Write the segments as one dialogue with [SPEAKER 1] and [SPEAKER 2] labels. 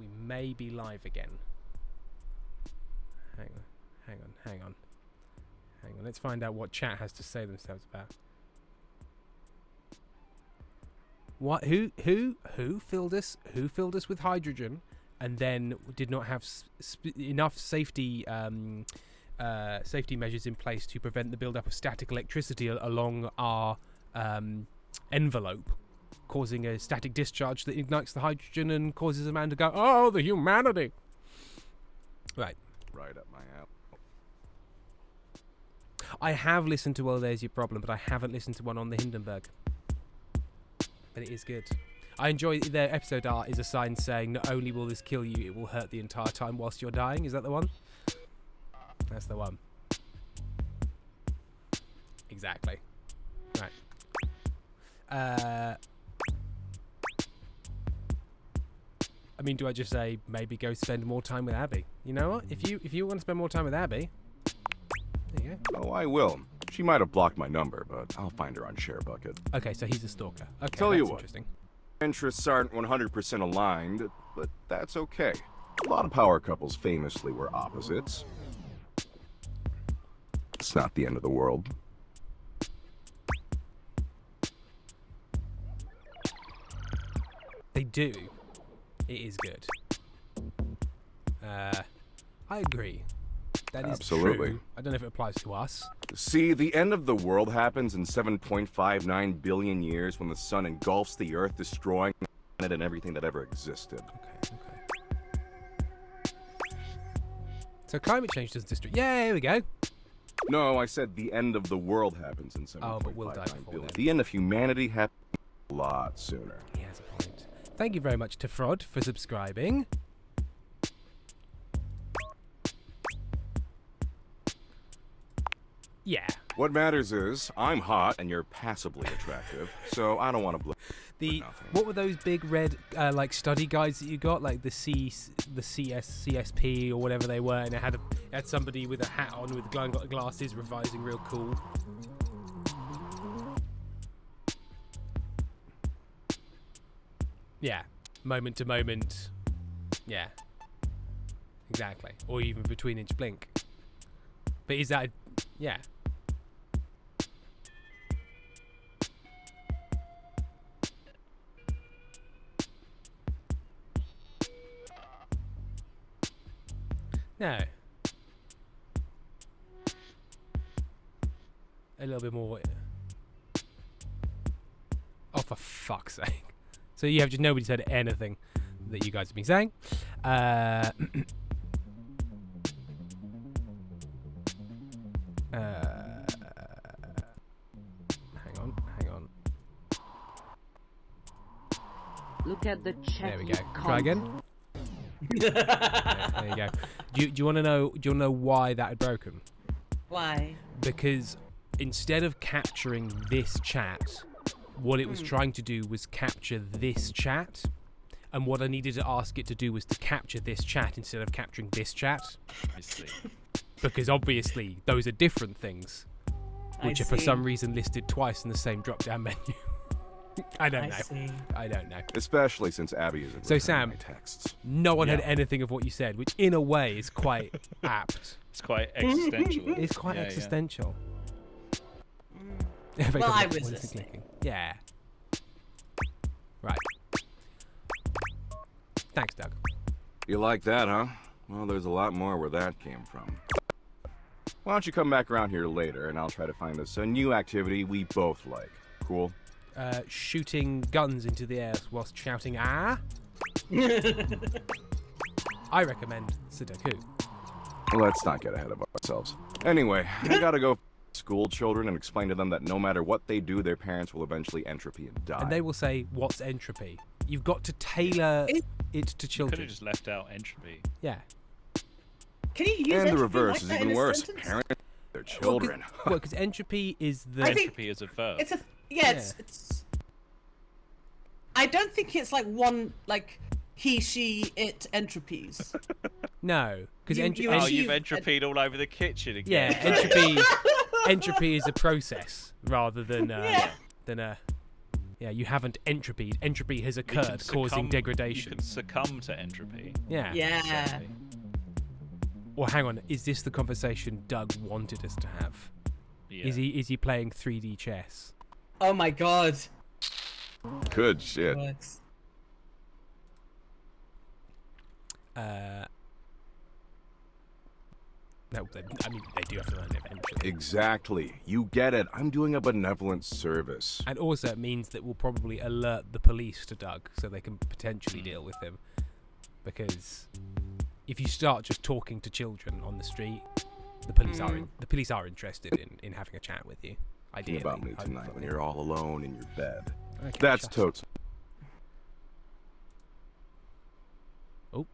[SPEAKER 1] We may be live again. Hang on. Let's find out what chat has to say themselves about. What? Who filled us? Who filled us with hydrogen, and then did not have enough safety measures in place to prevent the buildup of static electricity along our envelope, causing a static discharge that ignites the hydrogen and causes a man to go, "Oh, the humanity!" Right.
[SPEAKER 2] Right up my alley.
[SPEAKER 1] I have listened to Well, There's Your Problem, but I haven't listened to one on the Hindenburg. But it is good. I enjoy their episode art is a sign saying, not only will this kill you, it will hurt the entire time whilst you're dying. Is that the one? That's the one. Exactly. Right. I mean, do I just say maybe go spend more time with Abby? You know what? If you want to spend more time with Abby, there you go.
[SPEAKER 2] Oh, I will. She might have blocked my number, but I'll find her on ShareBucket.
[SPEAKER 1] Okay, so he's a stalker. Okay,
[SPEAKER 2] Tell you
[SPEAKER 1] that's
[SPEAKER 2] what.
[SPEAKER 1] interesting.
[SPEAKER 2] Interests aren't 100% aligned, but that's okay. A lot of power couples famously were opposites. It's not the end of the world.
[SPEAKER 1] They do. It is good. I agree. That is
[SPEAKER 2] Absolutely.
[SPEAKER 1] true. I don't know if it applies to us.
[SPEAKER 2] See, the end of the world happens in 7.59 billion years when the sun engulfs the Earth, destroying the planet and everything that ever existed.
[SPEAKER 1] Okay. So climate change doesn't destroy. Yeah, here we go.
[SPEAKER 2] No, I said the end of the world happens in 7.59
[SPEAKER 1] Oh, but we'll die before
[SPEAKER 2] billion.
[SPEAKER 1] then.
[SPEAKER 2] The end of humanity happens a lot sooner.
[SPEAKER 1] He has a point. Thank you very much to Frod for subscribing. Yeah.
[SPEAKER 2] What matters is, I'm hot and you're passably attractive, so I don't want to blow nothing.
[SPEAKER 1] What were those big red like study guides that you got, like the CSP or whatever they were, and it had somebody with a hat on with glasses revising real cool. Yeah, moment to moment. Yeah, exactly. Or even between inch blink. But is that? Yeah. No. A little bit more. Oh, for fuck's sake. So you have just nobody said anything that you guys have been saying. Hang on.
[SPEAKER 3] Look at the chat.
[SPEAKER 1] There we go. Try again. There you go. Do you want to know? Do you want to know why that had broken?
[SPEAKER 4] Why?
[SPEAKER 1] Because instead of capturing this chat, what it was trying to do was capture this chat, and what I needed to ask it to do was to capture this chat instead of capturing this chat.
[SPEAKER 5] I see.
[SPEAKER 1] Because obviously those are different things, which are for
[SPEAKER 4] see.
[SPEAKER 1] some reason listed twice in the same drop-down menu. I don't know.
[SPEAKER 4] see.
[SPEAKER 1] I don't know.
[SPEAKER 2] Especially since Abby isn't
[SPEAKER 1] So,
[SPEAKER 2] returning
[SPEAKER 1] Sam,
[SPEAKER 2] my texts.
[SPEAKER 1] No one had
[SPEAKER 5] Yeah.
[SPEAKER 1] anything of what you said, which in a way is quite apt.
[SPEAKER 5] It's quite existential.
[SPEAKER 1] It's quite
[SPEAKER 5] Yeah, yeah.
[SPEAKER 1] existential.
[SPEAKER 4] Well, I was
[SPEAKER 1] What is he
[SPEAKER 4] listening.
[SPEAKER 1] thinking? Yeah. Right. Thanks, Doug.
[SPEAKER 2] You like that, huh? Well, there's a lot more where that came from. Why don't you come back around here later, and I'll try to find us a new activity we both like. Cool?
[SPEAKER 1] Shooting guns into the air whilst shouting, ah? I recommend Sudoku.
[SPEAKER 2] Let's not get ahead of ourselves. Anyway, I gotta go school children and explain to them that no matter what they do, their parents will eventually entropy and die.
[SPEAKER 1] And they will say, what's entropy? You've got to tailor it to
[SPEAKER 5] Could
[SPEAKER 1] children.
[SPEAKER 5] have just left out entropy.
[SPEAKER 1] Yeah.
[SPEAKER 4] Can you use
[SPEAKER 2] And the
[SPEAKER 4] entropy
[SPEAKER 2] reverse
[SPEAKER 4] like
[SPEAKER 2] is
[SPEAKER 4] that
[SPEAKER 2] even
[SPEAKER 4] in a
[SPEAKER 2] worse.
[SPEAKER 4] sentence?
[SPEAKER 2] Parents, their children.
[SPEAKER 1] Well, because entropy is the...
[SPEAKER 4] I think-
[SPEAKER 5] Entropy is a verb.
[SPEAKER 4] It's a it's. I don't think it's like one like he, she, it entropies.
[SPEAKER 1] No, because
[SPEAKER 4] You-
[SPEAKER 1] entropy...
[SPEAKER 4] you
[SPEAKER 5] Oh,
[SPEAKER 4] achieve-
[SPEAKER 5] you've entropied all over the kitchen
[SPEAKER 1] Yeah,
[SPEAKER 5] again.
[SPEAKER 1] entropy is a process rather than
[SPEAKER 4] Yeah.
[SPEAKER 1] than a Yeah, you haven't entropied. Entropy has occurred, causing degradation.
[SPEAKER 5] You can succumb to entropy.
[SPEAKER 1] Yeah.
[SPEAKER 4] Yeah.
[SPEAKER 5] Exactly.
[SPEAKER 1] Well, hang on. Is this the conversation Doug wanted us to have?
[SPEAKER 5] Yeah.
[SPEAKER 1] Is he playing 3D chess?
[SPEAKER 4] Oh my god.
[SPEAKER 2] Good shit.
[SPEAKER 4] Works.
[SPEAKER 1] No, I mean they do have to learn it eventually.
[SPEAKER 2] Exactly. You get it. I'm doing a benevolent service.
[SPEAKER 1] And also it means that we'll probably alert the police to Doug so they can potentially deal with him. Because if you start just talking to children on the street, the police are interested in having a chat with you. Ideally.
[SPEAKER 2] Think about me tonight when you're all alone in your bed.
[SPEAKER 1] Okay,
[SPEAKER 2] That's
[SPEAKER 1] shut
[SPEAKER 2] totes.
[SPEAKER 1] Oh.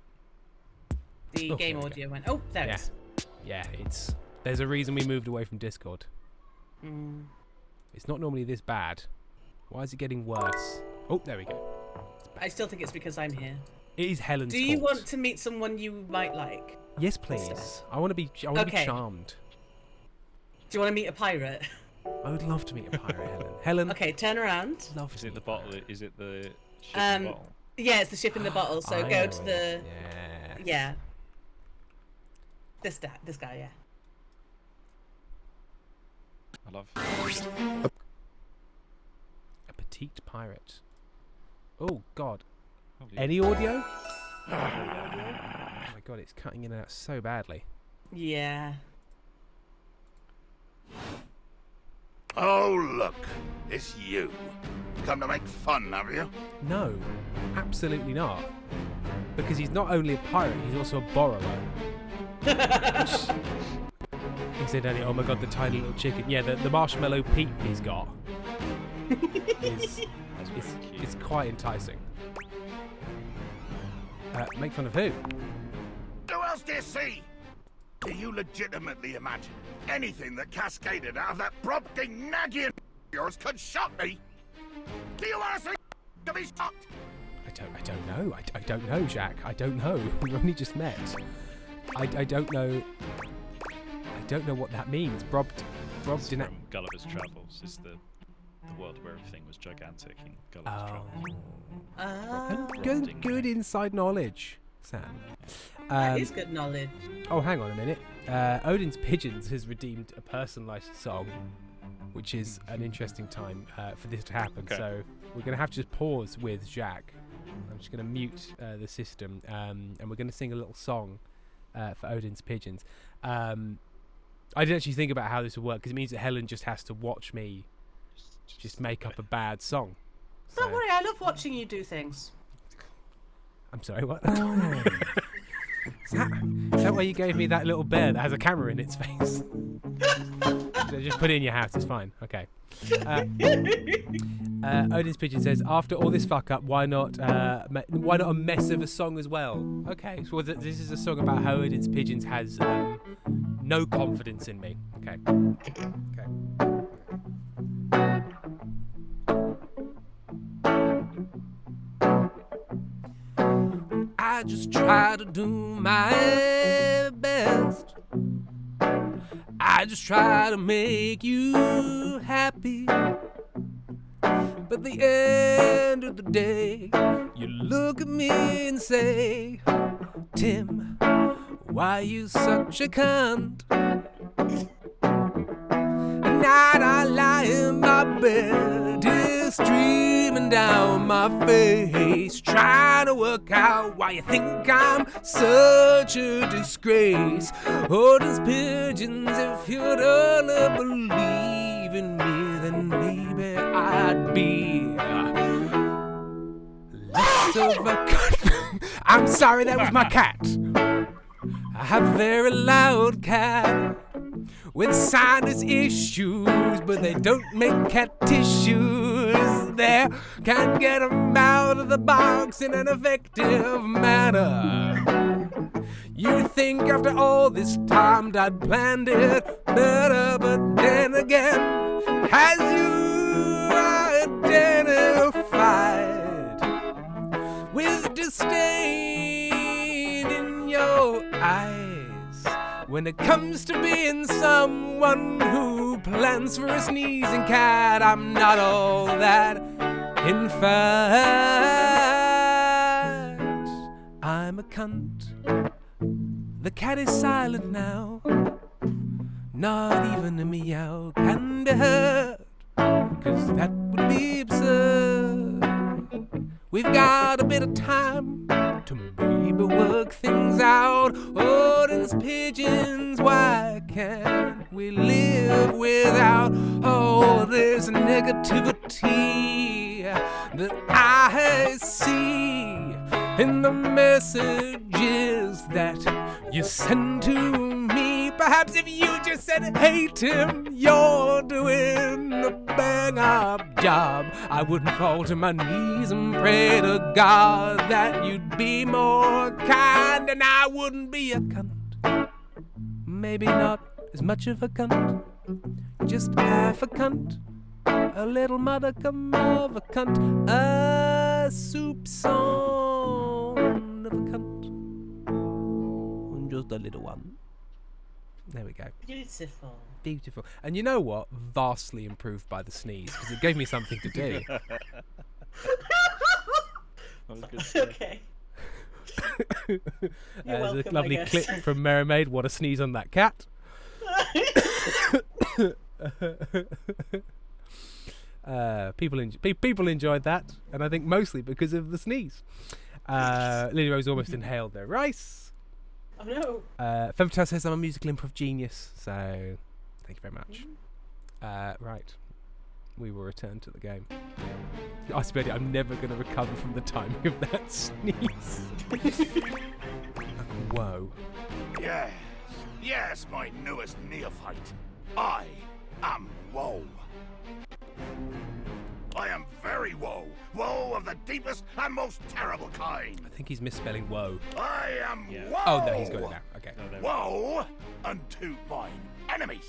[SPEAKER 4] The
[SPEAKER 1] Oh,
[SPEAKER 4] game
[SPEAKER 1] there we
[SPEAKER 4] audio went. Oh, there
[SPEAKER 1] Yeah.
[SPEAKER 4] it is.
[SPEAKER 1] Yeah, there's a reason we moved away from Discord.
[SPEAKER 4] Mm.
[SPEAKER 1] It's not normally this bad. Why is it getting worse? Oh, there we go.
[SPEAKER 4] I still think it's because I'm here.
[SPEAKER 1] It is Helen's
[SPEAKER 4] Do you
[SPEAKER 1] fault.
[SPEAKER 4] want to meet someone you might like?
[SPEAKER 1] Yes, please. I want to be
[SPEAKER 4] Okay.
[SPEAKER 1] charmed.
[SPEAKER 4] Do you want to meet a pirate?
[SPEAKER 1] I would love to meet a pirate, Helen. Helen,
[SPEAKER 4] Okay, turn around.
[SPEAKER 1] love
[SPEAKER 5] Is
[SPEAKER 1] to
[SPEAKER 5] it
[SPEAKER 1] meet
[SPEAKER 5] the
[SPEAKER 1] a
[SPEAKER 5] bottle?
[SPEAKER 1] pirate.
[SPEAKER 5] Is it the ship in the bottle?
[SPEAKER 4] Yeah, it's the ship in the bottle. So
[SPEAKER 1] I
[SPEAKER 4] go
[SPEAKER 1] know
[SPEAKER 4] to
[SPEAKER 1] it.
[SPEAKER 4] the
[SPEAKER 1] Yes.
[SPEAKER 4] This guy, yeah.
[SPEAKER 5] I love.
[SPEAKER 1] A petite pirate. Oh God.
[SPEAKER 5] Holy-
[SPEAKER 1] Any audio? Oh my God, it's cutting in and out so badly.
[SPEAKER 4] Yeah.
[SPEAKER 6] Oh, look. It's you. Come to make fun, have you?
[SPEAKER 1] No, absolutely not. Because he's not only a pirate, he's also a borrower. He said earlier, oh my God, the tiny little chicken. Yeah, the marshmallow peep he's got is
[SPEAKER 5] That's pretty cute.
[SPEAKER 1] it's quite enticing. Make fun of who?
[SPEAKER 6] Who else do you see? Do you legitimately imagine anything that cascaded out of that Brobding Nagy of yours could shock me? Do you honestly to be shocked?
[SPEAKER 1] I don't know. I don't know, Jack. I don't know. We only just met. I don't know. I don't know what that means.
[SPEAKER 5] It's
[SPEAKER 1] Brobding.
[SPEAKER 5] from Gulliver's Travels. It's the world where everything was gigantic in Gulliver's Travels.
[SPEAKER 4] Ah,
[SPEAKER 1] Good inside knowledge, Sam.
[SPEAKER 4] that is good knowledge.
[SPEAKER 1] Oh, hang on a minute. Odin's Pigeons has redeemed a personalised song, which is an interesting time for this to happen.
[SPEAKER 5] Okay.
[SPEAKER 1] So we're going to have to just pause with Jack. I'm just going to mute the system, and we're going to sing a little song for Odin's Pigeons. I didn't actually think about how this would work, because it means that Helen just has to watch me just make up a bad song.
[SPEAKER 4] Don't
[SPEAKER 1] So-
[SPEAKER 4] worry, I love watching you do things.
[SPEAKER 1] I'm sorry, what? Is that why you gave me that little bear that has a camera in its face? So just put it in your house, it's fine. Okay. Odin's Pigeon says, after all this fuck up, why not a mess of a song as well? Okay, so this is a song about how Odin's Pigeons has no confidence in me. Okay. I just try to do my best. I just try to make you happy. But at the end of the day, you look at me and say, Tim, why you such a cunt? At night I lie in my bed, tears streaming down my face, trying to work out why you think I'm such a disgrace. Odin's Pigeons, if you'd only believe in me, then maybe I'd be less of a cunt. I'm sorry, that was my cat. I have a very loud cat with sinus issues, but they don't make cat tissues. They can't get them out of the box in an effective manner. You think after all this time I'd planned it better, but then again, as you identified with disdain in your eyes, when it comes to being someone who plans for a sneezing cat, I'm not all that. In fact, I'm a cunt. The cat is silent now. Not even a meow can be heard, 'cause that would be absurd. We've got a bit of time to maybe work things out. Odin's pigeons, why can't we live without all this negativity that I see in the messages that you send to me? Perhaps if you just said, hey Tim, you're doing a bang-up job, I wouldn't fall to my knees and pray to God that you'd be more kind, and I wouldn't be a cunt. Maybe not as much of a cunt, just half a cunt, a little modicum of a cunt, a soupçon of a cunt, just a little one. There we go.
[SPEAKER 4] Beautiful.
[SPEAKER 1] Beautiful. And you know what? Vastly improved by the sneeze, because it gave me something to do.
[SPEAKER 5] That was good stuff.
[SPEAKER 4] Okay.
[SPEAKER 1] There's
[SPEAKER 4] welcome,
[SPEAKER 1] a
[SPEAKER 4] I
[SPEAKER 1] lovely
[SPEAKER 4] guess.
[SPEAKER 1] clip from Mermaid. What a sneeze on that cat. People enjoyed that, and I think mostly because of the sneeze. Lily Rose almost inhaled their rice.
[SPEAKER 4] Oh no.
[SPEAKER 1] Femtow says I'm a musical improv genius, so thank you very much. Right, we will return to the game. I swear to you, I'm never going to recover from the timing of that sneeze. Whoa.
[SPEAKER 6] Yes, yes, my newest neophyte. I am woe. I am very woe. Woe of the deepest and most terrible kind.
[SPEAKER 1] I think he's misspelling woe.
[SPEAKER 6] I am
[SPEAKER 5] Yeah.
[SPEAKER 6] woe.
[SPEAKER 1] Oh, no, he's got it now. Okay.
[SPEAKER 5] No, there we go.
[SPEAKER 6] Woe unto mine enemies.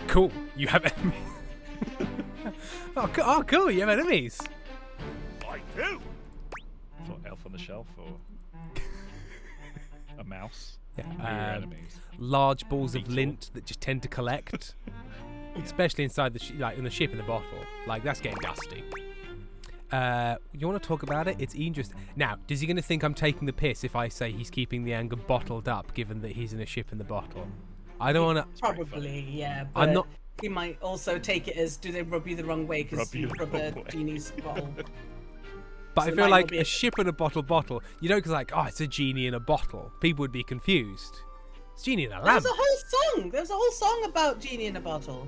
[SPEAKER 1] Cool. You have enemies. Oh, cool. You have enemies.
[SPEAKER 6] I do.
[SPEAKER 5] For Elf on the Shelf or a mouse.
[SPEAKER 1] Yeah.
[SPEAKER 5] Who are your enemies?
[SPEAKER 1] Large balls of
[SPEAKER 5] Beetle.
[SPEAKER 1] lint that just tend to collect, especially inside the like in the ship in the bottle. Like that's getting dusty. You want to talk about it? It's interesting. Now, is he going to think I'm taking the piss if I say he's keeping the anger bottled up, given that he's in a ship in the bottle? I don't want to.
[SPEAKER 4] Probably, yeah. But
[SPEAKER 1] I'm not-
[SPEAKER 4] He might also take it as, do they rub you the wrong way because
[SPEAKER 5] Rub you
[SPEAKER 4] you
[SPEAKER 5] the
[SPEAKER 4] rub a
[SPEAKER 5] wrong way.
[SPEAKER 4] genie's bottle?
[SPEAKER 1] But
[SPEAKER 4] So
[SPEAKER 1] I feel
[SPEAKER 4] mine
[SPEAKER 1] like
[SPEAKER 4] will be
[SPEAKER 1] a ship in a bottle. You know, because like, oh, it's a genie in a bottle. People would be confused. It's genie in a lamp.
[SPEAKER 4] There's a whole song. There's a whole song about genie in a bottle.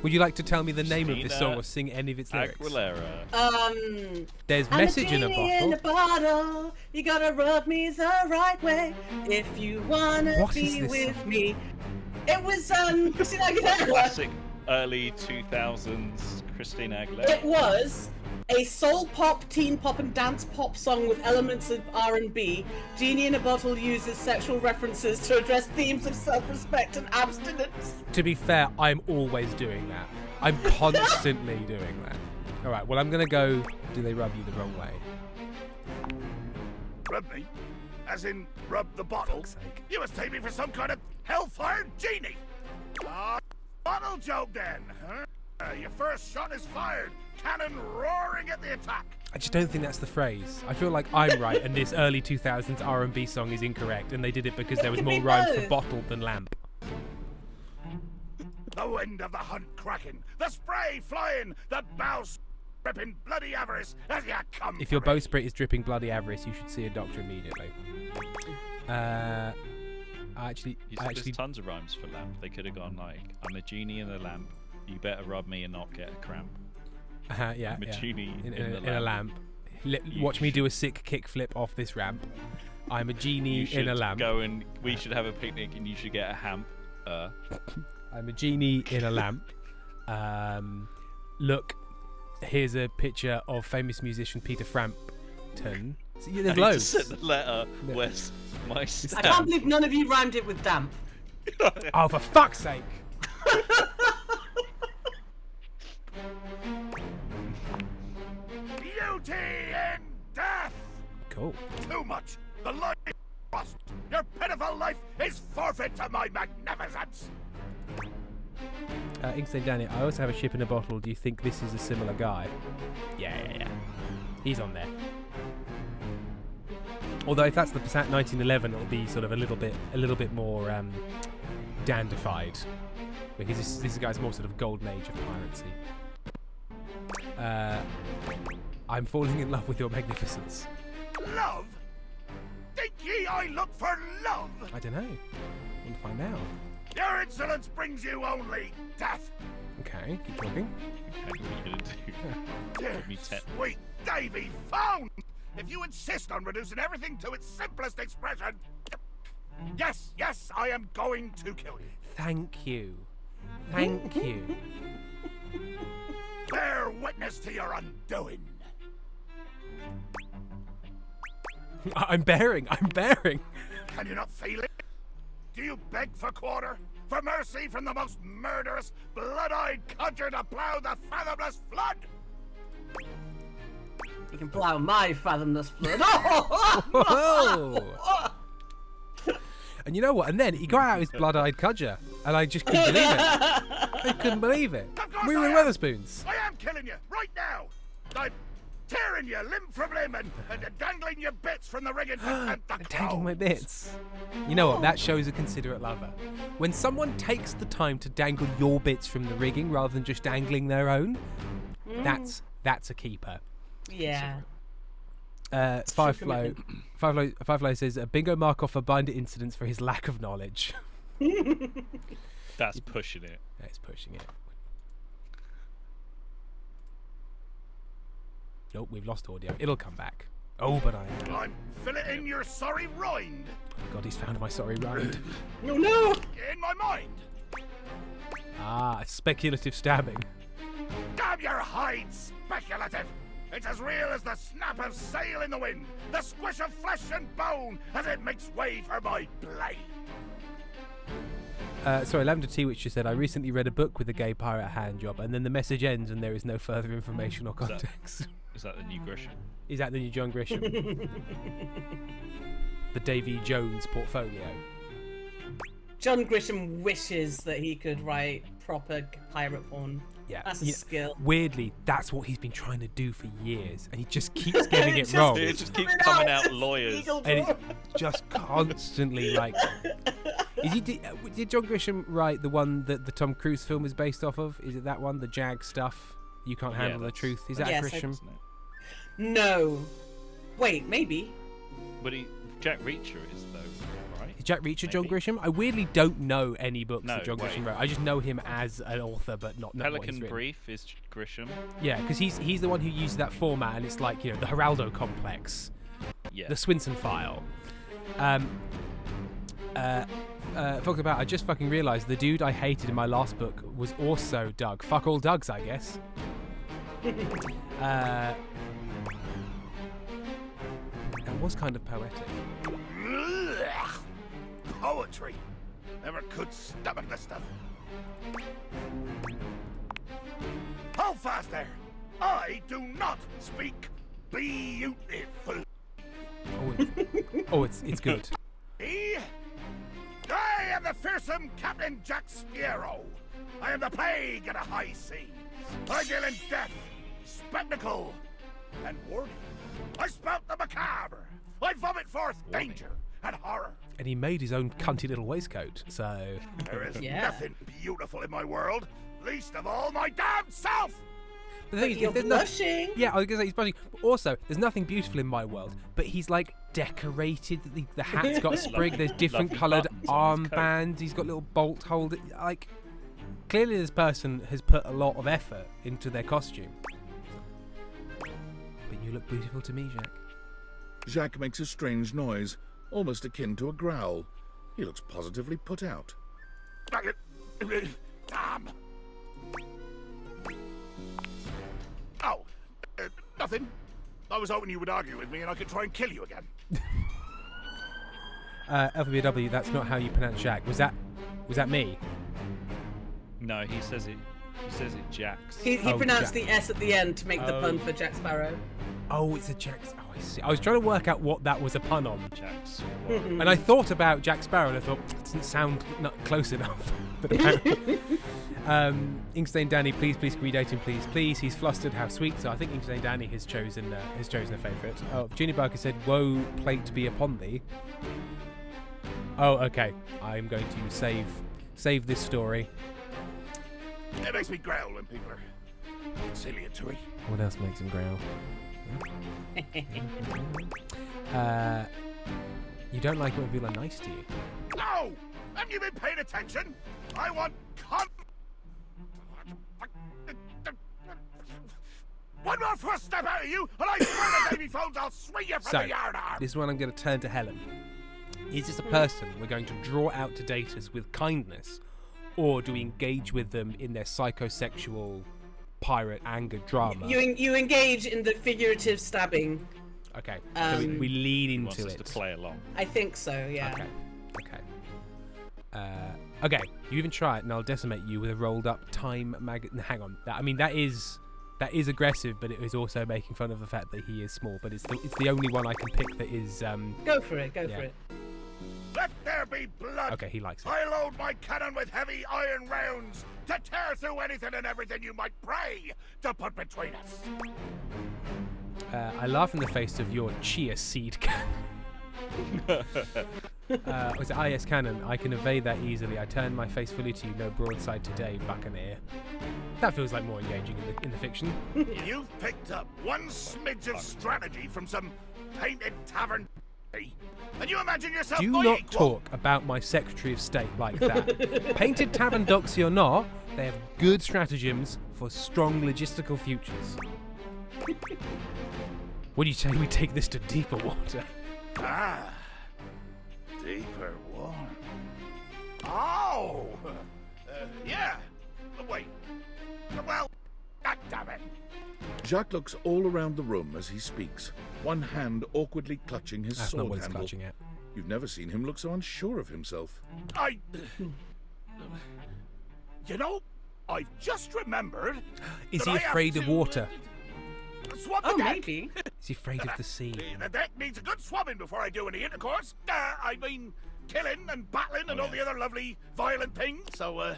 [SPEAKER 1] Would you like to tell me the name of this
[SPEAKER 5] Christina
[SPEAKER 1] song or sing any of its lyrics?
[SPEAKER 5] Aguilera.
[SPEAKER 1] There's
[SPEAKER 4] I'm
[SPEAKER 1] message in a
[SPEAKER 4] genie in a
[SPEAKER 1] bottle.
[SPEAKER 4] bottle. You gotta rub me the right way if you wanna
[SPEAKER 1] What is
[SPEAKER 4] be
[SPEAKER 1] this
[SPEAKER 4] with
[SPEAKER 1] song?
[SPEAKER 4] me. It was Christina Aguilera.
[SPEAKER 5] Classic early 2000s Christina Aguilera.
[SPEAKER 4] It was a soul pop, teen pop, and dance pop song with elements of R&B. Genie in a Bottle uses sexual references to address themes of self-respect and abstinence.
[SPEAKER 1] To be fair, I'm always doing that. I'm constantly doing that. All right, well, I'm going to go, do they rub you the wrong way?
[SPEAKER 6] Rub me? As in, rub the bottle?
[SPEAKER 1] Fuck's sake.
[SPEAKER 6] You must take me for some kind of hellfire genie. Bottle joke then, huh? Your first shot is fired. Cannon roaring at the attack.
[SPEAKER 1] I just don't think that's the phrase. I feel like I'm right and this early 2000s R&B song is incorrect and they did it because there was
[SPEAKER 4] could
[SPEAKER 1] more
[SPEAKER 4] be
[SPEAKER 1] rhymes for
[SPEAKER 4] both.
[SPEAKER 1] bottle than lamp.
[SPEAKER 6] The wind of the hunt cracking, the spray flying, the bows ripping bloody avarice as you come.
[SPEAKER 1] If your
[SPEAKER 6] for me.
[SPEAKER 1] bowsprit is dripping bloody avarice, you should see a doctor immediately. I actually,
[SPEAKER 5] There's tons of rhymes for lamp. They could have gone like, I'm a genie in a lamp. You better rub me and not get a cramp.
[SPEAKER 1] yeah,
[SPEAKER 5] I'm a genie
[SPEAKER 1] in
[SPEAKER 5] the
[SPEAKER 1] a lamp. Watch me do a sick kickflip off this ramp. I'm a genie
[SPEAKER 5] You should
[SPEAKER 1] in a lamp.
[SPEAKER 5] go and we should have a picnic and you should get a hamp.
[SPEAKER 1] I'm a genie in a lamp. Look, here's a picture of famous musician Peter Frampton. See, there's
[SPEAKER 5] I
[SPEAKER 1] loads.
[SPEAKER 5] just sent the letter.
[SPEAKER 1] Yeah.
[SPEAKER 5] Where's my
[SPEAKER 4] I
[SPEAKER 5] stamp?
[SPEAKER 4] can't believe none of you rhymed it with damp.
[SPEAKER 1] Oh, for fuck's sake!
[SPEAKER 6] Beauty in death.
[SPEAKER 1] Cool.
[SPEAKER 6] Too much. The line is crossed. Your pitiful life is forfeit to my magnificence.
[SPEAKER 1] Inkstein Danny, I also have a ship in a bottle. Do you think this is a similar guy? Yeah. He's on there. Although if that's the Passat 1911, it'll be sort of a little bit more dandified, because this guy's more sort of golden age of piracy. I'm falling in love with your magnificence.
[SPEAKER 6] Love? Think ye I look for love?
[SPEAKER 1] I don't know. I want to find out.
[SPEAKER 6] Your insolence brings you only death.
[SPEAKER 1] Okay, keep talking.
[SPEAKER 5] Okay, what are you gonna do?
[SPEAKER 6] Dear
[SPEAKER 5] Me te-
[SPEAKER 6] sweet Davy Found! If you insist on reducing everything to its simplest expression, yes, I am going to kill you.
[SPEAKER 1] Thank you. Thank you.
[SPEAKER 6] Bear witness to your undoing.
[SPEAKER 1] I'm bearing.
[SPEAKER 6] Can you not feel it? Do you beg for quarter? For mercy from the most murderous, blood-eyed codger to plough the fathomless flood?
[SPEAKER 4] You can plough my fathomless flood.
[SPEAKER 1] Oh! And you know what? And then he got out his blood-eyed cudger, and I just couldn't believe it. I couldn't believe it.
[SPEAKER 6] Of course
[SPEAKER 1] We were
[SPEAKER 6] I
[SPEAKER 1] in
[SPEAKER 6] am.
[SPEAKER 1] Wetherspoons.
[SPEAKER 6] I am killing you right now. I'm tearing you limb from limb and dangling your bits from the rigging for tempt the
[SPEAKER 1] Taking my
[SPEAKER 6] crows.
[SPEAKER 1] bits. You know what? That shows a considerate lover. When someone takes the time to dangle your bits from the rigging rather than just dangling their own, that's a keeper.
[SPEAKER 4] Yeah.
[SPEAKER 1] Firefly says Bingo Markov for binder incidents for his lack of knowledge.
[SPEAKER 5] That's pushing it.
[SPEAKER 1] That's pushing it. Nope, we've lost audio. It'll come back. Oh, but
[SPEAKER 6] I'm filleting your sorry rind
[SPEAKER 1] oh my God, he's found my sorry rind.
[SPEAKER 4] No, no.
[SPEAKER 6] in my mind.
[SPEAKER 1] Speculative stabbing.
[SPEAKER 6] Damn your hide, speculative! It's as real as the snap of sail in the wind, the squish of flesh and bone as it makes way for my blade.
[SPEAKER 1] Sorry, Lavender T, which just said, I recently read a book with a gay pirate hand job, and then the message ends and there is no further information or context.
[SPEAKER 5] Is that the new Grisham?
[SPEAKER 1] Is that the new John Grisham? The Davy Jones portfolio.
[SPEAKER 4] John Grisham wishes that he could write proper pirate porn.
[SPEAKER 1] Yeah.
[SPEAKER 4] That's a
[SPEAKER 1] You-
[SPEAKER 4] skill.
[SPEAKER 1] Weirdly, that's what he's been trying to do for years, and he just keeps getting it
[SPEAKER 4] Just
[SPEAKER 1] wrong.
[SPEAKER 5] It just keeps coming out lawyers.
[SPEAKER 4] Legal
[SPEAKER 1] And
[SPEAKER 4] draw.
[SPEAKER 1] it's just constantly like. Did John Grisham write the one that the Tom Cruise film is based off of? Is it that one, the Jag stuff? You can't
[SPEAKER 5] Yeah,
[SPEAKER 1] handle the
[SPEAKER 5] that's-
[SPEAKER 1] truth. Is that
[SPEAKER 4] Yes,
[SPEAKER 1] Grisham?
[SPEAKER 5] Isn't it?
[SPEAKER 4] No. Wait, maybe.
[SPEAKER 5] But Jack Reacher is though, right?
[SPEAKER 1] Is Jack Reacher John
[SPEAKER 5] Maybe.
[SPEAKER 1] Grisham? I weirdly don't know any books
[SPEAKER 5] No,
[SPEAKER 1] that John
[SPEAKER 5] wait.
[SPEAKER 1] Grisham wrote. I just know him as an author, but not what he's
[SPEAKER 5] Pelican
[SPEAKER 1] written.
[SPEAKER 5] Brief is Grisham.
[SPEAKER 1] Yeah, because he's the one who used that format, and it's like, you know, the Geraldo complex,
[SPEAKER 5] Yeah.
[SPEAKER 1] the Swinson file. Talking about, I just fucking realised the dude I hated in my last book was also Doug. Fuck all Dougs, I guess. It was kind of poetic.
[SPEAKER 6] Blech. Poetry. Never could stomach this stuff. Hold fast there. I do not speak beautiful.
[SPEAKER 1] It's good.
[SPEAKER 6] I am the fearsome Captain Jack Sparrow. I am the plague of the high seas. I deal in death, spectacle, and warning. I spout the macabre. I vomit forth danger and horror.
[SPEAKER 1] And he made his own cunty little waistcoat, so...
[SPEAKER 6] There is
[SPEAKER 4] Yeah.
[SPEAKER 6] nothing beautiful in my world, least of all my damn self.
[SPEAKER 1] The thing is,
[SPEAKER 4] You're
[SPEAKER 1] if there's
[SPEAKER 4] blushing.
[SPEAKER 1] Yeah, I was gonna say he's blushing. But also, there's nothing beautiful in my world. But he's like decorated. The hat's got a sprig. There's different
[SPEAKER 5] Lovely
[SPEAKER 1] coloured
[SPEAKER 5] buttons on his coat.
[SPEAKER 1] armbands. He's got little bolt holders. Like, clearly this person has put a lot of effort into their costume. But you look beautiful to me, Jack.
[SPEAKER 7] Jacques makes a strange noise, almost akin to a growl. He looks positively put out.
[SPEAKER 6] Damn. Oh, nothing. I was hoping you would argue with me and I could try and kill you again.
[SPEAKER 1] LVW, that's not how you pronounce Jack. Was that me?
[SPEAKER 5] No, he says it. He says it Jacks.
[SPEAKER 4] He
[SPEAKER 1] Oh,
[SPEAKER 4] pronounced
[SPEAKER 1] Jack.
[SPEAKER 4] the S at the end to make the
[SPEAKER 1] Oh.
[SPEAKER 4] pun for Jack Sparrow.
[SPEAKER 1] Oh, it's a Jack's. Oh, I see. I was trying to work out what that was a pun on.
[SPEAKER 5] Jack's.
[SPEAKER 1] And I thought about Jack Sparrow, and I thought, it doesn't sound not close enough. But apparently, Inkstain Danny, please redate him, please. He's flustered. How sweet. So I think Inkstain Danny has chosen a favourite. Oh, Junior Barker said, "Woe, plate be upon thee." Oh, okay. I'm going to save this story.
[SPEAKER 6] It makes me growl when people are conciliatory.
[SPEAKER 1] What else makes him growl? You don't like it when people are nice to you.
[SPEAKER 6] No! Haven't you been paying attention? I want one more first step out of you, and I swear to Davy Phones, I'll swing you from
[SPEAKER 1] So,
[SPEAKER 6] the yard arm.
[SPEAKER 1] this is when I'm going to turn to Helen. Is this a person we're going to draw out to date us with kindness, or do we engage with them in their psychosexual pirate anger drama?
[SPEAKER 4] You engage in the figurative stabbing.
[SPEAKER 1] Okay, so we lean
[SPEAKER 5] He
[SPEAKER 1] into
[SPEAKER 5] wants us
[SPEAKER 1] it.
[SPEAKER 5] to play along.
[SPEAKER 4] I think so, yeah.
[SPEAKER 1] Okay, you even try it, and I'll decimate you with a rolled up time hang on. That is aggressive, but it is also making fun of the fact that he is small. But it's the only one I can pick that is.
[SPEAKER 4] Go for it.
[SPEAKER 1] Yeah.
[SPEAKER 6] Let there be blood.
[SPEAKER 1] Okay, he likes it.
[SPEAKER 6] I load my cannon with heavy iron rounds to tear through anything and everything you might pray to put between us.
[SPEAKER 1] I laugh in the face of your chia seed cannon. Was it yes cannon? I can evade that easily. I turn my face fully to you. No broadside today, buccaneer. That feels like more engaging in the fiction.
[SPEAKER 6] You've picked up one smidge of strategy from some painted tavern, and you imagine yourself
[SPEAKER 1] Do
[SPEAKER 6] my
[SPEAKER 1] not
[SPEAKER 6] equal.
[SPEAKER 1] talk about my Secretary of State like that. Painted tavern doxy or not, they have good stratagems for strong logistical futures. What do you say we take this to deeper water?
[SPEAKER 6] Ah, deeper water. Oh, yeah. Wait. Well, goddammit.
[SPEAKER 7] Jacques looks all around the room as he speaks, one hand awkwardly clutching his
[SPEAKER 1] That's
[SPEAKER 7] sword
[SPEAKER 1] not what he's
[SPEAKER 7] handle.
[SPEAKER 1] clutching at.
[SPEAKER 7] You've never seen him look so unsure of himself.
[SPEAKER 6] You know, I've just remembered.
[SPEAKER 1] Is
[SPEAKER 6] that
[SPEAKER 1] he
[SPEAKER 6] I have
[SPEAKER 1] afraid of
[SPEAKER 6] to,
[SPEAKER 1] water?
[SPEAKER 6] Swab the
[SPEAKER 4] Oh,
[SPEAKER 6] deck.
[SPEAKER 4] maybe.
[SPEAKER 1] Is he afraid of the sea?
[SPEAKER 6] The deck needs a good swabbing before I do any intercourse. I mean, killing and battling and all the other lovely violent things. So,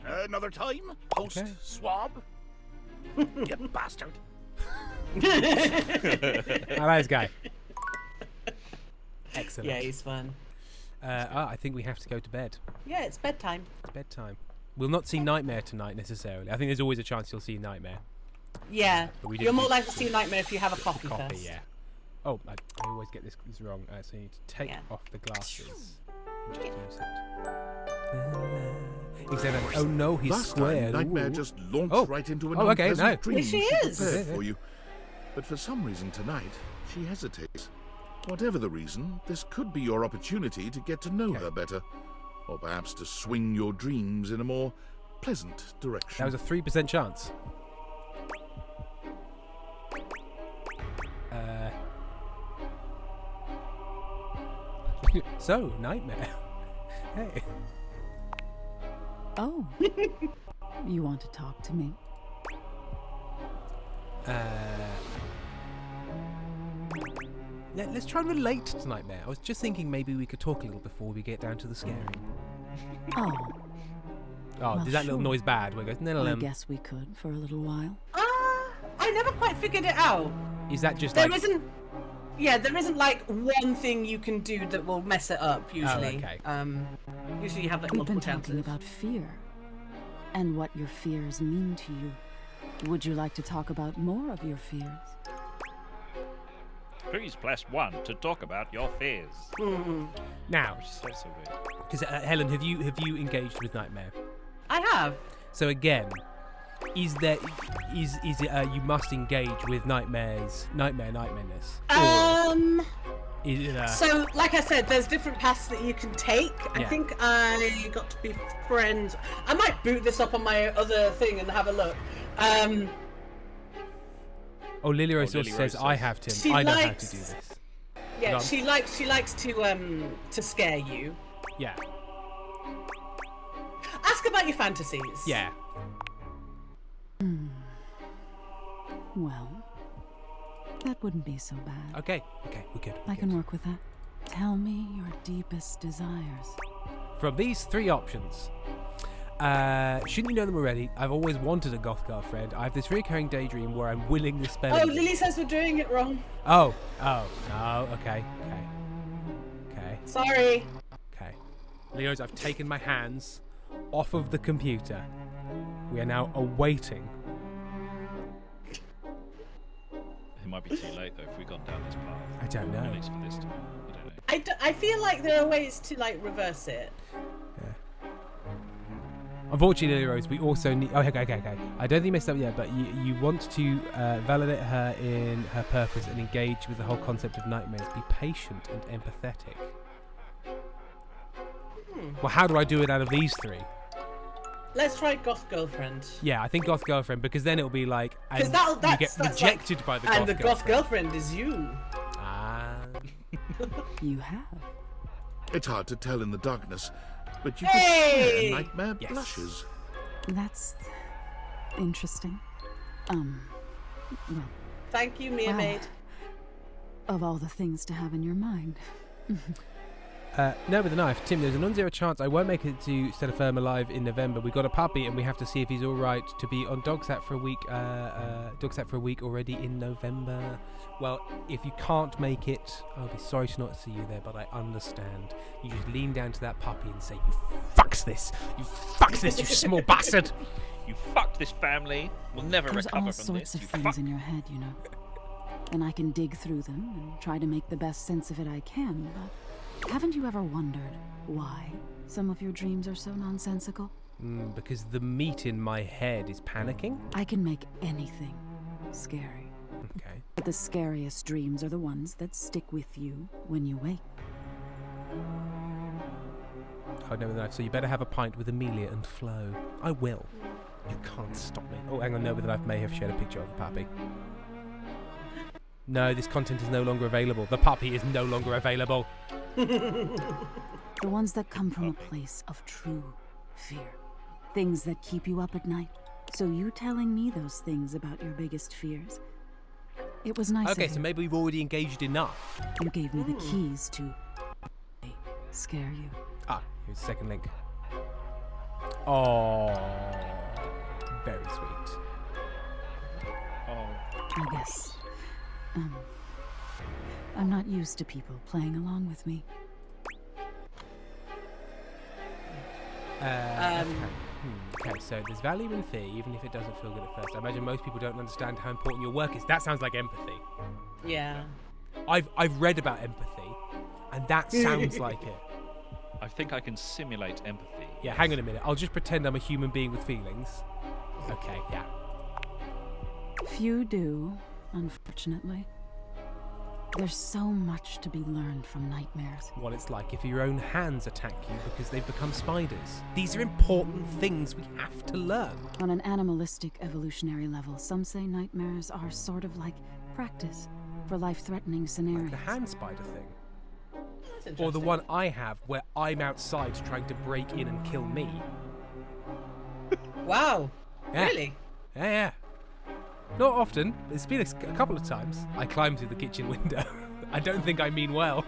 [SPEAKER 6] another time, post-swab. You bastard.
[SPEAKER 1] How nice guy. Excellent.
[SPEAKER 4] Yeah, he's fun.
[SPEAKER 1] I think we have to go to bed.
[SPEAKER 4] Yeah, it's bedtime.
[SPEAKER 1] It's bedtime. We'll not see Nightmare tonight necessarily. I think there's always a chance you'll see Nightmare.
[SPEAKER 4] Yeah.
[SPEAKER 1] But we
[SPEAKER 4] You're
[SPEAKER 1] didn't
[SPEAKER 4] more
[SPEAKER 1] do-
[SPEAKER 4] likely to see a nightmare if you have a coffee first.
[SPEAKER 1] yeah. Oh, I always get this wrong. So you need to take
[SPEAKER 4] Yeah.
[SPEAKER 1] off the glasses. And just use it. He said, "Oh no, he's
[SPEAKER 7] Last
[SPEAKER 1] squared."
[SPEAKER 7] time, Nightmare
[SPEAKER 1] Ooh.
[SPEAKER 7] just launched
[SPEAKER 1] Oh.
[SPEAKER 7] right into an
[SPEAKER 1] Oh, okay,
[SPEAKER 7] unpleasant
[SPEAKER 1] no.
[SPEAKER 7] dream
[SPEAKER 4] Yes, she is.
[SPEAKER 7] prepared for you. But for some reason tonight, she hesitates. Whatever the reason, this could be your opportunity to get to know her better, or perhaps to swing your dreams in a more pleasant direction.
[SPEAKER 1] That was a 3% chance. So, Nightmare. Hey.
[SPEAKER 8] Oh. You want to talk to me?
[SPEAKER 1] Let's try and relate to Nightmare. I was just thinking maybe we could talk a little before we get down to the scaring.
[SPEAKER 8] Oh,
[SPEAKER 1] Oh,
[SPEAKER 8] Well,
[SPEAKER 1] did that little
[SPEAKER 8] sure.
[SPEAKER 1] noise bad? Where it goes,
[SPEAKER 8] I
[SPEAKER 1] "Nillim."
[SPEAKER 8] guess we could for a little while.
[SPEAKER 4] I never quite figured it out.
[SPEAKER 1] Is that just
[SPEAKER 4] There
[SPEAKER 1] like...
[SPEAKER 4] isn't. Yeah, there isn't like one thing you can do that will mess it up. Usually.
[SPEAKER 1] okay.
[SPEAKER 4] Usually you have like
[SPEAKER 8] We've been
[SPEAKER 4] multiple
[SPEAKER 8] talking
[SPEAKER 4] chances.
[SPEAKER 8] about fear and what your fears mean to you. Would you like to talk about more of your fears?
[SPEAKER 5] Please press 1 to talk about your fears.
[SPEAKER 1] Now,
[SPEAKER 5] Which is so weird.
[SPEAKER 1] because Helen, have you engaged with Nightmare?
[SPEAKER 4] I have.
[SPEAKER 1] So again, is it you must engage with nightmareness? Or is it
[SPEAKER 4] So, like I said, there's different paths that you can take. I
[SPEAKER 1] Yeah.
[SPEAKER 4] think I got to be friends. I might boot this up on my other thing and have a look.
[SPEAKER 1] Oh, Lily Rose
[SPEAKER 5] Lily
[SPEAKER 1] says,
[SPEAKER 5] Rose
[SPEAKER 1] "I
[SPEAKER 5] says-
[SPEAKER 1] have Tim.
[SPEAKER 4] She
[SPEAKER 1] I know how to
[SPEAKER 4] likes-
[SPEAKER 1] do this."
[SPEAKER 4] Yeah,
[SPEAKER 1] Go on.
[SPEAKER 4] she likes to scare you.
[SPEAKER 1] Yeah,
[SPEAKER 4] Ask about your fantasies.
[SPEAKER 1] yeah.
[SPEAKER 8] Well, That wouldn't be so bad.
[SPEAKER 1] Okay, we're good.
[SPEAKER 8] I can work with that. Tell me your deepest desires.
[SPEAKER 1] From these 3 options, shouldn't you know them already? I've always wanted a goth girlfriend. I have this recurring daydream where I'm willing the spelling.
[SPEAKER 4] Oh, Lily says we're doing it wrong.
[SPEAKER 1] Oh, no, okay.
[SPEAKER 4] Sorry.
[SPEAKER 1] Okay. Leos, I've taken my hands off of the computer. We are now awaiting.
[SPEAKER 5] It might be too late though if we've gone down this path.
[SPEAKER 1] I don't know.
[SPEAKER 5] At least for this time. I don't know.
[SPEAKER 4] I feel like there are ways to like reverse it.
[SPEAKER 1] Unfortunately, Rose, we also need... Oh, okay. I don't think you messed up yet, but you want to validate her in her purpose and engage with the whole concept of nightmares. Be patient and empathetic. Well, how do I do it out of these 3?
[SPEAKER 4] Let's try goth girlfriend.
[SPEAKER 1] Yeah, I think goth girlfriend, because then it'll be like... And
[SPEAKER 4] That's
[SPEAKER 1] you get rejected by the goth girlfriend.
[SPEAKER 4] And the goth girlfriend is you.
[SPEAKER 1] Ah.
[SPEAKER 8] You have.
[SPEAKER 7] It's hard to tell in the darkness, but you
[SPEAKER 4] Hey!
[SPEAKER 7] can see Nightmare
[SPEAKER 1] Yes.
[SPEAKER 7] blushes.
[SPEAKER 8] That's interesting. Well,
[SPEAKER 4] Thank you, Mia
[SPEAKER 8] wow.
[SPEAKER 4] Maid.
[SPEAKER 8] Of all the things to have in your mind.
[SPEAKER 1] No with a knife. Tim, there's a non-zero chance I won't make it to Stella Firm alive in November. We got a puppy and we have to see if he's all right to be on Dogsat for a week. Dogsat for a week already in November. Well, if you can't make it, I'll be sorry to not see you there, but I understand. You just lean down to that puppy and say, "You fucks this! You fucks this! You small bastard!"
[SPEAKER 9] You fucked this family. We'll never
[SPEAKER 8] There's
[SPEAKER 9] recover
[SPEAKER 8] all
[SPEAKER 9] from
[SPEAKER 8] sorts
[SPEAKER 9] this.
[SPEAKER 8] of
[SPEAKER 9] You
[SPEAKER 8] things
[SPEAKER 9] fuck.
[SPEAKER 8] in your head, you know. And I can dig through them and try to make the best sense of it I can, but haven't you ever wondered why some of your dreams are so nonsensical?
[SPEAKER 1] Because the meat in my head is panicking.
[SPEAKER 8] I can make anything scary.
[SPEAKER 1] Okay.
[SPEAKER 8] But the scariest dreams are the ones that stick with you when you wake.
[SPEAKER 1] Oh, no with a knife. So you better have a pint with Amelia and Flo. I will. You can't stop me. Oh, hang on. No with a knife may have shared a picture of the puppy. No, this content is no longer available. The puppy is no longer available.
[SPEAKER 8] The ones that come from a place of true fear. Things that keep you up at night. So you telling me those things about your biggest fears. It was nice
[SPEAKER 1] Okay,
[SPEAKER 8] of
[SPEAKER 1] so
[SPEAKER 8] you.
[SPEAKER 1] maybe we've already engaged enough.
[SPEAKER 8] You gave me the keys to scare you.
[SPEAKER 1] Ah, here's the second link. Oh, very sweet.
[SPEAKER 8] I guess. I'm not used to people playing along with me.
[SPEAKER 1] Okay, so there's value in fear, even if it doesn't feel good at first. I imagine most people don't understand how important your work is. That sounds like empathy.
[SPEAKER 4] Yeah.
[SPEAKER 1] I've read about empathy, and that sounds like it.
[SPEAKER 5] I think I can simulate empathy.
[SPEAKER 1] Yeah, hang on a minute. I'll just pretend I'm a human being with feelings. Okay, yeah.
[SPEAKER 8] Few do, unfortunately. There's so much to be learned from nightmares.
[SPEAKER 1] What it's like if your own hands attack you because they've become spiders. These are important things we have to learn.
[SPEAKER 8] On an animalistic evolutionary level, some say nightmares are sort of like practice for life-threatening scenarios.
[SPEAKER 1] Like the hand spider thing.
[SPEAKER 4] That's
[SPEAKER 1] Or
[SPEAKER 4] interesting.
[SPEAKER 1] the one I have where I'm outside trying to break in and kill me.
[SPEAKER 4] Wow.
[SPEAKER 1] Yeah.
[SPEAKER 4] Really?
[SPEAKER 1] Yeah. Not often. It's been a couple of times. I climbed through the kitchen window. I don't think I mean well.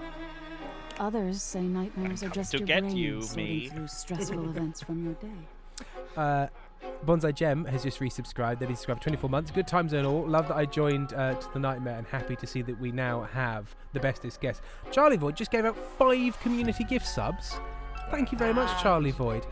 [SPEAKER 8] Others say nightmares are just
[SPEAKER 9] to
[SPEAKER 8] your
[SPEAKER 9] get
[SPEAKER 8] brain
[SPEAKER 9] you,
[SPEAKER 8] sorting
[SPEAKER 9] me.
[SPEAKER 8] through stressful events from your day.
[SPEAKER 1] Bonsai Gem has just resubscribed. They've been subscribed 24 months. Good times and all. Love that I joined to the Nightmare and happy to see that we now have the bestest guest. Charlie Void just gave out 5 community gift subs. Thank you very much, Charlie Void.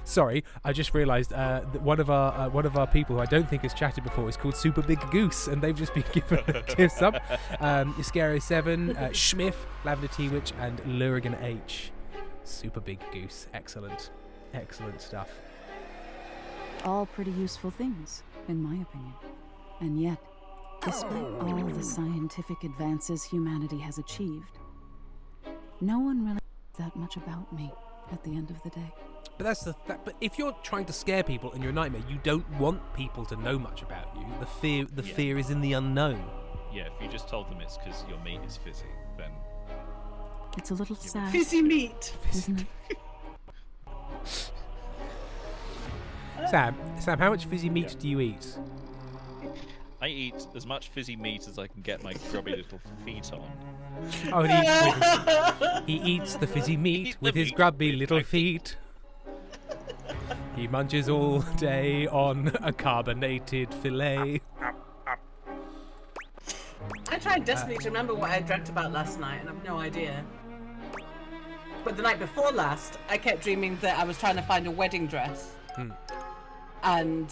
[SPEAKER 1] Sorry, I just realised that one of our people who I don't think has chatted before is called Super Big Goose, and they've just been given a gift sub. Iscaro7, Schmiff, Lavender Tea Witch, and Lurigan H. Super Big Goose. Excellent stuff.
[SPEAKER 8] All pretty useful things, in my opinion. And yet, despite all the scientific advances humanity has achieved, no one really knows that much about me at the end of the day.
[SPEAKER 1] But but if you're trying to scare people in your nightmare, you don't want people to know much about you. The fear is in the unknown.
[SPEAKER 5] Yeah, if you just told them it's because your meat is fizzy, then
[SPEAKER 8] It's a little sad,
[SPEAKER 4] Fizzy meat.
[SPEAKER 8] isn't it?
[SPEAKER 1] Sam, how much fizzy meat do you eat?
[SPEAKER 5] I eat as much fizzy meat as I can get my grubby little feet on.
[SPEAKER 1] Oh, he eats the fizzy meat
[SPEAKER 5] Eat the
[SPEAKER 1] with his
[SPEAKER 5] meat
[SPEAKER 1] grubby
[SPEAKER 5] with
[SPEAKER 1] little
[SPEAKER 5] my
[SPEAKER 1] feet. He munches all day on a carbonated fillet.
[SPEAKER 4] I tried desperately to remember what I dreamt about last night, and I've no idea. But the night before last, I kept dreaming that I was trying to find a wedding dress. And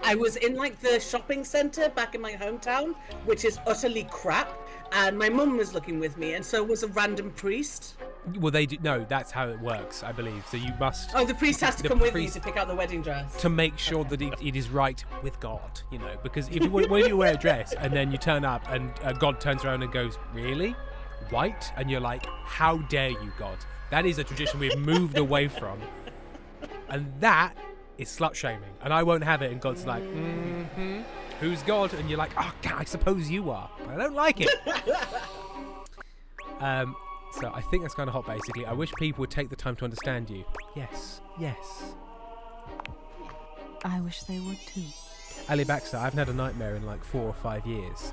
[SPEAKER 4] I was in like the shopping centre back in my hometown, which is utterly crap. And my mum was looking with me, and so was a random priest.
[SPEAKER 1] Well, they do. No, that's how it works, I believe. So you must.
[SPEAKER 4] Oh, the priest has to
[SPEAKER 1] The
[SPEAKER 4] come with me
[SPEAKER 1] priest-
[SPEAKER 4] to pick out the wedding dress.
[SPEAKER 1] To make sure that it is right with God, you know, because if you, when you wear a dress and then you turn up and God turns around and goes, really? White? And you're like, how dare you, God? That is a tradition we've moved away from. And that is slut shaming. And I won't have it. And God's like, who's God? And you're like, oh, I suppose you are. But I don't like it. So I think that's kind of hot, basically. I wish people would take the time to understand you. Yes.
[SPEAKER 8] I wish they would too.
[SPEAKER 1] Ali Baxter, I haven't had a nightmare in like 4 or 5 years.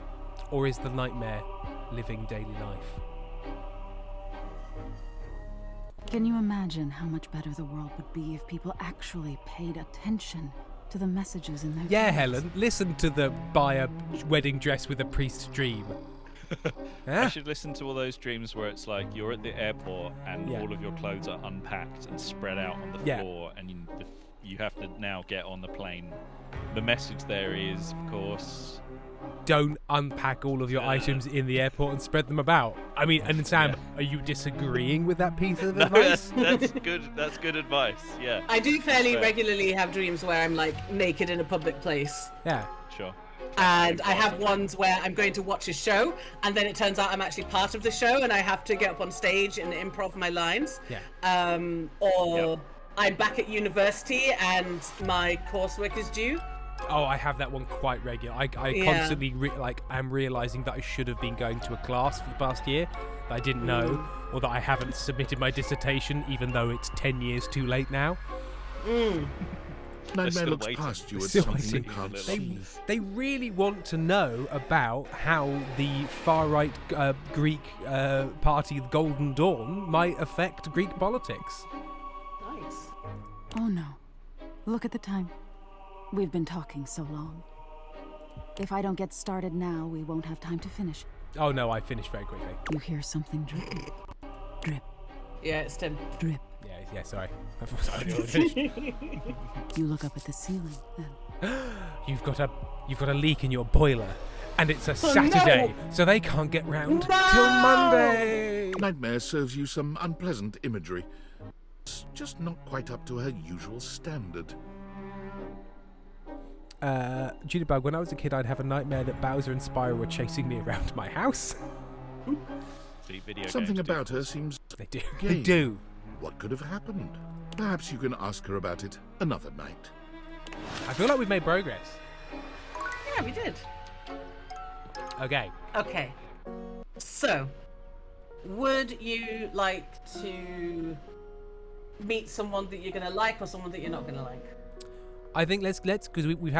[SPEAKER 1] Or is the nightmare living daily life?
[SPEAKER 8] Can you imagine how much better the world would be if people actually paid attention to the messages in their
[SPEAKER 1] Yeah,
[SPEAKER 8] dreams?
[SPEAKER 1] Helen, listen to the buy a wedding dress with a priest dream.
[SPEAKER 5] I should listen to all those dreams where it's like you're at the airport and
[SPEAKER 1] Yeah.
[SPEAKER 5] all of your clothes are unpacked and spread out on the
[SPEAKER 1] Yeah.
[SPEAKER 5] floor, and you have to now get on the plane. The message there is, of course,
[SPEAKER 1] Don't unpack all of your items in the airport and spread them about. I mean, and Sam, are you disagreeing with that piece of
[SPEAKER 5] no,
[SPEAKER 1] advice?
[SPEAKER 5] that's good. That's good advice. Yeah,
[SPEAKER 4] I do fairly
[SPEAKER 5] Fair.
[SPEAKER 4] regularly have dreams where I'm like naked in a public place.
[SPEAKER 1] Yeah.
[SPEAKER 5] sure.
[SPEAKER 4] And I have ones where I'm going to watch a show, and then it turns out I'm actually part of the show, and I have to get up on stage and improv my lines.
[SPEAKER 1] Yeah.
[SPEAKER 4] Or I'm back at university and my coursework is due.
[SPEAKER 1] Oh, I have that one quite regular. I
[SPEAKER 4] Yeah.
[SPEAKER 1] constantly I'm realizing that I should have been going to a class for the past year that I didn't know, or that I haven't submitted my dissertation, even though it's 10 years too late now.
[SPEAKER 7] Nightmare
[SPEAKER 5] still
[SPEAKER 7] looks
[SPEAKER 5] waiting.
[SPEAKER 7] past you at
[SPEAKER 1] Still
[SPEAKER 7] something you
[SPEAKER 1] waiting.
[SPEAKER 7] can't
[SPEAKER 5] They-
[SPEAKER 7] see.
[SPEAKER 1] They really want to know about how the far-right Greek party, the Golden Dawn, might affect Greek politics.
[SPEAKER 4] Nice.
[SPEAKER 8] Oh no. Look at the time. We've been talking so long. If I don't get started now, we won't have time to finish.
[SPEAKER 1] Oh no, I finished very quickly.
[SPEAKER 8] You hear something dripping. Drip,
[SPEAKER 4] Yeah, it's Tim.
[SPEAKER 8] drip.
[SPEAKER 1] Yeah, sorry. I thought I was finished.
[SPEAKER 8] You look up at the ceiling, then.
[SPEAKER 1] You've got a leak in your boiler, and it's a Saturday, so they can't get round till Monday.
[SPEAKER 7] Nightmare serves you some unpleasant imagery. It's just not quite up to her usual standard.
[SPEAKER 1] Judybug, when I was a kid, I'd have a nightmare that Bowser and Spyro were chasing me around my house.
[SPEAKER 5] Video
[SPEAKER 7] Something
[SPEAKER 5] games do
[SPEAKER 7] about her seems...
[SPEAKER 1] They do.
[SPEAKER 7] Game.
[SPEAKER 1] They do.
[SPEAKER 7] What could have happened? Perhaps you can ask her about it another night.
[SPEAKER 1] I feel like we've made progress.
[SPEAKER 4] Yeah, we did.
[SPEAKER 1] Okay.
[SPEAKER 4] Okay. So, would you like to meet someone that you're gonna like, or someone that you're not gonna like?
[SPEAKER 1] I think let's because we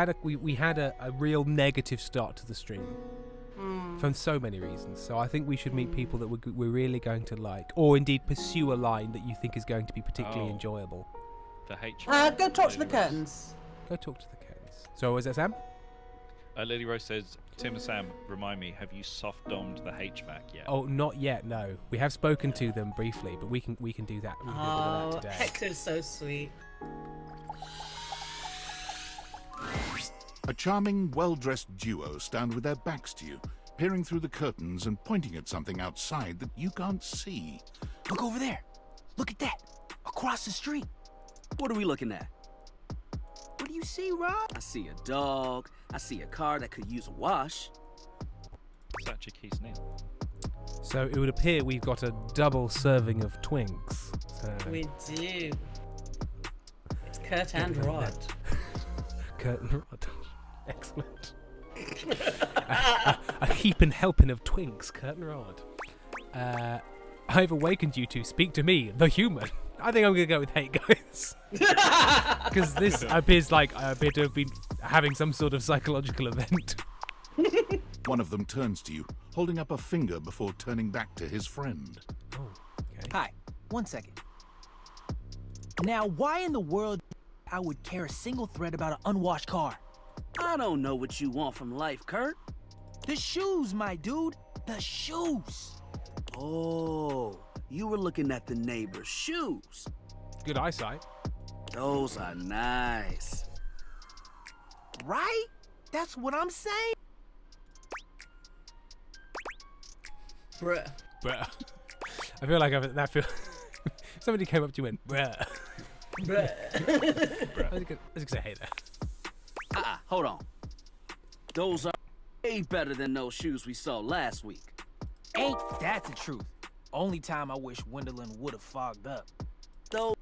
[SPEAKER 1] had a real negative start to the stream from so many reasons. So I think we should meet people that we're really going to like, or indeed pursue a line that you think is going to be particularly
[SPEAKER 5] Oh.
[SPEAKER 1] enjoyable.
[SPEAKER 5] The H.
[SPEAKER 4] Go talk to the
[SPEAKER 5] Lily Rose.
[SPEAKER 4] curtains.
[SPEAKER 1] Go talk to the curtains. So was that Sam?
[SPEAKER 5] Lily Rose says, Tim and Sam, remind me, have you soft-domed the HVAC yet?
[SPEAKER 1] Oh, not yet. No, we have spoken to them briefly, but we can do that. We can do a bit
[SPEAKER 4] Oh,
[SPEAKER 1] of that today.
[SPEAKER 4] Hector's so sweet.
[SPEAKER 7] A charming, well-dressed duo stand with their backs to you, peering through the curtains and pointing at something outside that you can't see.
[SPEAKER 10] Look over there. Look at that. Across the street. What are we looking at? What do you see, Rob? I see a dog. I see a car that could use a wash.
[SPEAKER 5] Is that Jackie's name?
[SPEAKER 1] So it would appear we've got a double serving of Twinks. So
[SPEAKER 4] We do. It's Kurt and Rod.
[SPEAKER 1] Curtain Rod. Excellent. a heaping helping of Twinks, Curtain Rod. I've awakened you to speak to me, the human. I think I'm going to go with hate, guys. Because this appears like I appear to have been having some sort of psychological event.
[SPEAKER 7] One of them turns to you, holding up a finger before turning back to his friend.
[SPEAKER 1] Oh, okay.
[SPEAKER 11] Hi, 1 second. Now, why in the world I would care a single thread about an unwashed car?
[SPEAKER 10] I don't know what you want from life, Kurt.
[SPEAKER 11] The shoes, my dude. The shoes.
[SPEAKER 10] Oh, you were looking at the neighbor's shoes.
[SPEAKER 1] Good eyesight.
[SPEAKER 10] Those are nice.
[SPEAKER 11] Right? That's what I'm saying.
[SPEAKER 4] Bruh.
[SPEAKER 1] Bruh. I feel like that feel. Somebody came up to you and went, bruh.
[SPEAKER 4] Bruh.
[SPEAKER 1] I was gonna say, hey there.
[SPEAKER 10] Hold on. Those are way better than those shoes we saw last week.
[SPEAKER 11] Ain't that the truth? Only time I wish Wendelin would have fogged up.
[SPEAKER 10] Those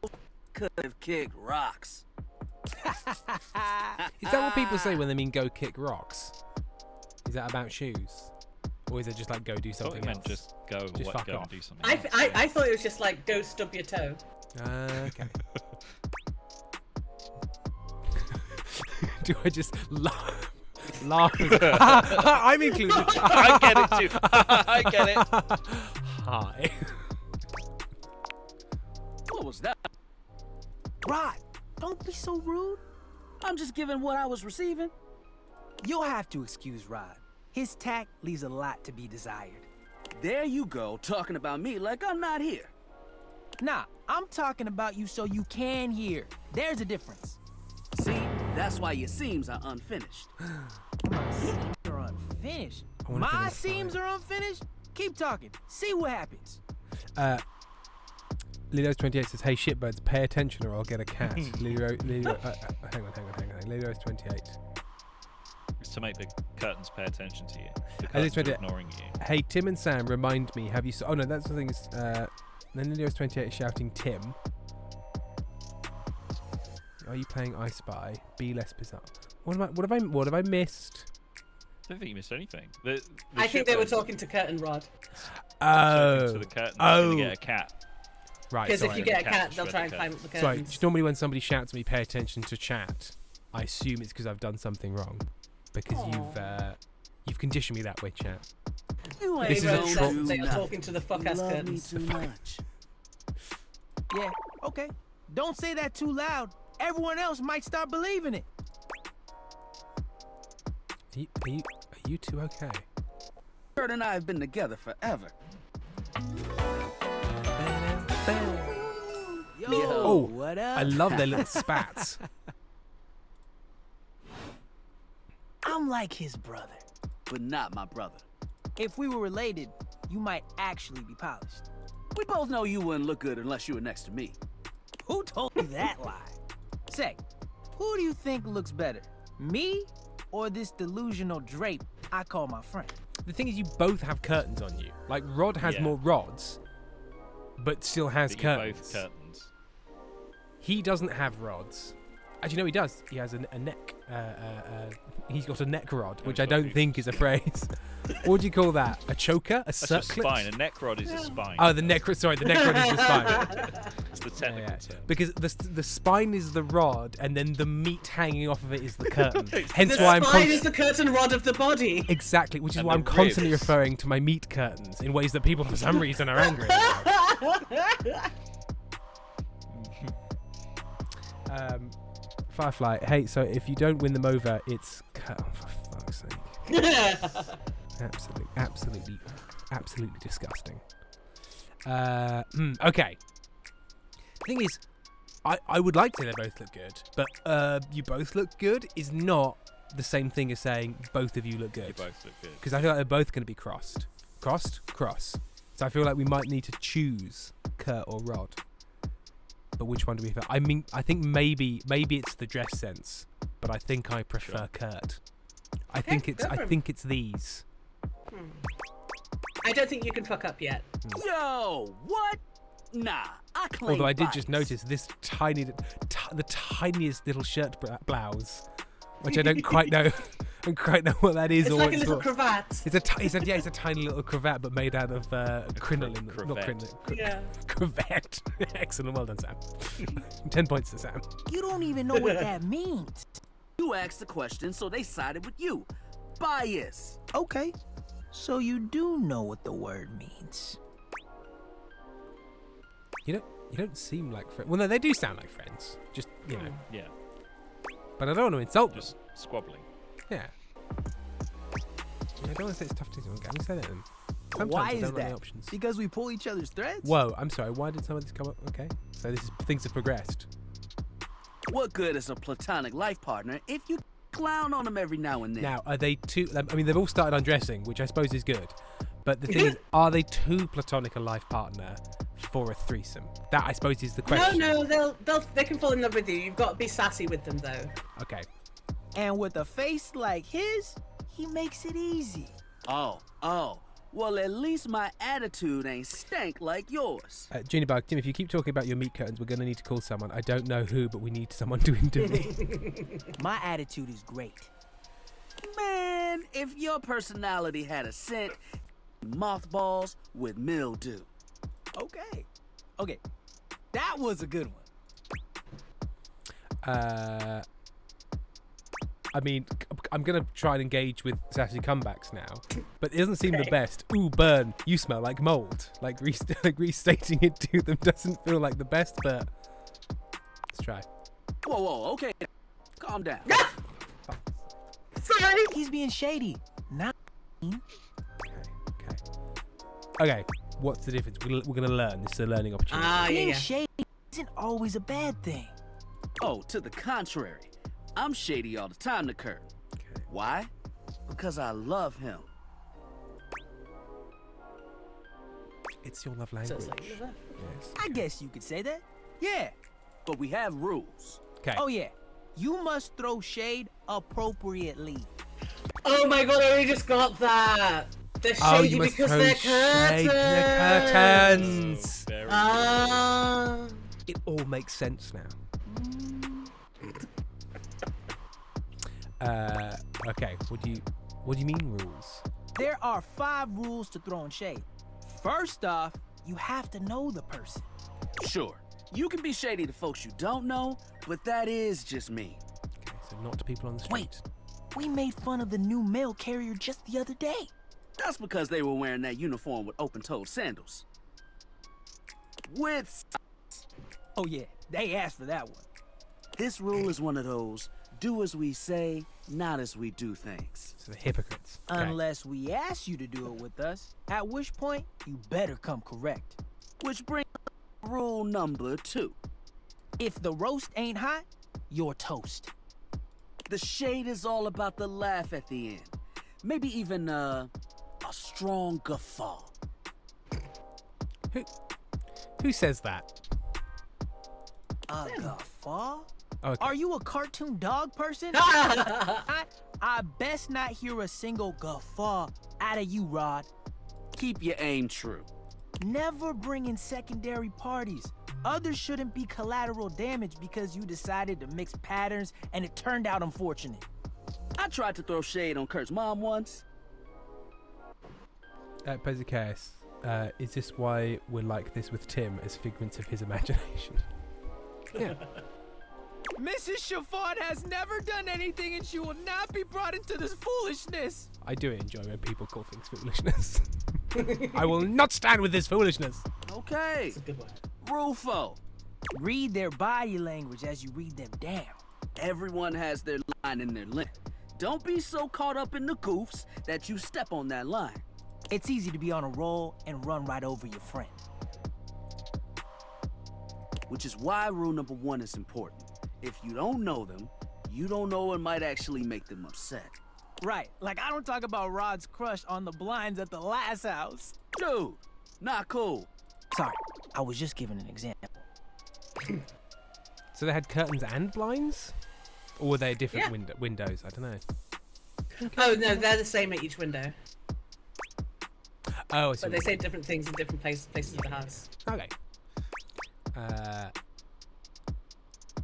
[SPEAKER 10] could have kicked rocks.
[SPEAKER 1] Is that what people say when they mean go kick rocks? Is that about shoes? Or is it just like go do
[SPEAKER 5] I thought
[SPEAKER 1] something
[SPEAKER 5] it
[SPEAKER 1] else?
[SPEAKER 5] meant just go,
[SPEAKER 1] Just fuck
[SPEAKER 5] go
[SPEAKER 1] off.
[SPEAKER 5] and do something else.
[SPEAKER 4] I thought it was just like go stub your toe.
[SPEAKER 1] Okay. Do I just laugh? I'm included.
[SPEAKER 9] I get it too. I get it.
[SPEAKER 1] Hi.
[SPEAKER 10] What was that?
[SPEAKER 11] Rod, don't be so rude.
[SPEAKER 10] I'm just giving what I was receiving.
[SPEAKER 11] You'll have to excuse Rod. His tact leaves a lot to be desired.
[SPEAKER 10] There you go, talking about me like I'm not here.
[SPEAKER 11] Nah, I'm talking about you so you can hear. There's a difference.
[SPEAKER 10] See, that's why your seams are unfinished.
[SPEAKER 11] My seams are unfinished.
[SPEAKER 1] I wanna
[SPEAKER 11] My
[SPEAKER 1] finish
[SPEAKER 11] seams are unfinished? Keep talking. See what happens.
[SPEAKER 1] Lilos28 says, hey shitbirds, pay attention or I'll get a cat. Hang on. Lilos28.
[SPEAKER 5] It's to make the curtains pay attention to you. The
[SPEAKER 1] Hey,
[SPEAKER 5] curtains are
[SPEAKER 1] Lilos28.
[SPEAKER 5] ignoring you.
[SPEAKER 1] Hey, Tim and Sam, remind me, have you... Oh, no, that's the thing is... then Lilos28 is shouting, Tim. Are you playing I Spy? Be less bizarre. What have I missed?
[SPEAKER 5] I don't think you missed anything. The
[SPEAKER 4] I think they were
[SPEAKER 5] shitbirds
[SPEAKER 4] talking to Kurt and Rod.
[SPEAKER 5] talking to the curtains.
[SPEAKER 1] Oh.
[SPEAKER 5] Gonna get a cat.
[SPEAKER 1] Right,
[SPEAKER 4] Because if
[SPEAKER 1] sorry.
[SPEAKER 4] you get a
[SPEAKER 5] Cat,
[SPEAKER 4] cat, they'll
[SPEAKER 5] shred
[SPEAKER 4] try and
[SPEAKER 5] the
[SPEAKER 4] climb up the
[SPEAKER 1] Sorry,
[SPEAKER 4] curtains.
[SPEAKER 1] just normally when somebody shouts at me, pay attention to chat, I assume it's because I've done something wrong. Because you've conditioned me that way, chat.
[SPEAKER 4] You
[SPEAKER 1] This
[SPEAKER 4] ain't
[SPEAKER 1] is a
[SPEAKER 4] wrote
[SPEAKER 1] troll.
[SPEAKER 4] that they are talking to the fuck-ass
[SPEAKER 10] Love me
[SPEAKER 4] curtains.
[SPEAKER 10] too much.
[SPEAKER 11] Yeah, okay. Don't say that too loud. Everyone else might start believing it.
[SPEAKER 1] Are you two okay?
[SPEAKER 10] Kurt and I have been together forever.
[SPEAKER 11] Yo,
[SPEAKER 1] Oh,
[SPEAKER 11] what up?
[SPEAKER 1] I love their little spats.
[SPEAKER 11] I'm like his brother.
[SPEAKER 10] But not my brother.
[SPEAKER 11] If we were related, you might actually be polished.
[SPEAKER 10] We both know you wouldn't look good unless you were next to me.
[SPEAKER 11] Who told you that lie? Say, who do you think looks better? Me or this delusional drape I call my friend?
[SPEAKER 1] The thing is, you both have curtains on you. Like, Rod has
[SPEAKER 5] Yeah.
[SPEAKER 1] more rods, but still has
[SPEAKER 5] But you're
[SPEAKER 1] curtains.
[SPEAKER 5] both curtains.
[SPEAKER 1] He doesn't have rods. Actually, no, he does. He has a neck. He's got a neck rod, which I
[SPEAKER 5] he's got
[SPEAKER 1] don't think is a phrase. What do you call that? A choker? A
[SPEAKER 5] That's your
[SPEAKER 1] circlet?
[SPEAKER 5] spine. A neck rod is a spine.
[SPEAKER 1] Oh, the neck. Sorry, the neck rod is the spine.
[SPEAKER 5] It's the technical
[SPEAKER 1] Yeah,
[SPEAKER 5] term.
[SPEAKER 1] because the spine is the rod, and then the meat hanging off of it is the curtain. Hence
[SPEAKER 4] The
[SPEAKER 1] why I'm
[SPEAKER 4] spine is the curtain rod of the body.
[SPEAKER 1] exactly, which is
[SPEAKER 5] And
[SPEAKER 1] why
[SPEAKER 5] the
[SPEAKER 1] I'm constantly
[SPEAKER 5] ribs.
[SPEAKER 1] referring to my meat curtains in ways that people, for some reason, are angry about. Firefly, hey, so if you don't win them over, it's oh, for fuck's sake. Absolutely disgusting. Okay. Thing is, I would like to say they both look good, but you both look good is not the same thing as saying both of you look
[SPEAKER 5] You
[SPEAKER 1] good.
[SPEAKER 5] both look good.
[SPEAKER 1] Because I feel like they're both going to be crossed. Cross. So I feel like we might need to choose Kurt or Rod. But which one do we prefer? I mean, I think maybe it's the dress sense, but I think I prefer Kurt. I think it's these.
[SPEAKER 4] I don't think you can fuck up yet.
[SPEAKER 10] Yo, what? Nah, I claim
[SPEAKER 1] Although I did
[SPEAKER 10] bias.
[SPEAKER 1] just notice this the tiniest little shirt blouse, which I don't quite know. I don't quite know what that is.
[SPEAKER 4] It's
[SPEAKER 1] or
[SPEAKER 4] like
[SPEAKER 1] what
[SPEAKER 4] a little
[SPEAKER 1] for.
[SPEAKER 4] cravat.
[SPEAKER 1] It's a tiny little cravat, but made out of crinoline. Not
[SPEAKER 5] cravat.
[SPEAKER 1] crinoline.
[SPEAKER 4] Yeah.
[SPEAKER 1] Cravat. Excellent. Well done, Sam. 10 points to Sam.
[SPEAKER 11] You don't even know what that means.
[SPEAKER 10] You asked the question, so they sided with you. Bias.
[SPEAKER 11] Okay, so you do know what the word means.
[SPEAKER 1] You don't seem like friends. Well, no, they do sound like friends. Just, you know.
[SPEAKER 5] Yeah.
[SPEAKER 1] But I don't want to insult
[SPEAKER 5] Just squabbling.
[SPEAKER 1] them. Yeah. I don't want to say it's tough to do. I'm say that to them. Sometimes
[SPEAKER 11] Why
[SPEAKER 1] I
[SPEAKER 11] is
[SPEAKER 1] don't like the
[SPEAKER 11] that?
[SPEAKER 1] options.
[SPEAKER 11] Because we pull each other's threads?
[SPEAKER 1] Whoa, I'm sorry. Why did some of this come up? Okay. So things have progressed.
[SPEAKER 10] What good is a platonic life partner if you clown on them every now and then?
[SPEAKER 1] Now, are they two? I mean, they've all started undressing, which I suppose is good. But the thing is, are they too platonic a life partner for a threesome? That, I suppose, is the question.
[SPEAKER 4] No, they can fall in love with you. You've got to be sassy with them, though.
[SPEAKER 1] Okay.
[SPEAKER 11] And with a face like his, he makes it easy.
[SPEAKER 10] Oh. Well, at least my attitude ain't stank like yours.
[SPEAKER 1] Junibug, Tim, if you keep talking about your meat curtains, we're going to need to call someone. I don't know who, but we need someone to intervene.
[SPEAKER 11] My attitude is great.
[SPEAKER 10] Man, if your personality had a scent, mothballs with mildew.
[SPEAKER 11] Okay. That was a good one.
[SPEAKER 1] I mean, I'm going to try and engage with sassy comebacks now, but it doesn't seem the best. Ooh, burn, you smell like mold. Like restating it to them doesn't feel like the best, but let's try.
[SPEAKER 10] Whoa, okay. Calm down.
[SPEAKER 11] Sorry. He's being shady. Not.
[SPEAKER 1] Okay, what's the difference? We're going to learn. This is a learning opportunity.
[SPEAKER 11] Being shady isn't always a bad thing.
[SPEAKER 10] Oh, to the contrary. I'm shady all the time to Kurt.
[SPEAKER 1] Okay.
[SPEAKER 10] Why? Because I love him.
[SPEAKER 1] It's your love language. Yes.
[SPEAKER 11] I guess you could say that. Yeah.
[SPEAKER 10] But we have rules.
[SPEAKER 1] Okay.
[SPEAKER 11] Oh, yeah. You must throw shade appropriately.
[SPEAKER 4] Oh my god, I just got that. They're
[SPEAKER 1] Oh,
[SPEAKER 4] shady
[SPEAKER 1] you must
[SPEAKER 4] because
[SPEAKER 1] throw
[SPEAKER 4] they're
[SPEAKER 1] shade
[SPEAKER 4] curtains.
[SPEAKER 1] to the curtains.
[SPEAKER 5] Very
[SPEAKER 1] It all makes sense now. Okay. What do you mean rules?
[SPEAKER 11] There are 5 rules to throwing shade. First off, you have to know the person.
[SPEAKER 10] Sure, you can be shady to folks you don't know, but that is just me.
[SPEAKER 1] Okay, so not to people on the street.
[SPEAKER 11] Wait, we made fun of the new mail carrier just the other day.
[SPEAKER 10] That's because they were wearing that uniform with open-toed sandals. With
[SPEAKER 11] Oh yeah, they asked for that one.
[SPEAKER 10] This rule is one of those do as we say, not as we do things.
[SPEAKER 1] So the hypocrites. Okay.
[SPEAKER 11] Unless we ask you to do it with us, at which point you better come correct.
[SPEAKER 10] Which brings rule number 2.
[SPEAKER 11] If the roast ain't hot, you're toast.
[SPEAKER 10] The shade is all about the laugh at the end. Maybe even a strong guffaw.
[SPEAKER 1] Who says that?
[SPEAKER 11] A guffaw?
[SPEAKER 1] Okay.
[SPEAKER 11] Are you a cartoon dog person? I best not hear a single guffaw out of you, Rod.
[SPEAKER 10] Keep your aim true.
[SPEAKER 11] Never bring in secondary parties. Others shouldn't be collateral damage because you decided to mix patterns and it turned out unfortunate.
[SPEAKER 10] I tried to throw shade on Kurt's mom once.
[SPEAKER 1] Posicast, is this why we're like this with Tim as figments of his imagination? Yeah.
[SPEAKER 11] Mrs. Chiffon has never done anything and she will not be brought into this foolishness.
[SPEAKER 1] I do enjoy when people call things foolishness. I will not stand with this foolishness.
[SPEAKER 10] Okay.
[SPEAKER 4] That's a good one.
[SPEAKER 10] Rule 4.
[SPEAKER 11] Read their body language as you read them down.
[SPEAKER 10] Everyone has their line and their limit. Don't be so caught up in the goofs that you step on that line.
[SPEAKER 11] It's easy to be on a roll and run right over your friend.
[SPEAKER 10] Which is why rule number 1 is important. If you don't know them, you don't know what might actually make them upset.
[SPEAKER 11] Right, like I don't talk about Rod's crush on the blinds at the last house.
[SPEAKER 10] Dude, not cool.
[SPEAKER 11] Sorry, I was just giving an example.
[SPEAKER 1] So they had curtains and blinds? Or were they different windows? I don't know.
[SPEAKER 4] Oh no, they're the same at each window.
[SPEAKER 1] Oh, I see.
[SPEAKER 4] But they say different things in different places of the house.
[SPEAKER 1] Okay.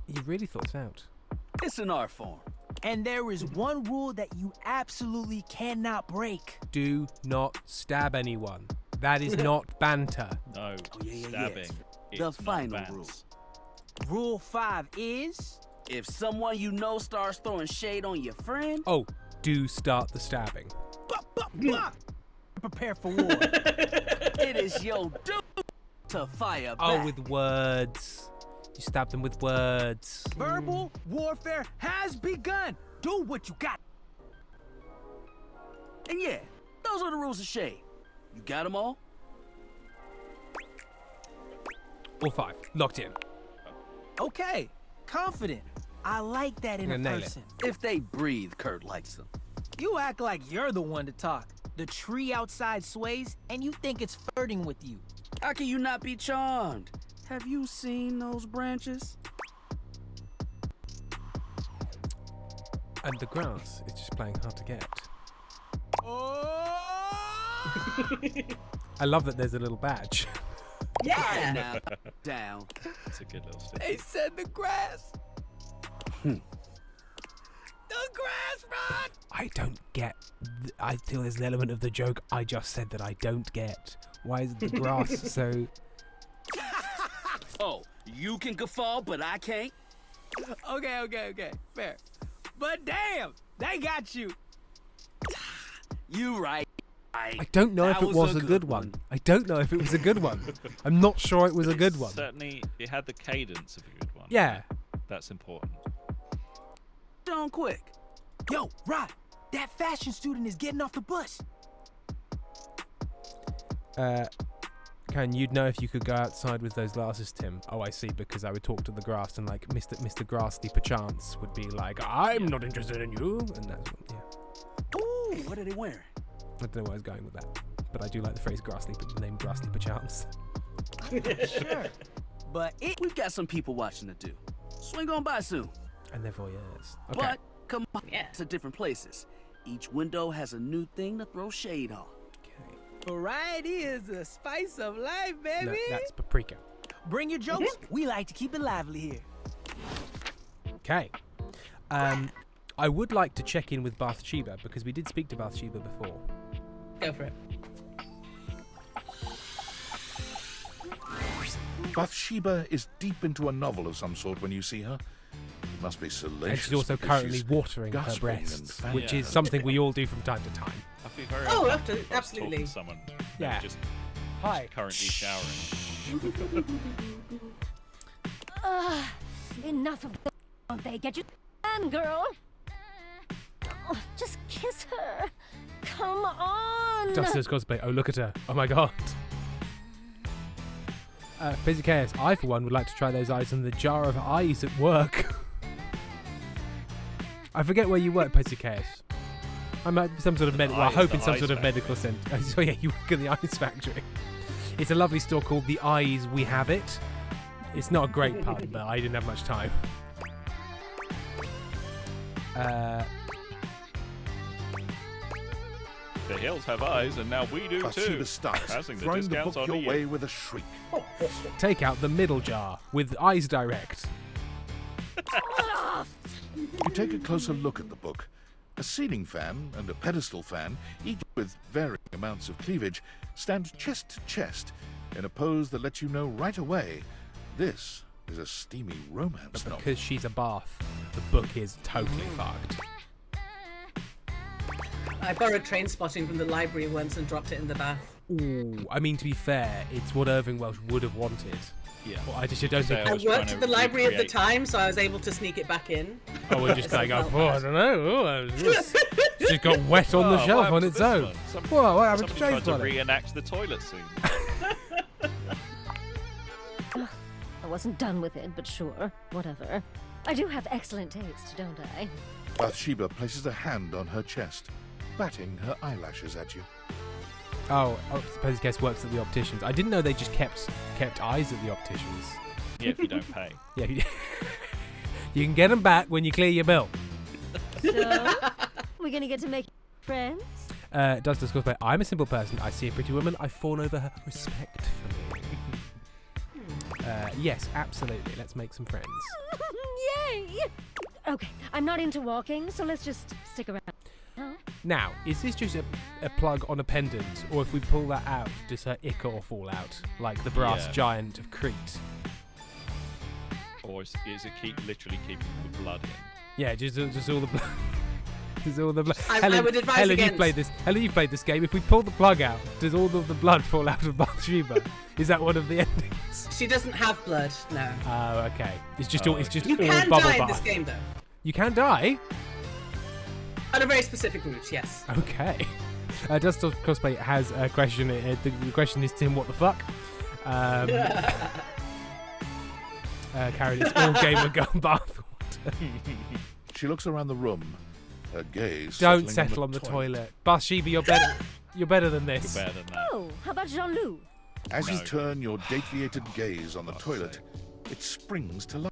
[SPEAKER 1] You really thought this out.
[SPEAKER 10] It's an art form.
[SPEAKER 11] And there is one rule that you absolutely cannot break.
[SPEAKER 1] Do not stab anyone. That is not banter.
[SPEAKER 5] No,
[SPEAKER 10] yeah.
[SPEAKER 5] stabbing.
[SPEAKER 10] The
[SPEAKER 5] It's
[SPEAKER 10] final
[SPEAKER 5] not
[SPEAKER 10] rule.
[SPEAKER 5] bans.
[SPEAKER 11] Rule 5 is...
[SPEAKER 10] If someone you know starts throwing shade on your friend,
[SPEAKER 1] Oh, do start the stabbing.
[SPEAKER 11] Fuck! Prepare for war.
[SPEAKER 10] It is your duty to fire back.
[SPEAKER 1] Oh, with words. You stab them with words.
[SPEAKER 11] Verbal warfare has begun. Do what you got.
[SPEAKER 10] And yeah, those are the rules of Shade. You got them all?
[SPEAKER 1] All 5. Locked in.
[SPEAKER 11] Okay, confident. I like that in a
[SPEAKER 1] I'm gonna nail
[SPEAKER 11] person.
[SPEAKER 10] If they breathe, Kurt likes them.
[SPEAKER 11] You act like you're the one to talk. The tree outside sways, and you think it's flirting with you.
[SPEAKER 10] How can you not be charmed? Have you seen those branches?
[SPEAKER 1] And the grass is just playing hard to get. I love that there's a little badge.
[SPEAKER 4] Yeah.
[SPEAKER 10] Now, down.
[SPEAKER 5] It's a good little stick.
[SPEAKER 11] They said the grass. The grass, Rod!
[SPEAKER 1] I don't get. I feel there's an element of the joke I just said that I don't get. Why is the grass so.
[SPEAKER 10] Oh, you can guffaw, but I can't?
[SPEAKER 11] Okay. Fair. But damn, they got you.
[SPEAKER 10] You right.
[SPEAKER 1] I don't know if it was a good one. I don't know if it was a good one. I'm not sure it was a good one.
[SPEAKER 5] Certainly, it had the cadence of a good one.
[SPEAKER 1] Yeah.
[SPEAKER 5] That's important.
[SPEAKER 10] Don't quick.
[SPEAKER 11] Yo, Rod, that fashion student is getting off the bus.
[SPEAKER 1] Karen, you'd know if you could go outside with those glasses, Tim. Oh, I see, because I would talk to the grass and like Mr. Grassley perchance would be like, I'm not interested in you. And that's what, yeah.
[SPEAKER 10] Ooh, what are they wearing?
[SPEAKER 1] I don't know where I was going with that. But I do like the phrase Grassley, but the name Grassley perchance.
[SPEAKER 11] Sure. But
[SPEAKER 10] we've got some people watching to do. Swing on by soon.
[SPEAKER 1] And their voyeurs. Okay.
[SPEAKER 10] But come on, to different places. Each window has a new thing to throw shade on.
[SPEAKER 11] variety is the spice of life, baby.
[SPEAKER 1] No, that's paprika.
[SPEAKER 11] Bring your jokes. We like to keep it lively here.
[SPEAKER 1] Okay. I would like to check in with Bathsheba because we did speak to Bathsheba before.
[SPEAKER 4] Go for it.
[SPEAKER 7] Bathsheba is deep into a novel of some sort when you see her. It must be salacious.
[SPEAKER 1] And she's also currently watering her breasts, which is something we all do from time to time.
[SPEAKER 5] I'd be very
[SPEAKER 4] Oh,
[SPEAKER 5] uncomfortable if I was
[SPEAKER 4] absolutely.
[SPEAKER 5] talking to someone
[SPEAKER 1] Yeah.
[SPEAKER 5] just
[SPEAKER 1] Hi.
[SPEAKER 5] currently showering.
[SPEAKER 12] Enough of the. Won't they get you, girl? Oh, just kiss her. Come on.
[SPEAKER 1] Duster's cosplay. Oh, look at her. Oh my god. Busy Chaos, I for one would like to try those eyes in the jar of eyes at work. I forget where you work, Busy Chaos. I'm at some sort of medical. Well, I hope in some sort of medical centre. So yeah, you work in the Eyes Factory. It's a lovely store called The Eyes We Have It. It's not a great pun, but I didn't have much time.
[SPEAKER 5] The hills have eyes, and now we do too.
[SPEAKER 7] Bathsheba starts,
[SPEAKER 5] Passing the
[SPEAKER 7] throwing the
[SPEAKER 5] discounts
[SPEAKER 7] book
[SPEAKER 5] on
[SPEAKER 7] your
[SPEAKER 5] you.
[SPEAKER 7] way with a shriek.
[SPEAKER 1] Take out the middle jar with Eyes Direct.
[SPEAKER 7] You take a closer look at the book. A ceiling fan and a pedestal fan, each with varying amounts of cleavage, stand chest to chest in a pose that lets you know right away this is a steamy romance novel.
[SPEAKER 1] Because she's a bath, the book is totally fucked.
[SPEAKER 4] I borrowed Train Spotting from the library once and dropped it in the bath.
[SPEAKER 1] Ooh, I mean, to be fair, it's what Irving Welsh would have wanted.
[SPEAKER 5] Yeah.
[SPEAKER 1] Well, I don't think.
[SPEAKER 4] I worked at the library at the time, so I was able to sneak it back in.
[SPEAKER 1] Oh, we're just going, oh, I don't know. She got wet on the shelf on its own. Whoa, what happened to
[SPEAKER 5] Somebody
[SPEAKER 1] Train
[SPEAKER 5] tried to
[SPEAKER 1] Spotting?
[SPEAKER 5] reenact the toilet scene.
[SPEAKER 12] I wasn't done with it, but sure, whatever. I do have excellent taste, don't I?
[SPEAKER 7] Bathsheba places a hand on her chest, batting her eyelashes at you.
[SPEAKER 1] Oh, I suppose Guest works at the opticians. I didn't know they just kept eyes at the opticians.
[SPEAKER 5] Yeah, if you don't pay.
[SPEAKER 1] Yeah, you can get them back when you clear your bill.
[SPEAKER 12] So, we're gonna get to make friends?
[SPEAKER 1] Does discuss by I'm a simple person. I see a pretty woman. I fawn over her respectfully. Yes, absolutely. Let's make some friends.
[SPEAKER 12] Yay! Okay, I'm not into walking, so let's just stick around. Huh?
[SPEAKER 1] Now, is this just a plug on a pendant, or if we pull that out, does her ichor fall out like the brass giant of Crete?
[SPEAKER 5] Or is it literally keeping the blood in?
[SPEAKER 1] Yeah, just all the blood. Does all the blood?
[SPEAKER 4] I would advise
[SPEAKER 1] Helen,
[SPEAKER 4] against.
[SPEAKER 1] you played this. Helen, you played this game. If we pull the plug out, does all of the blood fall out of Bathsheba? Is that one of the endings?
[SPEAKER 4] She doesn't have blood, no.
[SPEAKER 1] Oh, okay. It's just all. It's just
[SPEAKER 4] You
[SPEAKER 1] all
[SPEAKER 4] can
[SPEAKER 1] bubble
[SPEAKER 4] die in
[SPEAKER 1] bath.
[SPEAKER 4] this game, though.
[SPEAKER 1] You can die.
[SPEAKER 4] On a very specific route, yes.
[SPEAKER 1] Okay. Dust Cosplay has a question. The question is, Tim, what the fuck? Karen, it's all gamer girl bath water.
[SPEAKER 7] She looks around the room, her gaze
[SPEAKER 1] Don't
[SPEAKER 7] settling
[SPEAKER 1] settle on the toilet. Bathsheba, you're better. You're better than this.
[SPEAKER 5] You're better than that.
[SPEAKER 12] Oh, how about Jean-Loup?
[SPEAKER 7] As you turn your deviated gaze on the toilet, it springs to life.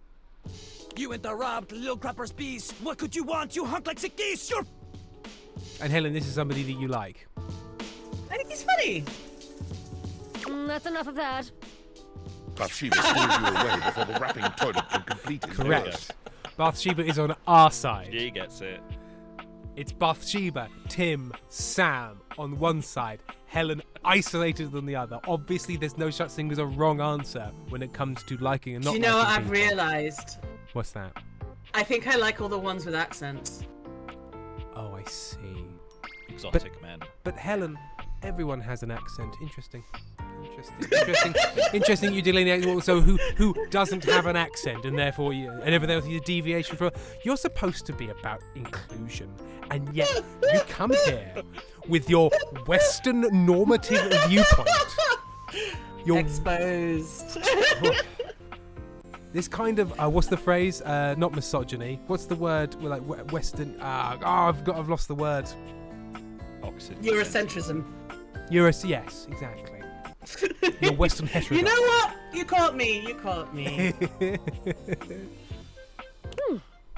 [SPEAKER 10] You interrupt, little crapper's piece. What could you want, you hunk like sick geese? You're...
[SPEAKER 1] And Helen, this is somebody that you like.
[SPEAKER 4] I think he's funny.
[SPEAKER 12] That's enough of that.
[SPEAKER 7] Bathsheba steals you away before the wrapping toilet can complete its
[SPEAKER 1] Correct.
[SPEAKER 7] work.
[SPEAKER 1] Bathsheba is on our side.
[SPEAKER 5] He gets it.
[SPEAKER 1] It's Bathsheba, Tim, Sam on one side, Helen isolated on the other. Obviously, there's no such thing as a wrong answer when it comes to liking and not
[SPEAKER 4] Do you know what
[SPEAKER 1] liking
[SPEAKER 4] I've
[SPEAKER 1] people.
[SPEAKER 4] realised?
[SPEAKER 1] What's that?
[SPEAKER 4] I think I like all the ones with accents.
[SPEAKER 1] Oh, I see.
[SPEAKER 5] Exotic men.
[SPEAKER 1] But Helen, everyone has an accent. Interesting. Interesting. You delineate also who doesn't have an accent, and therefore and everything else is a deviation from. You're supposed to be about inclusion, and yet you come here with your Western normative viewpoint. You're
[SPEAKER 4] exposed.
[SPEAKER 1] This kind of what's the phrase? Not misogyny. What's the word? We're like Western. I've lost the word.
[SPEAKER 4] Eurocentrism.
[SPEAKER 1] Yes, exactly. You're Western heterodox.
[SPEAKER 4] You know what? You caught me.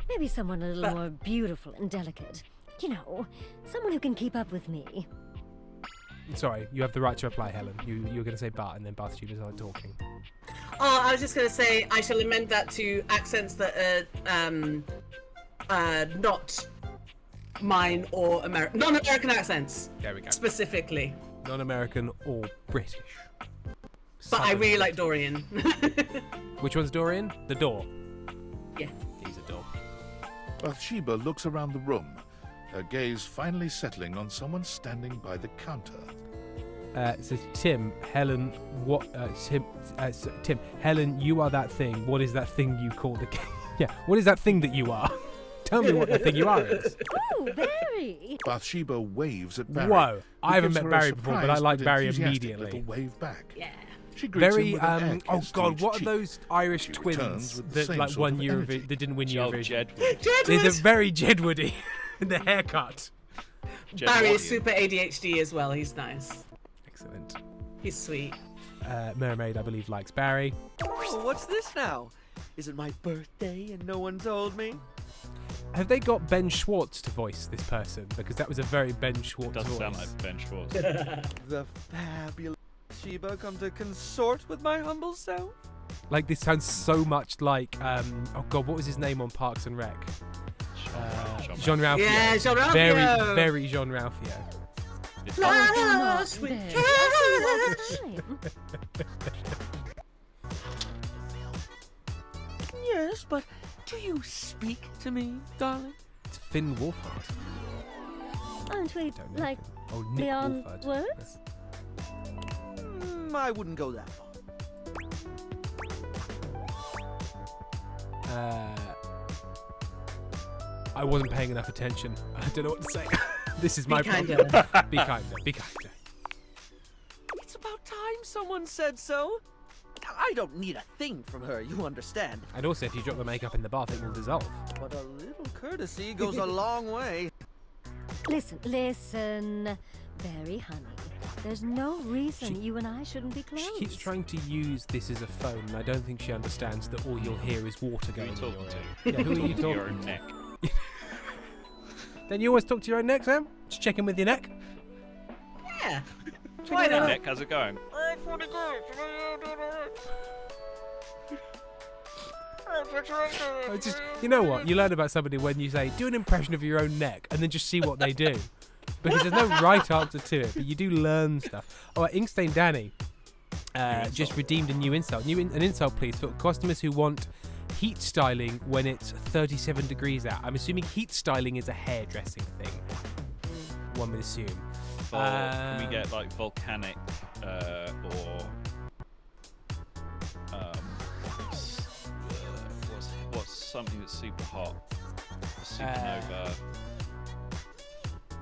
[SPEAKER 12] Maybe someone a little more beautiful and delicate. You know, someone who can keep up with me.
[SPEAKER 1] Sorry, you have the right to reply, Helen. You were going to say Bart, and then Bathsheba started talking.
[SPEAKER 4] Oh, I was just going to say I shall amend that to accents that are not mine or non-American accents.
[SPEAKER 1] There we go.
[SPEAKER 4] Specifically.
[SPEAKER 1] Non-American or British.
[SPEAKER 4] But I really like Dorian.
[SPEAKER 1] Which one's Dorian? The door.
[SPEAKER 4] Yeah.
[SPEAKER 1] He's a door.
[SPEAKER 7] Bathsheba looks around the room, her gaze finally settling on someone standing by the counter.
[SPEAKER 1] It says, Tim, Helen, what? Tim, Helen, you are that thing. What is that thing you call the? Yeah. What is that thing that you are? Tell me what the thing you are is.
[SPEAKER 12] Oh, Barry!
[SPEAKER 7] Bathsheba waves at Barry.
[SPEAKER 1] Whoa! I haven't
[SPEAKER 7] gives
[SPEAKER 1] met
[SPEAKER 7] her a
[SPEAKER 1] Barry before, but I
[SPEAKER 7] surprised
[SPEAKER 1] like
[SPEAKER 7] but
[SPEAKER 1] Barry
[SPEAKER 7] enthusiastic
[SPEAKER 1] immediately.
[SPEAKER 7] little wave back.
[SPEAKER 4] Yeah.
[SPEAKER 7] She greets
[SPEAKER 1] Very
[SPEAKER 7] him with an air
[SPEAKER 1] oh
[SPEAKER 7] kiss to
[SPEAKER 1] god,
[SPEAKER 7] each
[SPEAKER 1] what are
[SPEAKER 7] cheek.
[SPEAKER 1] those Irish
[SPEAKER 7] She
[SPEAKER 1] twins
[SPEAKER 7] returns with the
[SPEAKER 1] that
[SPEAKER 7] same
[SPEAKER 1] like
[SPEAKER 7] sort
[SPEAKER 1] won
[SPEAKER 7] of
[SPEAKER 1] Eurovision?
[SPEAKER 7] energy.
[SPEAKER 1] They didn't win Eurovision.
[SPEAKER 4] Jedward.
[SPEAKER 1] They're very Jedwardy in the haircut.
[SPEAKER 4] Barry is super ADHD as well. He's nice.
[SPEAKER 1] Excellent.
[SPEAKER 4] He's sweet.
[SPEAKER 1] Mermaid, I believe, likes Barry.
[SPEAKER 13] Oh, what's this now? Is it my birthday and no one told me?
[SPEAKER 1] Have they got Ben Schwartz to voice this person? Because that was a very Ben Schwartz
[SPEAKER 5] Does
[SPEAKER 1] voice.
[SPEAKER 5] sound like Ben Schwartz.
[SPEAKER 13] The fabulous Sheba come to consort with my humble self?
[SPEAKER 1] Like, this sounds so much like, oh god, what was his name on Parks and Rec? Jean Ralphio.
[SPEAKER 4] Yeah, Jean Ralphio.
[SPEAKER 1] Very, very Jean Ralphio.
[SPEAKER 4] Flush with
[SPEAKER 13] Yes, but do you speak to me, darling?
[SPEAKER 1] It's Finn Wolfhard.
[SPEAKER 12] Aren't we,
[SPEAKER 1] Don't know
[SPEAKER 12] like,
[SPEAKER 1] Finn. Oh, Nick
[SPEAKER 12] beyond
[SPEAKER 1] Wolfhard.
[SPEAKER 12] words?
[SPEAKER 13] I wouldn't go that far.
[SPEAKER 1] I wasn't paying enough attention. I don't know what to say. This is my
[SPEAKER 4] kinder.
[SPEAKER 1] problem. Be kinder. Be kinder.
[SPEAKER 13] It's about time someone said so. I don't need a thing from her, you understand.
[SPEAKER 1] And also, if you drop the makeup in the bath, it will dissolve.
[SPEAKER 13] But a little courtesy goes a long way.
[SPEAKER 12] Listen, Barry, honey. There's no reason you and I shouldn't be close.
[SPEAKER 1] She keeps trying to use this as a phone, and I don't think she understands that all you'll hear is water
[SPEAKER 5] Who are
[SPEAKER 1] going
[SPEAKER 5] you
[SPEAKER 1] in
[SPEAKER 5] talking
[SPEAKER 1] your
[SPEAKER 5] to?
[SPEAKER 1] ear. Yeah, who are you
[SPEAKER 5] To your
[SPEAKER 1] talking
[SPEAKER 5] own neck.
[SPEAKER 1] Then you always talk to your own neck, Sam? Just check in with your neck.
[SPEAKER 4] Yeah.
[SPEAKER 5] Why
[SPEAKER 4] not?
[SPEAKER 5] Nick, how's it going?
[SPEAKER 1] It's just, you know what? You learn about somebody when you say, do an impression of your own neck, and then just see what they do. Because there's no right answer to it, but you do learn stuff. Oh, Inkstain Danny just redeemed a new insult. An insult, please, for customers who want heat styling when it's 37 degrees out. I'm assuming heat styling is a hairdressing thing. One would assume.
[SPEAKER 5] Or can we get like volcanic or what's something that's super hot? A supernova.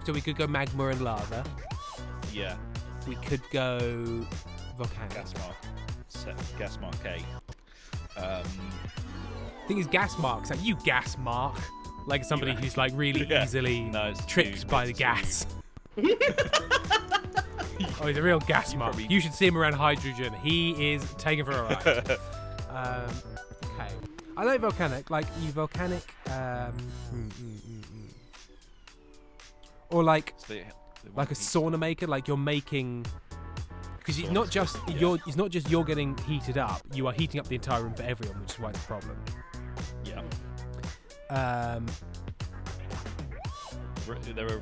[SPEAKER 1] So we could go magma and lava.
[SPEAKER 5] Yeah.
[SPEAKER 1] We could go volcanic.
[SPEAKER 5] Gas mark 8.
[SPEAKER 1] Thing is, gas marks like you gas mark, like somebody who's like really easily tricked by the gas. Oh, he's a real gas mark. You should see him around hydrogen. He is taken for a ride. Okay, I like volcanic. Like you volcanic, or like a sauna maker. Like you're making. Because it's not just you're getting heated up. You are heating up the entire room for everyone, which is why it's a problem.
[SPEAKER 5] Yeah. They're a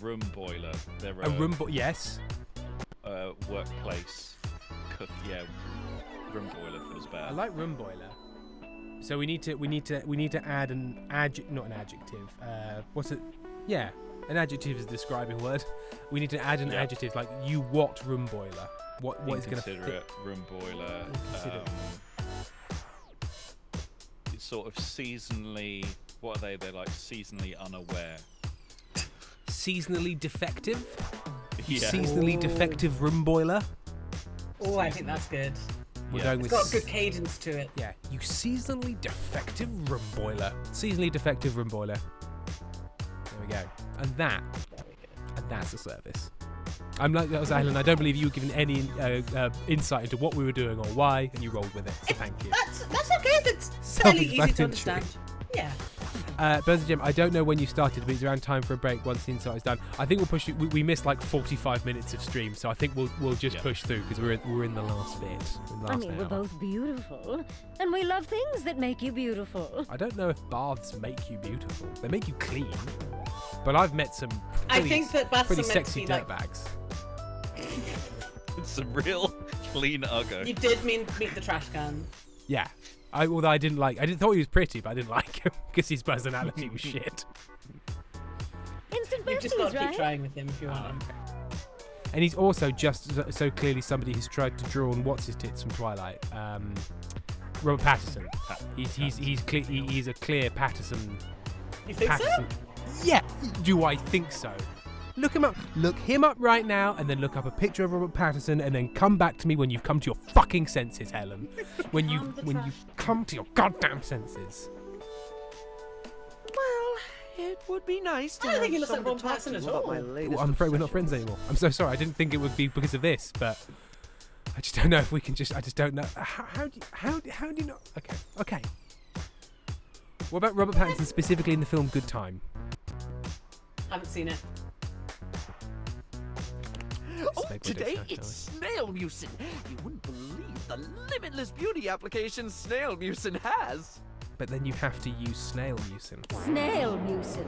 [SPEAKER 5] room boiler. They're
[SPEAKER 1] yes.
[SPEAKER 5] Workplace. Room boiler feels bad.
[SPEAKER 1] I like room boiler. So we need to add not an adjective. What's it? Yeah. An adjective is a describing word. We need to add an adjective like you what room boiler. What is going to fit?
[SPEAKER 5] Inconsiderate room boiler. It's sort of seasonally. What are they? They're like seasonally unaware.
[SPEAKER 1] Seasonally defective.
[SPEAKER 5] Yeah.
[SPEAKER 1] Seasonally defective room boiler.
[SPEAKER 4] Oh, I think that's good.
[SPEAKER 1] We're going
[SPEAKER 4] it's
[SPEAKER 1] with
[SPEAKER 4] got good cadence to it.
[SPEAKER 1] Yeah, you seasonally defective room boiler. Seasonally defective room boiler. There we go. And that's a service. I'm like that was Alan. I don't believe you were given any insight into what we were doing or why, and you rolled with it. So thank you.
[SPEAKER 4] That's okay. That's fairly easy to understand. Yeah.
[SPEAKER 1] Burns and Jim, I don't know when you started, but it's around time for a break once the insight is done. I think we'll push it. We missed like 45 minutes of stream, so I think we'll just push through because we're in the last bit.
[SPEAKER 12] I mean, we're both beautiful, and we love things that make you beautiful.
[SPEAKER 1] I don't know if baths make you beautiful. They make you clean. But I've met some pretty sexy dirtbags.
[SPEAKER 5] It's some real clean uggo.
[SPEAKER 4] You did meet the trash can.
[SPEAKER 1] Yeah. Although I thought he was pretty, but I didn't like him because his personality was shit.
[SPEAKER 12] Instant
[SPEAKER 4] You've just got to keep trying with him if you want him.
[SPEAKER 1] And he's also just so clearly somebody who's tried to draw on what's his tits from Twilight. Robert Pattinson. He's a clear Pattinson.
[SPEAKER 4] You think so?
[SPEAKER 1] Yeah. Do I think so? Look him up. Look him up right now, and then look up a picture of Robert Pattinson, and then come back to me when you've come to your fucking senses, Helen. When you come to your goddamn senses.
[SPEAKER 13] Well, it would be nice to.
[SPEAKER 4] I don't think he looks
[SPEAKER 13] have
[SPEAKER 4] like
[SPEAKER 13] someone
[SPEAKER 4] Robert
[SPEAKER 13] to talk
[SPEAKER 4] Pattinson
[SPEAKER 13] to
[SPEAKER 4] at
[SPEAKER 13] about
[SPEAKER 4] all.
[SPEAKER 13] my latest
[SPEAKER 1] Well, I'm afraid we're not
[SPEAKER 13] obsessions.
[SPEAKER 1] friends anymore. I'm so sorry. I didn't think it would be because of this, but I just don't know if we can just. I just don't know. How do you know? Okay. What about Robert Pattinson specifically in the film Good Time?
[SPEAKER 4] Haven't seen it.
[SPEAKER 13] Oh, today it's Snail Mucin. You wouldn't believe the limitless beauty application Snail Mucin has.
[SPEAKER 1] But then you have to use Snail Mucin.
[SPEAKER 12] Snail Mucin.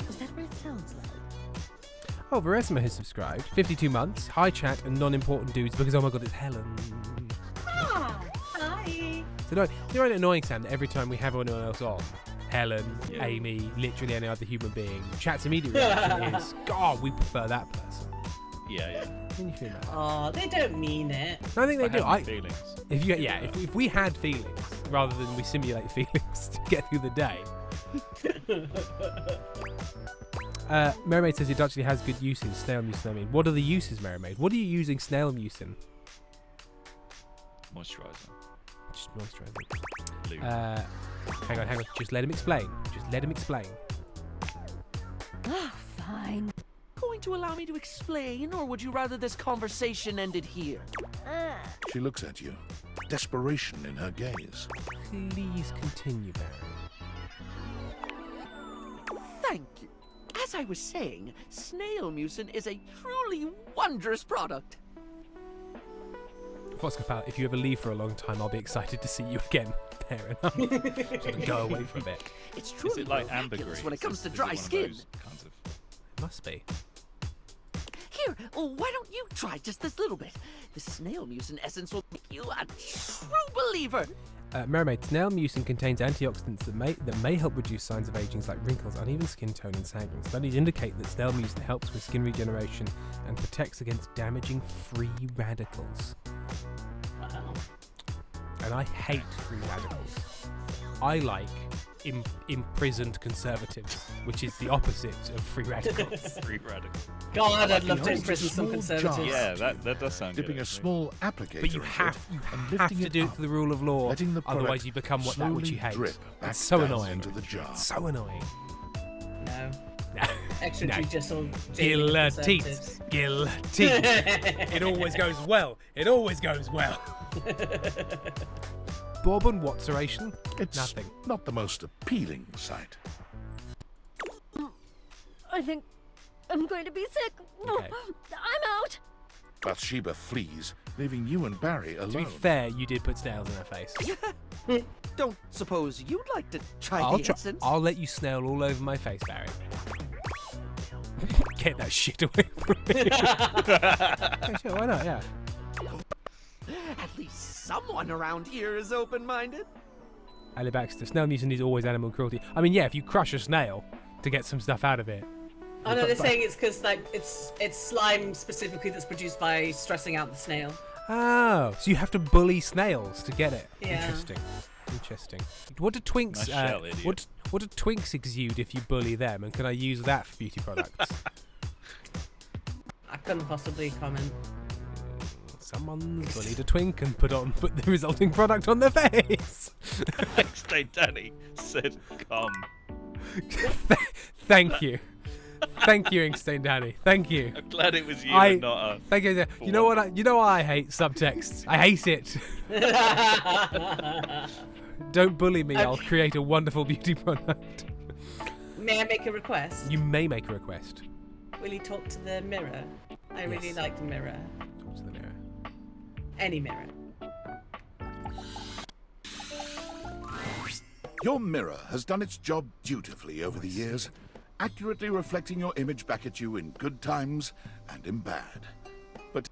[SPEAKER 12] Is that what it sounds like?
[SPEAKER 1] Oh, Veresma has subscribed. 52 months. Hi, chat and non-important dudes because, oh my god, it's Helen.
[SPEAKER 4] Ah, hi.
[SPEAKER 1] So, no, you know, an annoying sound that every time we have anyone else on, Helen, Amy, literally any other human being, chat's immediate reaction is, God, we prefer that person.
[SPEAKER 5] Yeah.
[SPEAKER 1] Can you feel that?
[SPEAKER 4] Oh, they don't mean it.
[SPEAKER 1] I think they do.
[SPEAKER 5] Feelings.
[SPEAKER 1] If we had feelings rather than we simulate feelings to get through the day. Mermaid says it actually has good uses. Snail mucin. I mean, what are the uses, Mermaid? What are you using snail mucin?
[SPEAKER 5] Moisturizer.
[SPEAKER 1] Just moisturizer. Hang on. Just let him explain.
[SPEAKER 12] Oh, fine.
[SPEAKER 13] Going to allow me to explain, or would you rather this conversation ended here?
[SPEAKER 7] She looks at you, desperation in her gaze.
[SPEAKER 1] Please continue, Barry.
[SPEAKER 13] Thank you. As I was saying, Snail Mucin is a truly wondrous product.
[SPEAKER 1] Foskapal, if you ever leave for a long time, I'll be excited to see you again. Fair enough. Just go away for a bit.
[SPEAKER 13] It's truly
[SPEAKER 5] Is it like ambergris
[SPEAKER 13] when it comes to
[SPEAKER 5] Is it
[SPEAKER 13] dry
[SPEAKER 5] one of
[SPEAKER 13] skin.
[SPEAKER 5] those kinds of...
[SPEAKER 1] It must be.
[SPEAKER 13] Here, why don't you try just this little bit? The Snail Mucin essence will make you a true believer.
[SPEAKER 1] Mermaid, snail mucin contains antioxidants that may help reduce signs of aging like wrinkles, uneven skin tone, and sagging. Studies indicate that snail mucin helps with skin regeneration and protects against damaging free radicals.
[SPEAKER 4] Wow.
[SPEAKER 1] And I hate free radicals. I like imprisoned conservatives, which is the opposite of free radicals.
[SPEAKER 5] Free radicals.
[SPEAKER 4] God, I'd love to imprison some conservatives.
[SPEAKER 5] Yeah, that does sound
[SPEAKER 7] Dipping
[SPEAKER 5] good.
[SPEAKER 7] a small applicator
[SPEAKER 1] But you
[SPEAKER 7] into
[SPEAKER 1] have
[SPEAKER 7] it
[SPEAKER 1] to do it for the rule of law,
[SPEAKER 7] letting the
[SPEAKER 1] otherwise
[SPEAKER 7] product
[SPEAKER 1] you become that which you hate.
[SPEAKER 7] drip back
[SPEAKER 1] It's so
[SPEAKER 7] down
[SPEAKER 1] annoying.
[SPEAKER 7] into the jar.
[SPEAKER 1] So annoying.
[SPEAKER 4] No.
[SPEAKER 1] No.
[SPEAKER 4] Extrajudicial
[SPEAKER 1] Guillotines. Guillotines. It always goes well. It always goes well. Bob and what's oration?
[SPEAKER 7] It's
[SPEAKER 1] Nothing.
[SPEAKER 7] not the most appealing sight.
[SPEAKER 12] I think I'm going to be sick.
[SPEAKER 1] Okay.
[SPEAKER 12] I'm out.
[SPEAKER 7] Bathsheba flees, leaving you and Barry
[SPEAKER 1] To be
[SPEAKER 7] alone.
[SPEAKER 1] fair, you did put snails in her face.
[SPEAKER 13] Don't suppose you'd like to try the essence?
[SPEAKER 1] I'll let you snail all over my face, Barry. Get that shit away from me. Yeah, sure, why not? Yeah.
[SPEAKER 13] At least someone around here is open-minded.
[SPEAKER 1] Ali Baxter, snail mucin is always animal cruelty. I mean, yeah, if you crush a snail to get some stuff out of it.
[SPEAKER 4] Oh no, they're saying it's because like it's slime specifically that's produced by stressing out the snail.
[SPEAKER 1] Oh, so you have to bully snails to get it.
[SPEAKER 4] Yeah.
[SPEAKER 1] Interesting. What do twinks?
[SPEAKER 5] Nice shell, idiot.
[SPEAKER 1] What do twinks exude if you bully them? And can I use that for beauty products?
[SPEAKER 4] I couldn't possibly comment.
[SPEAKER 1] Someone bullied a twink and put the resulting product on their face.
[SPEAKER 5] Next day, Danny said, "Come."
[SPEAKER 1] Thank you. Thank you, Inkstein Danny. Thank you.
[SPEAKER 5] I'm glad it was you and not us.
[SPEAKER 1] Thank you. You know what? You know why I hate subtext. I hate it. Don't bully me. I'll create a wonderful beauty product.
[SPEAKER 4] May I make a request?
[SPEAKER 1] You may make a request.
[SPEAKER 4] Will you talk to the mirror? I really like the mirror.
[SPEAKER 1] Talk to the mirror.
[SPEAKER 4] Any mirror.
[SPEAKER 7] Your mirror has done its job dutifully over the years, accurately reflecting your image back at you in good times and in bad. But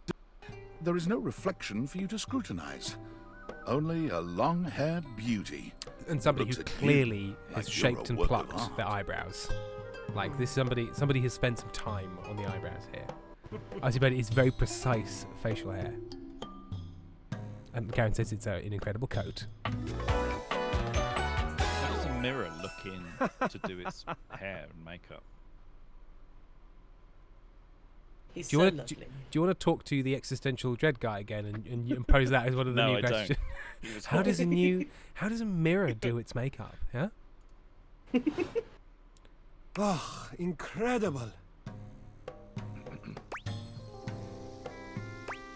[SPEAKER 7] there is no reflection for you to scrutinize. Only a long-haired beauty.
[SPEAKER 1] And somebody who
[SPEAKER 7] Looks at you
[SPEAKER 1] clearly has
[SPEAKER 7] like you're
[SPEAKER 1] shaped
[SPEAKER 7] a
[SPEAKER 1] and
[SPEAKER 7] work of
[SPEAKER 1] plucked
[SPEAKER 7] art.
[SPEAKER 1] their eyebrows. Like this, somebody has spent some time on the eyebrows here. I see, but it's very precise facial hair. And Karen says it's an incredible coat.
[SPEAKER 5] How does a mirror look in to do its hair and makeup?
[SPEAKER 4] He's
[SPEAKER 1] Do you want to talk to the existential dread guy again and pose that as one of the
[SPEAKER 5] No,
[SPEAKER 1] new
[SPEAKER 5] I don't.
[SPEAKER 1] questions?
[SPEAKER 5] He was
[SPEAKER 1] How
[SPEAKER 5] hot.
[SPEAKER 1] does a mirror do its makeup? Yeah.
[SPEAKER 14] Oh, incredible.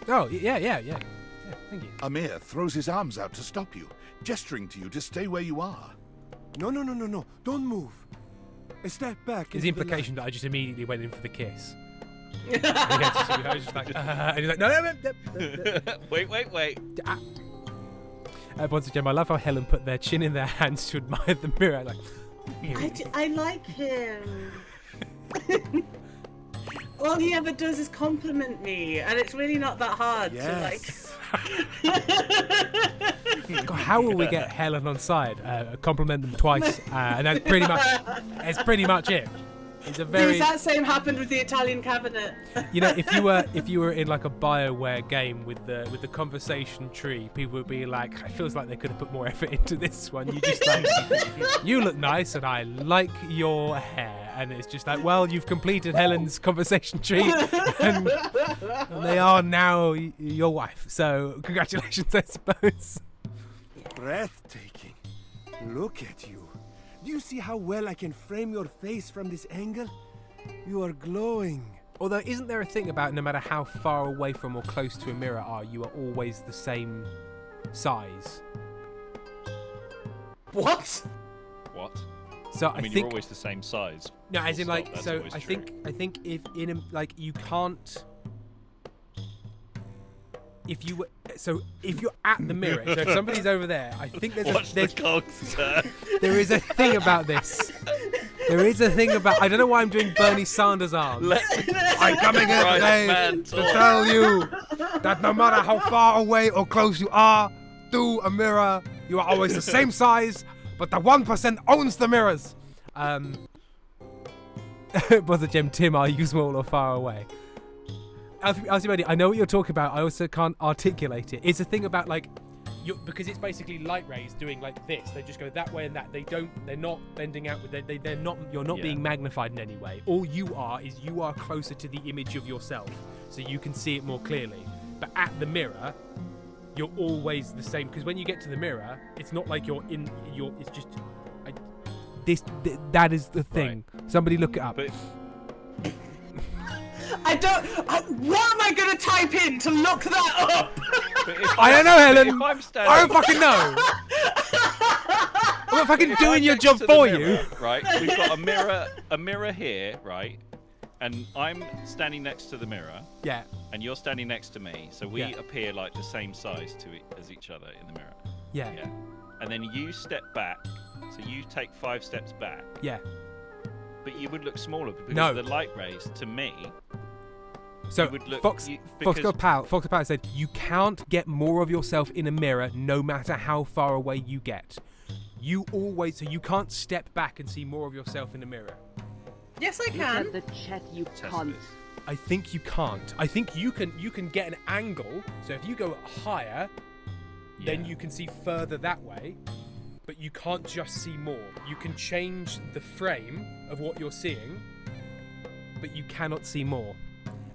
[SPEAKER 1] Oh, yeah. Thank you.
[SPEAKER 7] Amir throws his arms out to stop you, gesturing to you to stay where you are.
[SPEAKER 14] No. Don't move. A step back.
[SPEAKER 1] Is the
[SPEAKER 14] into
[SPEAKER 1] implication
[SPEAKER 14] light.
[SPEAKER 1] that I just immediately went in for the kiss? And I was just like, and he's like, no.
[SPEAKER 5] Wait.
[SPEAKER 1] Once again, I love how Helen put their chin in their hands to admire the mirror. Like,
[SPEAKER 4] I like him. All he ever does is compliment me, and it's really not that hard to like.
[SPEAKER 1] God, how will we get Helen on side? Compliment them twice, and that's pretty much it. It's a very.
[SPEAKER 4] The exact same happened with the Italian cabinet.
[SPEAKER 1] You know, if you were in like a BioWare game with the conversation tree, people would be like, it feels like they could have put more effort into this one. You just like, you look nice, and I like your hair, and it's just like, well, you've completed Helen's conversation tree, and they are now your wife. So congratulations, I suppose.
[SPEAKER 14] Breathtaking. Look at you. Do you see how well I can frame your face from this angle? You are glowing.
[SPEAKER 1] Although, isn't there a thing about no matter how far away from or close to a mirror you are always the same size?
[SPEAKER 4] What?
[SPEAKER 5] What?
[SPEAKER 1] So
[SPEAKER 5] I mean,
[SPEAKER 1] think
[SPEAKER 5] you're always the same size.
[SPEAKER 1] No, as in
[SPEAKER 5] Full
[SPEAKER 1] like,
[SPEAKER 5] stop, that's
[SPEAKER 1] so
[SPEAKER 5] always
[SPEAKER 1] I
[SPEAKER 5] true.
[SPEAKER 1] think if in a, like you can't. If you're at the mirror, so if somebody's over there, I think
[SPEAKER 5] Watch the cogs turn.
[SPEAKER 1] there is a thing about this. There is a thing about. I don't know why I'm doing Bernie Sanders arms. I'm coming here today to tell you that no matter how far away or close you are, do a mirror. You are always the same size, but the 1% owns the mirrors. Was it Gem? Tim, are you small or far away? Alcibiades, I know what you're talking about. I also can't articulate it. It's a thing about like, because it's basically light rays doing like this. They just go that way and that. They're not bending out. They're not. You're not being magnified in any way. All you are is you are closer to the image of yourself, so you can see it more clearly. But at the mirror, you're always the same. Because when you get to the mirror, it's not like you're in. It's just. That is the thing. Right. Somebody look it up.
[SPEAKER 4] What am I going to type in to look that up?
[SPEAKER 1] I don't know, Helen. I don't fucking know. I'm not fucking doing your job for you.
[SPEAKER 5] Right, we've got a mirror here, right? And I'm standing next to the mirror.
[SPEAKER 1] Yeah.
[SPEAKER 5] And you're standing next to me, so we appear like the same size as each other in the mirror.
[SPEAKER 1] Yeah.
[SPEAKER 5] Yeah. And then you step back, so you take 5 steps back.
[SPEAKER 1] Yeah.
[SPEAKER 5] But you would look smaller because the light rays to me.
[SPEAKER 1] So Fox Power said you can't get more of yourself in a mirror no matter how far away you get. You can't step back and see more of yourself in a mirror.
[SPEAKER 4] Yes, I can.
[SPEAKER 3] Look at the chat, you cunt.
[SPEAKER 1] I think you can't. I think you can get an angle. So if you go higher, then you can see further that way. But you can't just see more. You can change the frame of what you're seeing, but you cannot see more.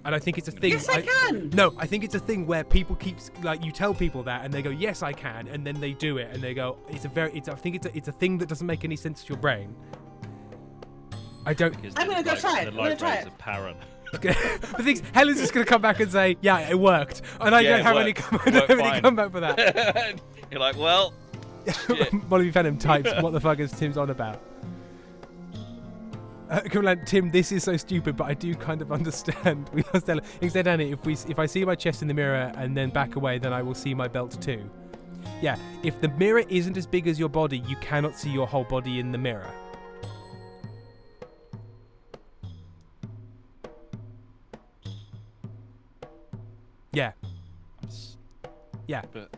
[SPEAKER 1] And I think it's a thing.
[SPEAKER 4] Yes, I can.
[SPEAKER 1] No, I think it's a thing where people keep like you tell people that, and they go, "Yes, I can," and then they do it, and they go, "It's a thing that doesn't make any sense to your brain." I don't.
[SPEAKER 4] I'm gonna go try it.
[SPEAKER 5] The light rays are apparent.
[SPEAKER 1] The thing is, Helen's just gonna come back and say, "Yeah, it worked," and I don't have any comeback for that.
[SPEAKER 5] You're like, well.
[SPEAKER 1] Molly Venom types, "What the fuck is Tim's on about?" Tim, this is so stupid, but I do kind of understand. We lost Ella. Instead, Annie, if I see my chest in the mirror and then back away, then I will see my belt too. Yeah, if the mirror isn't as big as your body, you cannot see your whole body in the mirror. Yeah. Yeah.
[SPEAKER 5] But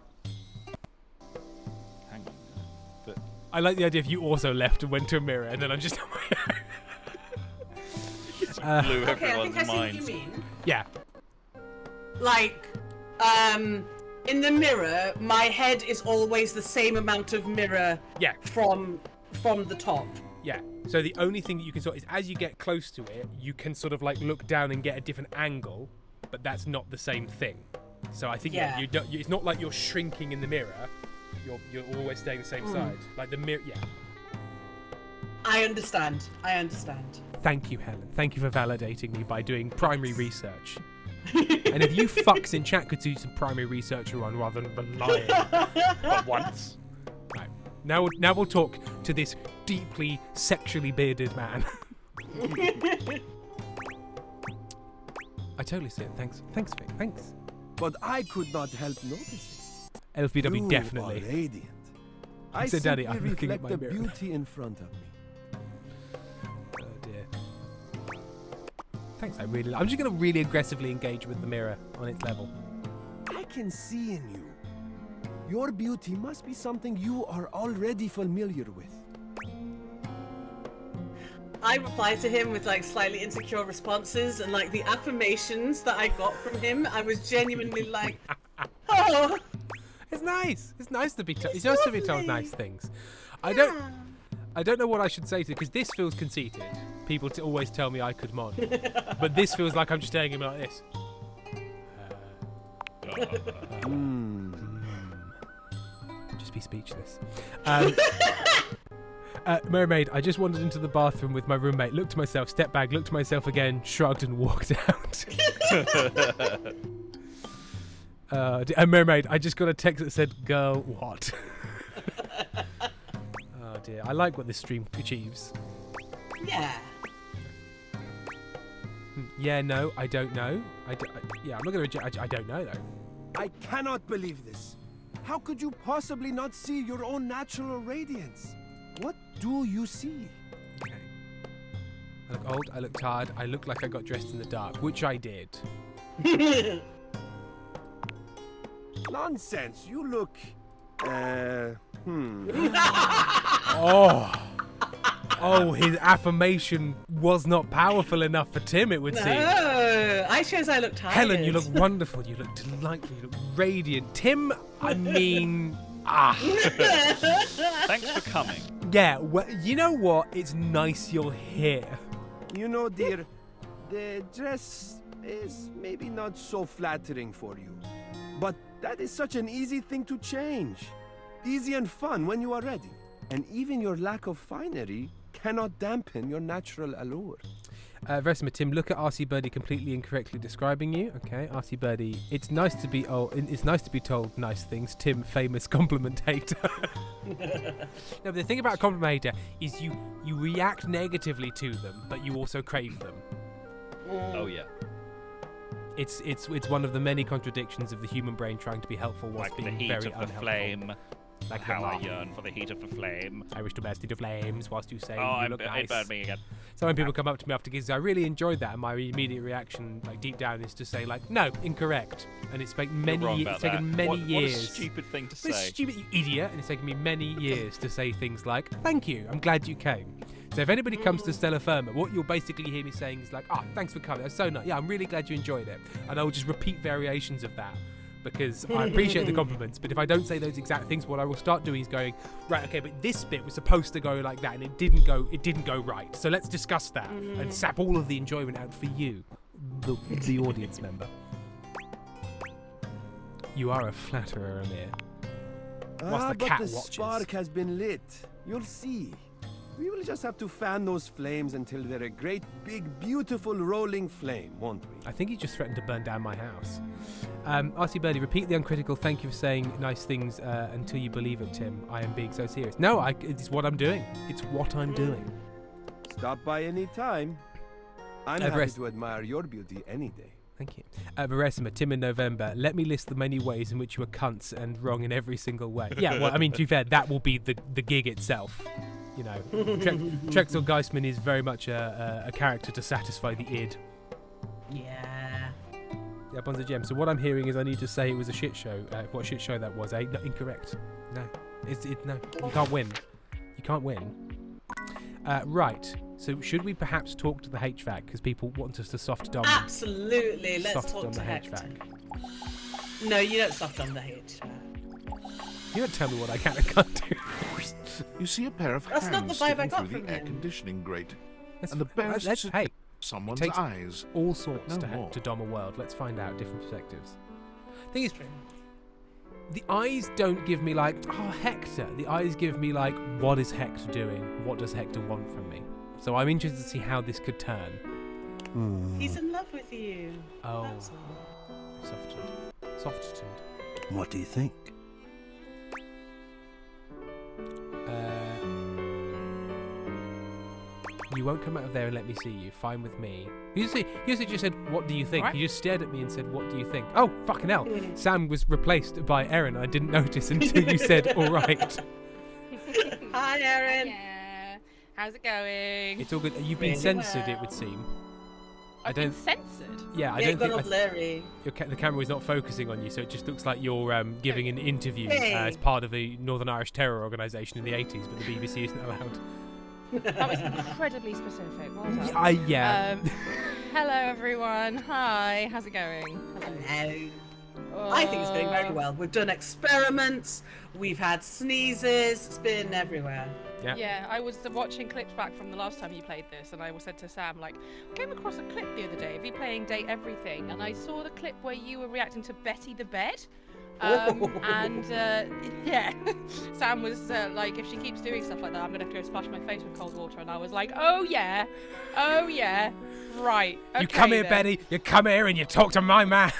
[SPEAKER 5] hang on. But
[SPEAKER 1] I like the idea if you also left and went to a mirror, and then I'm just on my own.
[SPEAKER 5] Blew
[SPEAKER 4] okay, I
[SPEAKER 5] everyone's
[SPEAKER 4] think I see what
[SPEAKER 5] minds.
[SPEAKER 4] you mean.
[SPEAKER 1] Yeah.
[SPEAKER 4] Like, in the mirror, my head is always the same amount of mirror.
[SPEAKER 1] Yeah.
[SPEAKER 4] From the top.
[SPEAKER 1] Yeah. So the only thing that you can sort is as you get close to it, you can sort of like look down and get a different angle, but that's not the same thing. So I think it's not like you're shrinking in the mirror. You're always staying the same side. Like the mirror. Yeah.
[SPEAKER 4] I understand.
[SPEAKER 1] Thank you, Helen. Thank you for validating me by doing primary research. And if you fucks in chat could do some primary research on rather than lying.
[SPEAKER 5] But once.
[SPEAKER 1] Right. Now we'll talk to this deeply sexually bearded man. I totally see it. Thanks, Vic. Thanks.
[SPEAKER 14] But I could not help noticing.
[SPEAKER 1] LVW
[SPEAKER 14] You
[SPEAKER 1] definitely.
[SPEAKER 14] are radiant.
[SPEAKER 1] I said, Daddy, I'm looking at my
[SPEAKER 14] reflect the
[SPEAKER 1] mirror.
[SPEAKER 14] beauty in front of me.
[SPEAKER 1] Oh dear. Thanks. I'm just gonna really aggressively engage with the mirror on its level.
[SPEAKER 14] I can see in you. Your beauty must be something you are already familiar with.
[SPEAKER 4] I replied to him with like slightly insecure responses, and like the affirmations that I got from him, I was genuinely like, oh.
[SPEAKER 1] It's nice. It's nice to be. It's nice to be told nice things. I don't know what I should say to because this feels conceited. People always tell me I could mod, but this feels like I'm just staring at him like this. Just be speechless. Mermaid, I just wandered into the bathroom with my roommate, looked to myself, stepped back, looked to myself again, shrugged and walked out. Mermaid, I just got a text that said, "Girl, what?" Oh dear, I like what this stream achieves.
[SPEAKER 4] Yeah.
[SPEAKER 1] Yeah, no, I don't know. I'm not going to. I don't know though.
[SPEAKER 14] I cannot believe this. How could you possibly not see your own natural radiance? What do you see?
[SPEAKER 1] Okay. I look old, I look tired, I look like I got dressed in the dark, which I did.
[SPEAKER 14] Nonsense. You look
[SPEAKER 1] Oh, his affirmation was not powerful enough for Tim, it would seem.
[SPEAKER 4] No, I chose I look tired.
[SPEAKER 1] Helen, you look wonderful. You look delightful. You look radiant. Tim, I mean,
[SPEAKER 5] Thanks for coming.
[SPEAKER 1] Yeah, well, you know what? It's nice you're here.
[SPEAKER 14] You know, dear, the dress is maybe not so flattering for you. But that is such an easy thing to change. Easy and fun when you are ready. And even your lack of finery cannot dampen your natural allure.
[SPEAKER 1] Verisima, Tim, look at RC Birdie completely incorrectly describing you. Okay, RC Birdie, it's nice to be told nice things. Tim, famous compliment hater. No, but the thing about a compliment hater is you react negatively to them, but you also crave them.
[SPEAKER 5] Oh yeah.
[SPEAKER 1] It's one of the many contradictions of the human brain trying to be helpful whilst
[SPEAKER 5] Like the
[SPEAKER 1] being
[SPEAKER 5] heat
[SPEAKER 1] very
[SPEAKER 5] of the
[SPEAKER 1] unhelpful.
[SPEAKER 5] flame.
[SPEAKER 1] Like
[SPEAKER 5] how
[SPEAKER 1] the
[SPEAKER 5] I
[SPEAKER 1] moth.
[SPEAKER 5] yearn for the heat of the flame.
[SPEAKER 1] I wish to burst into flames whilst you say
[SPEAKER 5] Oh,
[SPEAKER 1] you look nice.
[SPEAKER 5] it burned me again.
[SPEAKER 1] So when people come up to me after gigs, I really enjoyed that, and my immediate reaction, like deep down, is to say like, no, incorrect. And it's taken
[SPEAKER 5] You're wrong
[SPEAKER 1] many
[SPEAKER 5] about
[SPEAKER 1] taken
[SPEAKER 5] that.
[SPEAKER 1] many
[SPEAKER 5] What
[SPEAKER 1] years.
[SPEAKER 5] a stupid thing to
[SPEAKER 1] What a
[SPEAKER 5] say.
[SPEAKER 1] stupid, you idiot! And it's taken me many years to say things like, thank you, I'm glad you came. So if anybody comes to Stella Firma, what you'll basically hear me saying is like, thanks for coming, that's so nice. Yeah, I'm really glad you enjoyed it. And I will just repeat variations of that, because I appreciate the compliments, but if I don't say those exact things, what I will start doing is going, right, okay, but this bit was supposed to go like that, and it didn't go right. So let's discuss that and sap all of the enjoyment out for you, the audience member. You are a flatterer, Amir. Whilst the cat
[SPEAKER 14] but the
[SPEAKER 1] watches.
[SPEAKER 14] spark has been lit. You'll see. We will just have to fan those flames until they're a great, big, beautiful, rolling flame, won't we?
[SPEAKER 1] I think he just threatened to burn down my house. RC Birdie, repeat the uncritical thank you for saying nice things until you believe it, Tim. I am being so serious. No, it's what I'm doing. It's what I'm doing.
[SPEAKER 14] Stop by any time. I'm happy to admire your beauty any day.
[SPEAKER 1] Thank you. Verisima, Tim in November, let me list the many ways in which you are cunts and wrong in every single way. Yeah, well, I mean, to be fair, that will be the gig itself. You know, Trexel Geisman is very much a character to satisfy the id.
[SPEAKER 4] Yeah.
[SPEAKER 1] Yeah, Bonza Gem. So what I'm hearing is I need to say it was a shit show. What shit show that was? No, incorrect. No, no. You can't win. You can't win. Right. So should we perhaps talk to the HVAC because people want us to soft dom?
[SPEAKER 4] Absolutely. Let's
[SPEAKER 1] soft
[SPEAKER 4] talk
[SPEAKER 1] dom
[SPEAKER 4] to
[SPEAKER 1] the
[SPEAKER 4] Hector.
[SPEAKER 1] HVAC.
[SPEAKER 4] No, you don't soft on the HVAC.
[SPEAKER 1] You don't tell me what I can and can't do.
[SPEAKER 7] You see a pair of
[SPEAKER 4] That's not
[SPEAKER 7] hands
[SPEAKER 4] the vibe I
[SPEAKER 7] sticking
[SPEAKER 4] got
[SPEAKER 7] through
[SPEAKER 4] from
[SPEAKER 7] the air
[SPEAKER 4] him.
[SPEAKER 7] conditioning grate,
[SPEAKER 1] Let's
[SPEAKER 7] and the barest
[SPEAKER 1] hey,
[SPEAKER 7] someone's
[SPEAKER 1] it takes
[SPEAKER 7] eyes.
[SPEAKER 1] all sorts
[SPEAKER 7] No more.
[SPEAKER 1] to dom a world. Let's find out different perspectives. Thing is, the eyes don't give me like, oh, Hector. The eyes give me like, what is Hector doing? What does Hector want from me? So I'm interested to see how this could turn.
[SPEAKER 4] He's in love with you.
[SPEAKER 1] Oh,
[SPEAKER 4] That's all.
[SPEAKER 1] softened.
[SPEAKER 14] What do you think?
[SPEAKER 1] You won't come out of there and let me see you. Fine with me. You just said, what do you think?
[SPEAKER 12] Right.
[SPEAKER 1] You just stared at me and said, what do you think? Oh, fucking hell. Sam was replaced by Erin. I didn't notice until you said, all right.
[SPEAKER 4] Hi, Erin.
[SPEAKER 15] Yeah. How's it going?
[SPEAKER 1] It's all good. You've been
[SPEAKER 4] Really
[SPEAKER 1] censored,
[SPEAKER 4] well.
[SPEAKER 1] it would seem.
[SPEAKER 15] I've been censored?
[SPEAKER 1] Yeah, I
[SPEAKER 4] Yeah,
[SPEAKER 1] don't
[SPEAKER 4] got all
[SPEAKER 1] think...
[SPEAKER 4] blurry.
[SPEAKER 1] The camera is not focusing on you, so it just looks like you're giving an interview
[SPEAKER 4] Hey.
[SPEAKER 1] as part of the Northern Irish Terror Organisation in the 80s, but the BBC isn't allowed.
[SPEAKER 15] That was incredibly specific. Well done.
[SPEAKER 1] Yeah.
[SPEAKER 15] Hello, everyone. Hi. How's it going?
[SPEAKER 4] Hello. I think it's going very well. We've done experiments. We've had sneezes. It's been everywhere.
[SPEAKER 15] Yeah, I was watching clips back from the last time you played this, and I said to Sam, like, I came across a clip the other day of you playing Date Everything, and I saw the clip where you were reacting to Betty the Bed. Yeah, Sam was like, if she keeps doing stuff like that, I'm gonna have to go splash my face with cold water. And I was like, oh yeah, right. Okay,
[SPEAKER 1] You come here,
[SPEAKER 15] then.
[SPEAKER 1] Betty. You come here and you talk to my man.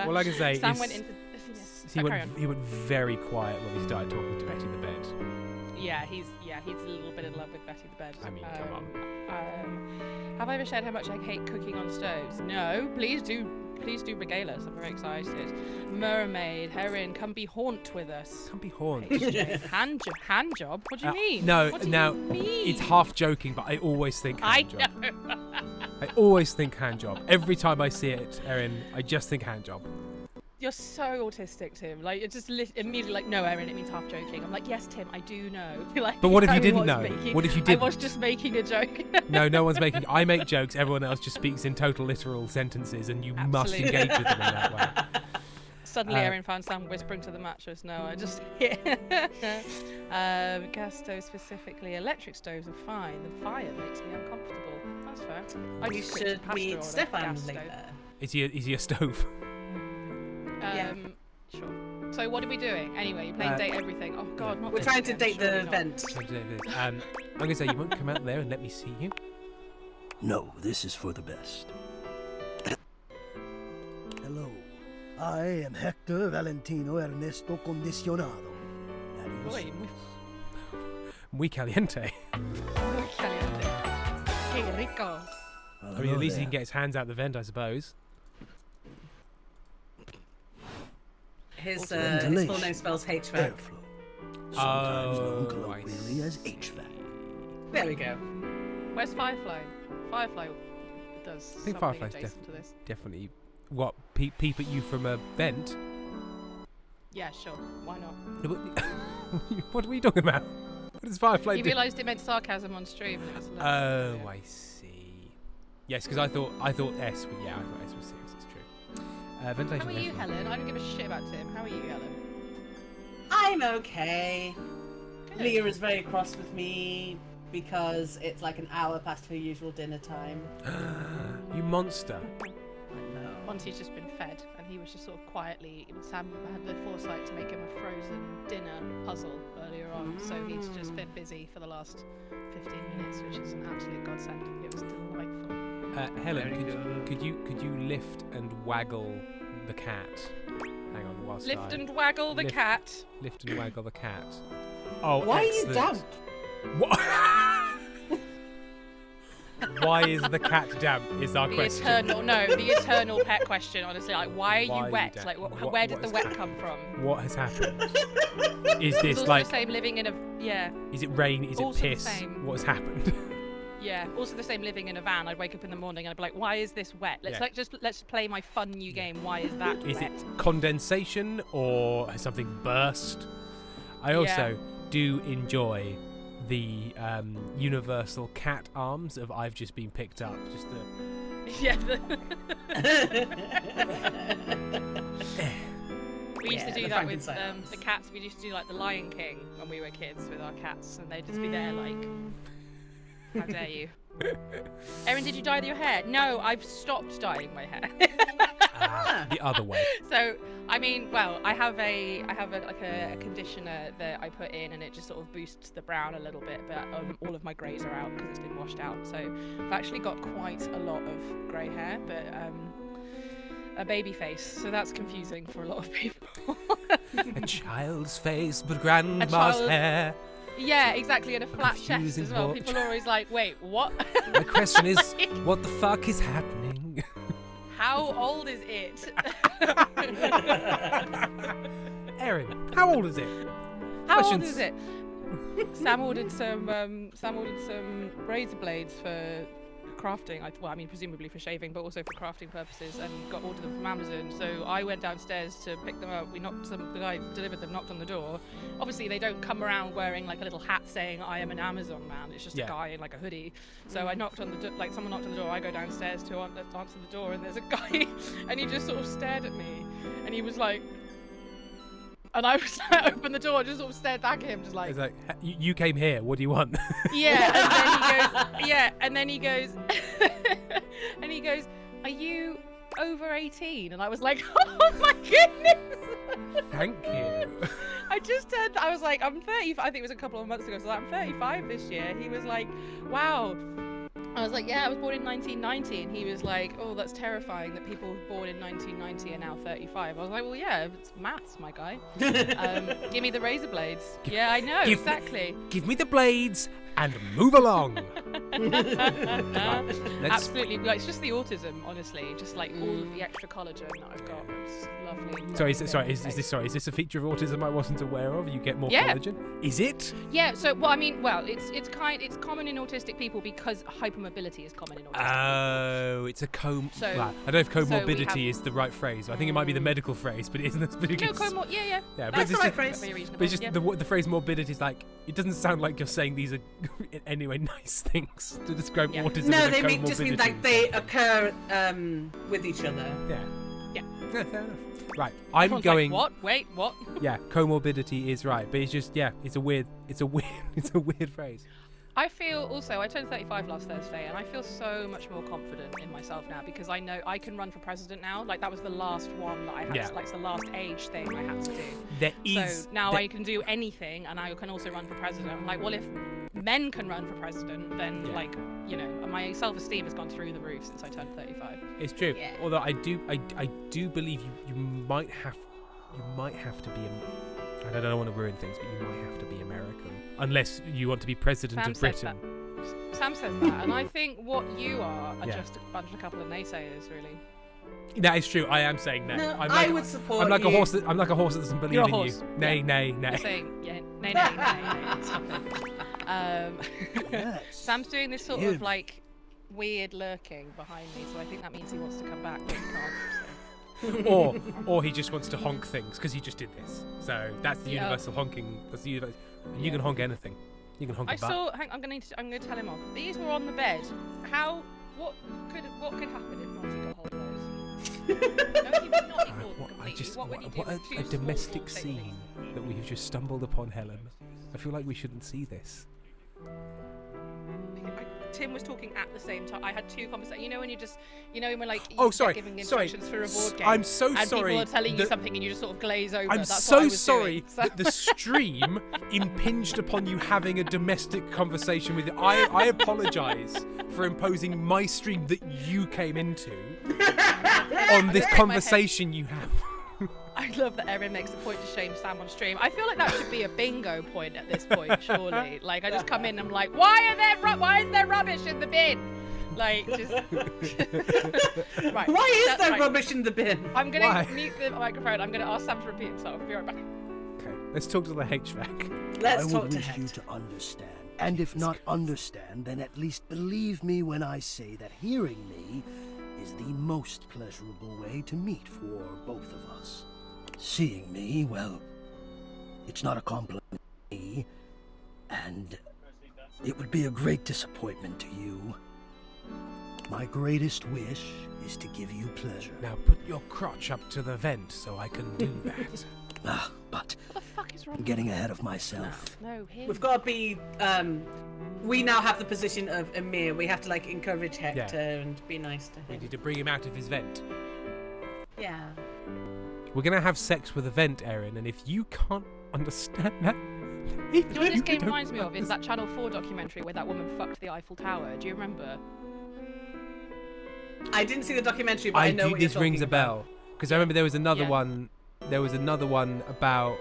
[SPEAKER 1] All I can say
[SPEAKER 15] Sam
[SPEAKER 1] is
[SPEAKER 15] went into.
[SPEAKER 1] he went very quiet when he started talking to Betty the Bed.
[SPEAKER 15] Yeah, he's a little bit in love with Betty the Bed.
[SPEAKER 1] I mean, come on.
[SPEAKER 15] Have I ever shared how much I hate cooking on stoves? No, please do regale us. I'm very excited. Mermaid, Heron, come be haunt with us.
[SPEAKER 1] Come be haunt.
[SPEAKER 15] hand job? What do you mean?
[SPEAKER 1] No,
[SPEAKER 15] What do
[SPEAKER 1] now
[SPEAKER 15] you mean?
[SPEAKER 1] it's half joking, but I always think hand job.
[SPEAKER 15] know.
[SPEAKER 1] I always think hand job. Every time I see it, Erin, I just think hand job.
[SPEAKER 15] You're so autistic, Tim. Like, you're just immediately like, no, Erin, it means half joking. I'm like, yes, Tim, I do know. Like,
[SPEAKER 1] But what if you
[SPEAKER 15] I
[SPEAKER 1] didn't
[SPEAKER 15] was
[SPEAKER 1] know?
[SPEAKER 15] making-
[SPEAKER 1] What if you didn't?
[SPEAKER 15] I was just making a joke.
[SPEAKER 1] No, no one's making. I make jokes. Everyone else just speaks in total literal sentences, and you must
[SPEAKER 15] Absolutely.
[SPEAKER 1] engage with them in that way.
[SPEAKER 15] Suddenly, Erin found Sam whispering to the mattress. No, I just. Gas stoves specifically, electric stoves are fine. The fire makes me uncomfortable. That's fair. I
[SPEAKER 4] We
[SPEAKER 15] just switched
[SPEAKER 4] should
[SPEAKER 15] pasta
[SPEAKER 4] meet
[SPEAKER 15] on a
[SPEAKER 4] Stefan
[SPEAKER 15] gas
[SPEAKER 4] later.
[SPEAKER 15] stove.
[SPEAKER 1] Is he a stove?
[SPEAKER 15] Sure. So what are we doing? Anyway, you're playing date everything. Oh God, not
[SPEAKER 4] We're
[SPEAKER 15] this
[SPEAKER 4] trying to
[SPEAKER 15] again,
[SPEAKER 4] date the
[SPEAKER 15] surely not.
[SPEAKER 4] event.
[SPEAKER 1] I'm gonna say you won't come out there and let me see you.
[SPEAKER 16] No, this is for the best. Hello, I am Hector Valentino Ernesto Condicionado. Adios.
[SPEAKER 15] Wait,
[SPEAKER 1] Muy caliente.
[SPEAKER 15] muy caliente. Qué rico.
[SPEAKER 1] I mean, at least he can get his hands out the vent, I suppose.
[SPEAKER 4] His full
[SPEAKER 16] ventilation,
[SPEAKER 4] name spells HVAC.
[SPEAKER 16] airflow, sometimes known colloquially as HVAC.
[SPEAKER 4] There we go.
[SPEAKER 15] Where's Firefly? Firefly does
[SPEAKER 1] I think
[SPEAKER 15] something
[SPEAKER 1] Firefly's
[SPEAKER 15] adjacent to this.
[SPEAKER 1] definitely what peep at you from a vent.
[SPEAKER 15] Yeah, sure. Why not?
[SPEAKER 1] What are we talking about? What does Firefly
[SPEAKER 15] He
[SPEAKER 1] do?
[SPEAKER 15] realised it meant sarcasm on stream. And it was
[SPEAKER 1] Oh, I see. Yes, because I thought S. Yeah, I thought S was serious. It's true. Ventilation.
[SPEAKER 15] How are you,
[SPEAKER 1] airflow.
[SPEAKER 15] Helen? I don't give a shit about Tim. How are you, Helen?
[SPEAKER 4] I'm okay.
[SPEAKER 15] Good.
[SPEAKER 4] Leah is very cross with me because it's like an hour past her usual dinner time.
[SPEAKER 1] You monster.
[SPEAKER 15] Once he's just been fed, and he was just sort of quietly. Sam had the foresight to make him a frozen dinner puzzle earlier on, so he's just been busy for the last 15 minutes, which is an absolute godsend. It was delightful.
[SPEAKER 1] Helen, could you lift and waggle the cat? Hang on, whilst
[SPEAKER 15] Lift
[SPEAKER 1] I
[SPEAKER 15] and waggle the cat.
[SPEAKER 1] Lift and waggle the cat. Oh,
[SPEAKER 4] Why
[SPEAKER 1] excellent.
[SPEAKER 4] are you damp?
[SPEAKER 1] What? Why is the cat damp? Is our question.
[SPEAKER 15] The eternal pet question. Honestly, like, why are you wet?
[SPEAKER 1] damp?
[SPEAKER 15] Like,
[SPEAKER 1] What-
[SPEAKER 15] where did
[SPEAKER 1] what
[SPEAKER 15] the
[SPEAKER 1] has
[SPEAKER 15] wet
[SPEAKER 1] happened?
[SPEAKER 15] come from?
[SPEAKER 1] What has happened? Is
[SPEAKER 15] It's
[SPEAKER 1] this
[SPEAKER 15] also
[SPEAKER 1] like?
[SPEAKER 15] the same living in a
[SPEAKER 1] Is it rain? Is it
[SPEAKER 15] also the
[SPEAKER 1] piss?
[SPEAKER 15] same.
[SPEAKER 1] What has happened?
[SPEAKER 15] Yeah, also the same living in a van. I'd wake up in the morning and I'd be like, why is this wet? Let's
[SPEAKER 1] Yeah.
[SPEAKER 15] let's play my fun new game. Why is that
[SPEAKER 1] Is
[SPEAKER 15] wet?
[SPEAKER 1] it condensation or has something burst? I also do enjoy the universal cat arms of I've just been picked up. Just the
[SPEAKER 15] Yeah. We used to do
[SPEAKER 4] the
[SPEAKER 15] that with
[SPEAKER 4] Frankenstein arms.
[SPEAKER 15] the cats. We used to do like the Lion King when we were kids with our cats, and they'd just be there like, how dare you? Erin, did you dye your hair? No, I've stopped dyeing my hair.
[SPEAKER 1] the other way.
[SPEAKER 15] So, I mean, well, I have a conditioner that I put in, and it just sort of boosts the brown a little bit. But all of my greys are out because it's been washed out. So I've actually got quite a lot of grey hair, but a baby face. So that's confusing for a lot of people.
[SPEAKER 1] A child's face, but grandma's hair.
[SPEAKER 15] Yeah, exactly, and a flat chest
[SPEAKER 1] confusing
[SPEAKER 15] as well.
[SPEAKER 1] thought.
[SPEAKER 15] People are always like, "Wait, what?"
[SPEAKER 1] My question is, what the fuck is happening?
[SPEAKER 15] How old is it?
[SPEAKER 1] Erin, how old is it?
[SPEAKER 15] How
[SPEAKER 1] Questions.
[SPEAKER 15] old is it? Sam ordered some razor blades for crafting. I mean, presumably for shaving, but also for crafting purposes, and ordered them from Amazon. So I went downstairs to pick them up. The guy delivered them, knocked on the door. Obviously, they don't come around wearing like a little hat saying I am an Amazon man. It's just a guy in like a hoodie. So I knocked on the door, someone knocked on the door. I go downstairs to answer the door, and there's a guy, and he just sort of stared at me, and he was like. And I was like, opened the door, just sort of stared back at him, just like.
[SPEAKER 1] It's like, you came here. What do you want?
[SPEAKER 15] Yeah, and then he goes, and he goes, "Are you over 18?" And I was like, "Oh my goodness!"
[SPEAKER 1] Thank you.
[SPEAKER 15] I just turned. I was like, "I'm 35." I think it was a couple of months ago. So I'm 35 this year. He was like, "Wow." I was like, "Yeah, I was born in 1990," and he was like, "Oh, that's terrifying that people born in 1990 are now 35." I was like, "Well, yeah, it's maths, my guy. Give me the razor blades." Yeah, I know exactly.
[SPEAKER 1] Give me the blades and move along.
[SPEAKER 15] Absolutely, like, it's just the autism, honestly, just like all of the extra collagen that I've got. It's lovely.
[SPEAKER 1] Is this a feature of autism I wasn't aware of? You get more collagen. Is it?
[SPEAKER 15] Yeah. So, it's common in autistic people because hypermobility comorbidity is common in autistic.
[SPEAKER 1] Oh, it's a
[SPEAKER 15] So-
[SPEAKER 1] I don't know if
[SPEAKER 15] so we
[SPEAKER 1] comorbidity
[SPEAKER 15] have-
[SPEAKER 1] is the right phrase. I think it might be the medical phrase, but it isn't. But it
[SPEAKER 15] No,
[SPEAKER 1] is-
[SPEAKER 15] yeah.
[SPEAKER 1] Yeah,
[SPEAKER 15] That's
[SPEAKER 1] it's
[SPEAKER 15] the right
[SPEAKER 1] just-
[SPEAKER 15] phrase. Very reasonable,
[SPEAKER 1] But it's just
[SPEAKER 15] yeah.
[SPEAKER 1] the phrase morbidity is like, it doesn't sound like you're saying these are in any way nice things to describe autism.
[SPEAKER 4] No,
[SPEAKER 1] as a
[SPEAKER 4] they just mean like
[SPEAKER 1] comorbidity.
[SPEAKER 4] they occur with each other.
[SPEAKER 1] Yeah.
[SPEAKER 15] Yeah.
[SPEAKER 1] Yeah, fair enough. Right, I'm
[SPEAKER 15] Everyone's
[SPEAKER 1] going.
[SPEAKER 15] Like, what? Wait, what?
[SPEAKER 1] Yeah, comorbidity is right, but it's just it's a weird phrase.
[SPEAKER 15] I feel also, I turned 35 last Thursday, and I feel so much more confident in myself now because I know I can run for president now. Like, that was the last one that I had,
[SPEAKER 1] Yeah.
[SPEAKER 15] like, it's the last age thing I had to do.
[SPEAKER 1] There is.
[SPEAKER 15] So now I can do anything, and I can also run for president. I'm like, well, if men can run for president, then, like, you know, my self-esteem has gone through the roof since I turned 35.
[SPEAKER 1] It's true. Although I do believe you might have to be. I don't want to ruin things, but you might have to be American unless you want to be president
[SPEAKER 15] Sam
[SPEAKER 1] of
[SPEAKER 15] says
[SPEAKER 1] Britain.
[SPEAKER 15] that. Sam says that, and I think what you are
[SPEAKER 1] Yeah.
[SPEAKER 15] just a couple of naysayers, really.
[SPEAKER 1] That is true. I am saying no.
[SPEAKER 4] No,
[SPEAKER 1] I'm
[SPEAKER 4] I
[SPEAKER 1] like,
[SPEAKER 4] would support
[SPEAKER 1] I'm like
[SPEAKER 4] you.
[SPEAKER 1] a horse. I'm like a horse that doesn't believe
[SPEAKER 15] You're a
[SPEAKER 1] in
[SPEAKER 15] horse.
[SPEAKER 1] you. Nay,
[SPEAKER 15] Yeah.
[SPEAKER 1] nay, nay.
[SPEAKER 15] You're saying, yeah, nay. Stop it. Sam's doing this sort of like weird lurking behind me, so I think that means he wants to come back, but he can't.
[SPEAKER 1] or he just wants to honk things because he just did this. So that's the
[SPEAKER 15] Yeah.
[SPEAKER 1] universal honking. That's the universal. You can honk anything. You can honk
[SPEAKER 15] I
[SPEAKER 1] a butt.
[SPEAKER 15] saw. I'm going to tell him off. These were on the bed. What could happen if Monty got hold of those? No, he would not ignore them completely. What would he do
[SPEAKER 1] What
[SPEAKER 15] with two
[SPEAKER 1] a
[SPEAKER 15] small
[SPEAKER 1] domestic
[SPEAKER 15] balls
[SPEAKER 1] scene that we have just stumbled upon, Helen. I feel like we shouldn't see this.
[SPEAKER 15] Tim was talking at the same time. I had two conversations. You know when when like
[SPEAKER 1] Oh,
[SPEAKER 15] you're
[SPEAKER 1] sorry,
[SPEAKER 15] giving
[SPEAKER 1] sorry.
[SPEAKER 15] instructions for a board game.
[SPEAKER 1] I'm so
[SPEAKER 15] and
[SPEAKER 1] sorry
[SPEAKER 15] people are telling you
[SPEAKER 1] that-
[SPEAKER 15] something and you just sort of glaze over.
[SPEAKER 1] I'm
[SPEAKER 15] That's what I
[SPEAKER 1] so
[SPEAKER 15] was
[SPEAKER 1] sorry
[SPEAKER 15] doing. So-
[SPEAKER 1] that the stream impinged upon you having a domestic conversation with. I apologise for imposing my stream that you came into on this conversation you have.
[SPEAKER 15] I love that Erin makes the point to shame Sam on stream. I feel like that should be a bingo point at this point, surely. Like, I just come in and I'm like, why is there rubbish in the bin? Like, just... Right.
[SPEAKER 4] Why is
[SPEAKER 15] that's
[SPEAKER 4] there
[SPEAKER 15] right.
[SPEAKER 4] rubbish in the bin?
[SPEAKER 15] I'm going
[SPEAKER 1] Why?
[SPEAKER 15] to mute the microphone. I'm going to ask Sam to repeat himself. Be right back.
[SPEAKER 1] Okay, let's talk to the HVAC.
[SPEAKER 4] Let's
[SPEAKER 16] I
[SPEAKER 4] talk
[SPEAKER 16] would
[SPEAKER 4] to
[SPEAKER 16] wish
[SPEAKER 4] Head.
[SPEAKER 16] you to understand. And if not understand, then at least believe me when I say that hearing me is the most pleasurable way to meet for both of us. Seeing me, well, it's not a compliment to me, and it would be a great disappointment to you. My greatest wish is to give you pleasure.
[SPEAKER 1] Now put your crotch up to the vent so I can do that.
[SPEAKER 16] But
[SPEAKER 15] What the fuck is wrong
[SPEAKER 16] I'm getting ahead of myself.
[SPEAKER 15] No, him.
[SPEAKER 4] We've got to be. We now have the position of Emir. We have to like encourage Hector and be nice to
[SPEAKER 1] We
[SPEAKER 4] him.
[SPEAKER 1] need to bring him out of his vent.
[SPEAKER 4] Yeah.
[SPEAKER 1] We're gonna have sex with a vent, Erin, and if you can't understand that,
[SPEAKER 15] You know what this game reminds me of is that Channel 4 documentary where that woman fucked the Eiffel Tower. Do you remember?
[SPEAKER 4] I didn't see the documentary, but I know what you're
[SPEAKER 1] this rings
[SPEAKER 4] talking
[SPEAKER 1] a bell because I remember there was another
[SPEAKER 15] Yeah.
[SPEAKER 1] one. There was another one about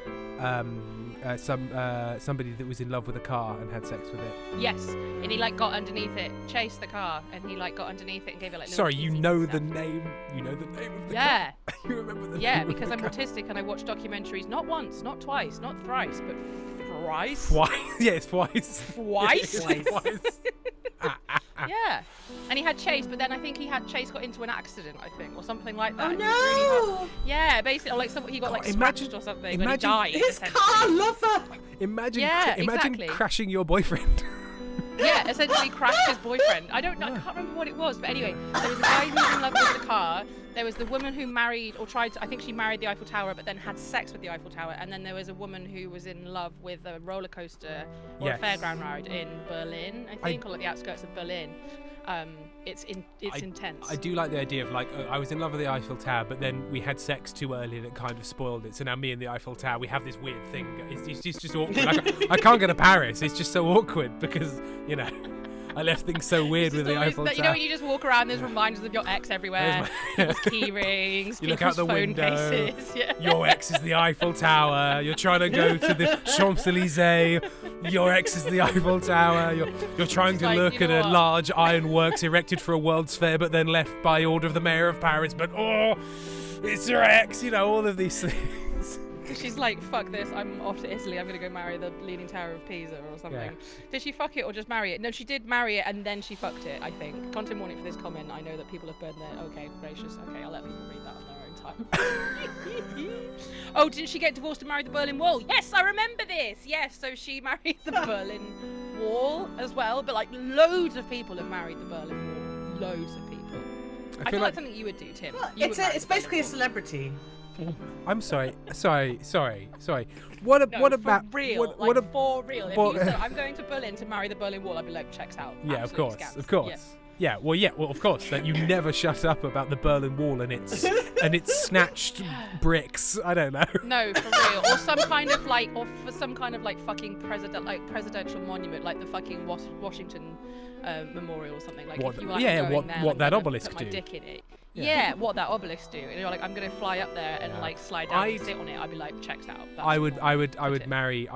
[SPEAKER 1] somebody that was in love with a car and had sex with it.
[SPEAKER 15] Yes, and he like got underneath it, chased the car, and he like got underneath it and gave it like. little
[SPEAKER 1] Sorry, you
[SPEAKER 15] kisses
[SPEAKER 1] know
[SPEAKER 15] and
[SPEAKER 1] the
[SPEAKER 15] stuff.
[SPEAKER 1] name. You know the name of the
[SPEAKER 15] Yeah.
[SPEAKER 1] car. You remember the
[SPEAKER 15] Yeah,
[SPEAKER 1] name of
[SPEAKER 15] because
[SPEAKER 1] the
[SPEAKER 15] I'm
[SPEAKER 1] car.
[SPEAKER 15] autistic and I watch documentaries not once, not twice, not thrice, but thrice.
[SPEAKER 1] Twice. Yes, twice.
[SPEAKER 15] Twice.
[SPEAKER 1] Twice.
[SPEAKER 15] Yeah, and he had Chase, but then I think Chase got into an accident, I think, or something like that.
[SPEAKER 4] Oh
[SPEAKER 15] and he was really
[SPEAKER 4] no!
[SPEAKER 15] hot. Yeah, basically, or like he got like
[SPEAKER 1] God, imagine-
[SPEAKER 15] scratched or something, and he
[SPEAKER 1] imagine-
[SPEAKER 15] died.
[SPEAKER 4] His
[SPEAKER 15] essentially.
[SPEAKER 4] car lover.
[SPEAKER 1] Imagine,
[SPEAKER 15] Yeah,
[SPEAKER 1] imagine
[SPEAKER 15] exactly.
[SPEAKER 1] crashing your boyfriend.
[SPEAKER 15] Yeah, essentially crashed his boyfriend. I can't remember what it was, but anyway, there was a guy who was in love with the car. There was the woman who married, or tried to, I think she married the Eiffel Tower, but then had sex with the Eiffel Tower. And then there was a woman who was in love with a roller coaster or
[SPEAKER 1] Yes.
[SPEAKER 15] a fairground ride in Berlin, I think, or like the outskirts of Berlin. It's intense.
[SPEAKER 1] I do like the idea of like I was in love with the Eiffel Tower, but then we had sex too early and it kind of spoiled it. So now me and the Eiffel Tower, we have this weird thing. It's just awkward. I can't go to Paris. It's just so awkward because I left things so weird with the Eiffel
[SPEAKER 15] You know
[SPEAKER 1] Tower.
[SPEAKER 15] when you just walk around, there's reminders of your ex everywhere, people's key rings,
[SPEAKER 1] You look
[SPEAKER 15] people's
[SPEAKER 1] out the
[SPEAKER 15] phone
[SPEAKER 1] window.
[SPEAKER 15] cases. Yeah.
[SPEAKER 1] Your ex is the Eiffel Tower. You're trying to go to the Champs-Elysees. Your ex is the Eiffel Tower. You're trying to
[SPEAKER 15] like,
[SPEAKER 1] look
[SPEAKER 15] you
[SPEAKER 1] at
[SPEAKER 15] know
[SPEAKER 1] a
[SPEAKER 15] what?
[SPEAKER 1] large ironworks erected for a World's Fair, but then left by order of the mayor of Paris. But it's your ex. All of these things.
[SPEAKER 15] She's like, fuck this, I'm off to Italy, I'm gonna go marry the Leaning Tower of Pisa or something.
[SPEAKER 1] Yeah.
[SPEAKER 15] Did she fuck it or just marry it? No, she did marry it and then she fucked it, I think. Content warning for this comment, I know that people have burned their... Okay, gracious, okay, I'll let people read that on their own time. Oh, didn't she get divorced and marry the Berlin Wall? Yes, I remember this! Yes, so she married the Berlin Wall as well, but like loads of people have married the Berlin Wall. Loads of people. I feel like something you would do, Tim.
[SPEAKER 4] Well,
[SPEAKER 15] You would marry
[SPEAKER 4] it's
[SPEAKER 15] the Berlin
[SPEAKER 4] basically a
[SPEAKER 15] Wall.
[SPEAKER 4] celebrity.
[SPEAKER 1] I'm sorry. What
[SPEAKER 15] No,
[SPEAKER 1] about
[SPEAKER 15] for real? For real. If you said, I'm going to Berlin to marry the Berlin Wall, I'd be like, checks out.
[SPEAKER 1] Yeah,
[SPEAKER 15] Absolutely
[SPEAKER 1] of
[SPEAKER 15] scams.
[SPEAKER 1] course. Yeah, well, of course. That you never shut up about the Berlin Wall and its snatched bricks. I don't know.
[SPEAKER 15] No, for real. Or some kind of like, or for some kind of like fucking presidential monument, like the fucking Washington Memorial or something. Like
[SPEAKER 1] What
[SPEAKER 15] if
[SPEAKER 1] the-
[SPEAKER 15] you are
[SPEAKER 1] yeah,
[SPEAKER 15] going
[SPEAKER 1] what-
[SPEAKER 15] there,
[SPEAKER 1] what
[SPEAKER 15] like,
[SPEAKER 1] that
[SPEAKER 15] gonna
[SPEAKER 1] obelisk
[SPEAKER 15] put my
[SPEAKER 1] do.
[SPEAKER 15] dick in it.
[SPEAKER 1] Yeah.
[SPEAKER 15] Yeah, what that obelisk do. And you're like, I'm gonna fly up there and
[SPEAKER 1] Yeah.
[SPEAKER 15] like slide down and
[SPEAKER 1] I'd-
[SPEAKER 15] sit on it. I'd be like, checks out. That's
[SPEAKER 1] I would
[SPEAKER 15] it.
[SPEAKER 1] marry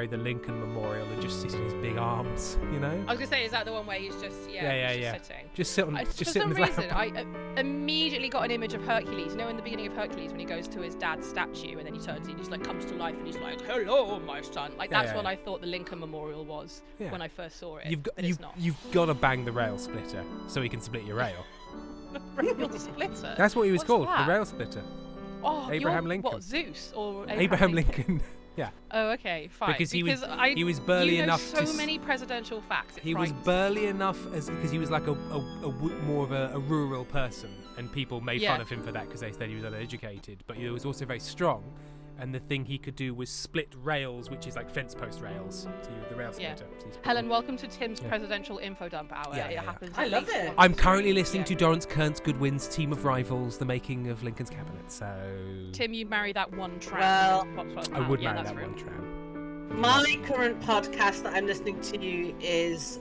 [SPEAKER 1] the Lincoln Memorial and just sit in his big arms. You know.
[SPEAKER 15] I was gonna say, is that the one where he's just he's just sitting?
[SPEAKER 1] Just sit on.
[SPEAKER 15] For
[SPEAKER 1] Just sit
[SPEAKER 15] some
[SPEAKER 1] in his
[SPEAKER 15] reason,
[SPEAKER 1] lap.
[SPEAKER 15] I immediately got an image of Hercules. You know, in the beginning of Hercules, when he goes to his dad's statue and then he turns and he just like comes to life and he's like, "Hello, my son." Like
[SPEAKER 1] Yeah,
[SPEAKER 15] that's
[SPEAKER 1] yeah,
[SPEAKER 15] what
[SPEAKER 1] yeah.
[SPEAKER 15] I thought the Lincoln Memorial was
[SPEAKER 1] Yeah.
[SPEAKER 15] when I first saw it.
[SPEAKER 1] You've got
[SPEAKER 15] but it's not.
[SPEAKER 1] you've got to bang the rail splitter so he can split your rail.
[SPEAKER 15] Rail splitter.
[SPEAKER 1] That's what he was
[SPEAKER 15] What's
[SPEAKER 1] called,
[SPEAKER 15] that?
[SPEAKER 1] the rail splitter.
[SPEAKER 15] Oh,
[SPEAKER 1] Abraham
[SPEAKER 15] you're,
[SPEAKER 1] Lincoln.
[SPEAKER 15] What, Zeus or
[SPEAKER 1] Abraham Lincoln. Yeah.
[SPEAKER 15] Oh, okay, fine.
[SPEAKER 1] Because he was
[SPEAKER 15] I,
[SPEAKER 1] he was burly
[SPEAKER 15] you know
[SPEAKER 1] enough
[SPEAKER 15] so
[SPEAKER 1] to
[SPEAKER 15] many presidential facts. It
[SPEAKER 1] he was
[SPEAKER 15] frightens me.
[SPEAKER 1] burly enough because he was like more of a rural person, and people made
[SPEAKER 15] Yeah.
[SPEAKER 1] fun of him for that because they said he was uneducated. But he was also very strong, and the thing he could do was split rails, which is like fence post rails. So the rail
[SPEAKER 15] Yeah.
[SPEAKER 1] splitter. So he's-
[SPEAKER 15] Helen, welcome to Tim's
[SPEAKER 1] Yeah.
[SPEAKER 15] presidential info dump hour.
[SPEAKER 1] Yeah,
[SPEAKER 15] it
[SPEAKER 1] yeah.
[SPEAKER 15] happens.
[SPEAKER 4] I
[SPEAKER 15] at
[SPEAKER 4] love
[SPEAKER 15] least
[SPEAKER 4] it.
[SPEAKER 15] once
[SPEAKER 1] I'm
[SPEAKER 15] a
[SPEAKER 1] currently
[SPEAKER 15] week.
[SPEAKER 1] listening
[SPEAKER 15] Yeah.
[SPEAKER 1] to Dorrance Kearns Goodwin's Team of Rivals, the making of Lincoln's Cabinet. So
[SPEAKER 15] Tim, you'd marry that one tram.
[SPEAKER 4] Well,
[SPEAKER 1] I would
[SPEAKER 15] yeah,
[SPEAKER 1] marry
[SPEAKER 15] that's
[SPEAKER 1] that
[SPEAKER 15] real.
[SPEAKER 1] one tram.
[SPEAKER 4] My current podcast that I'm listening to is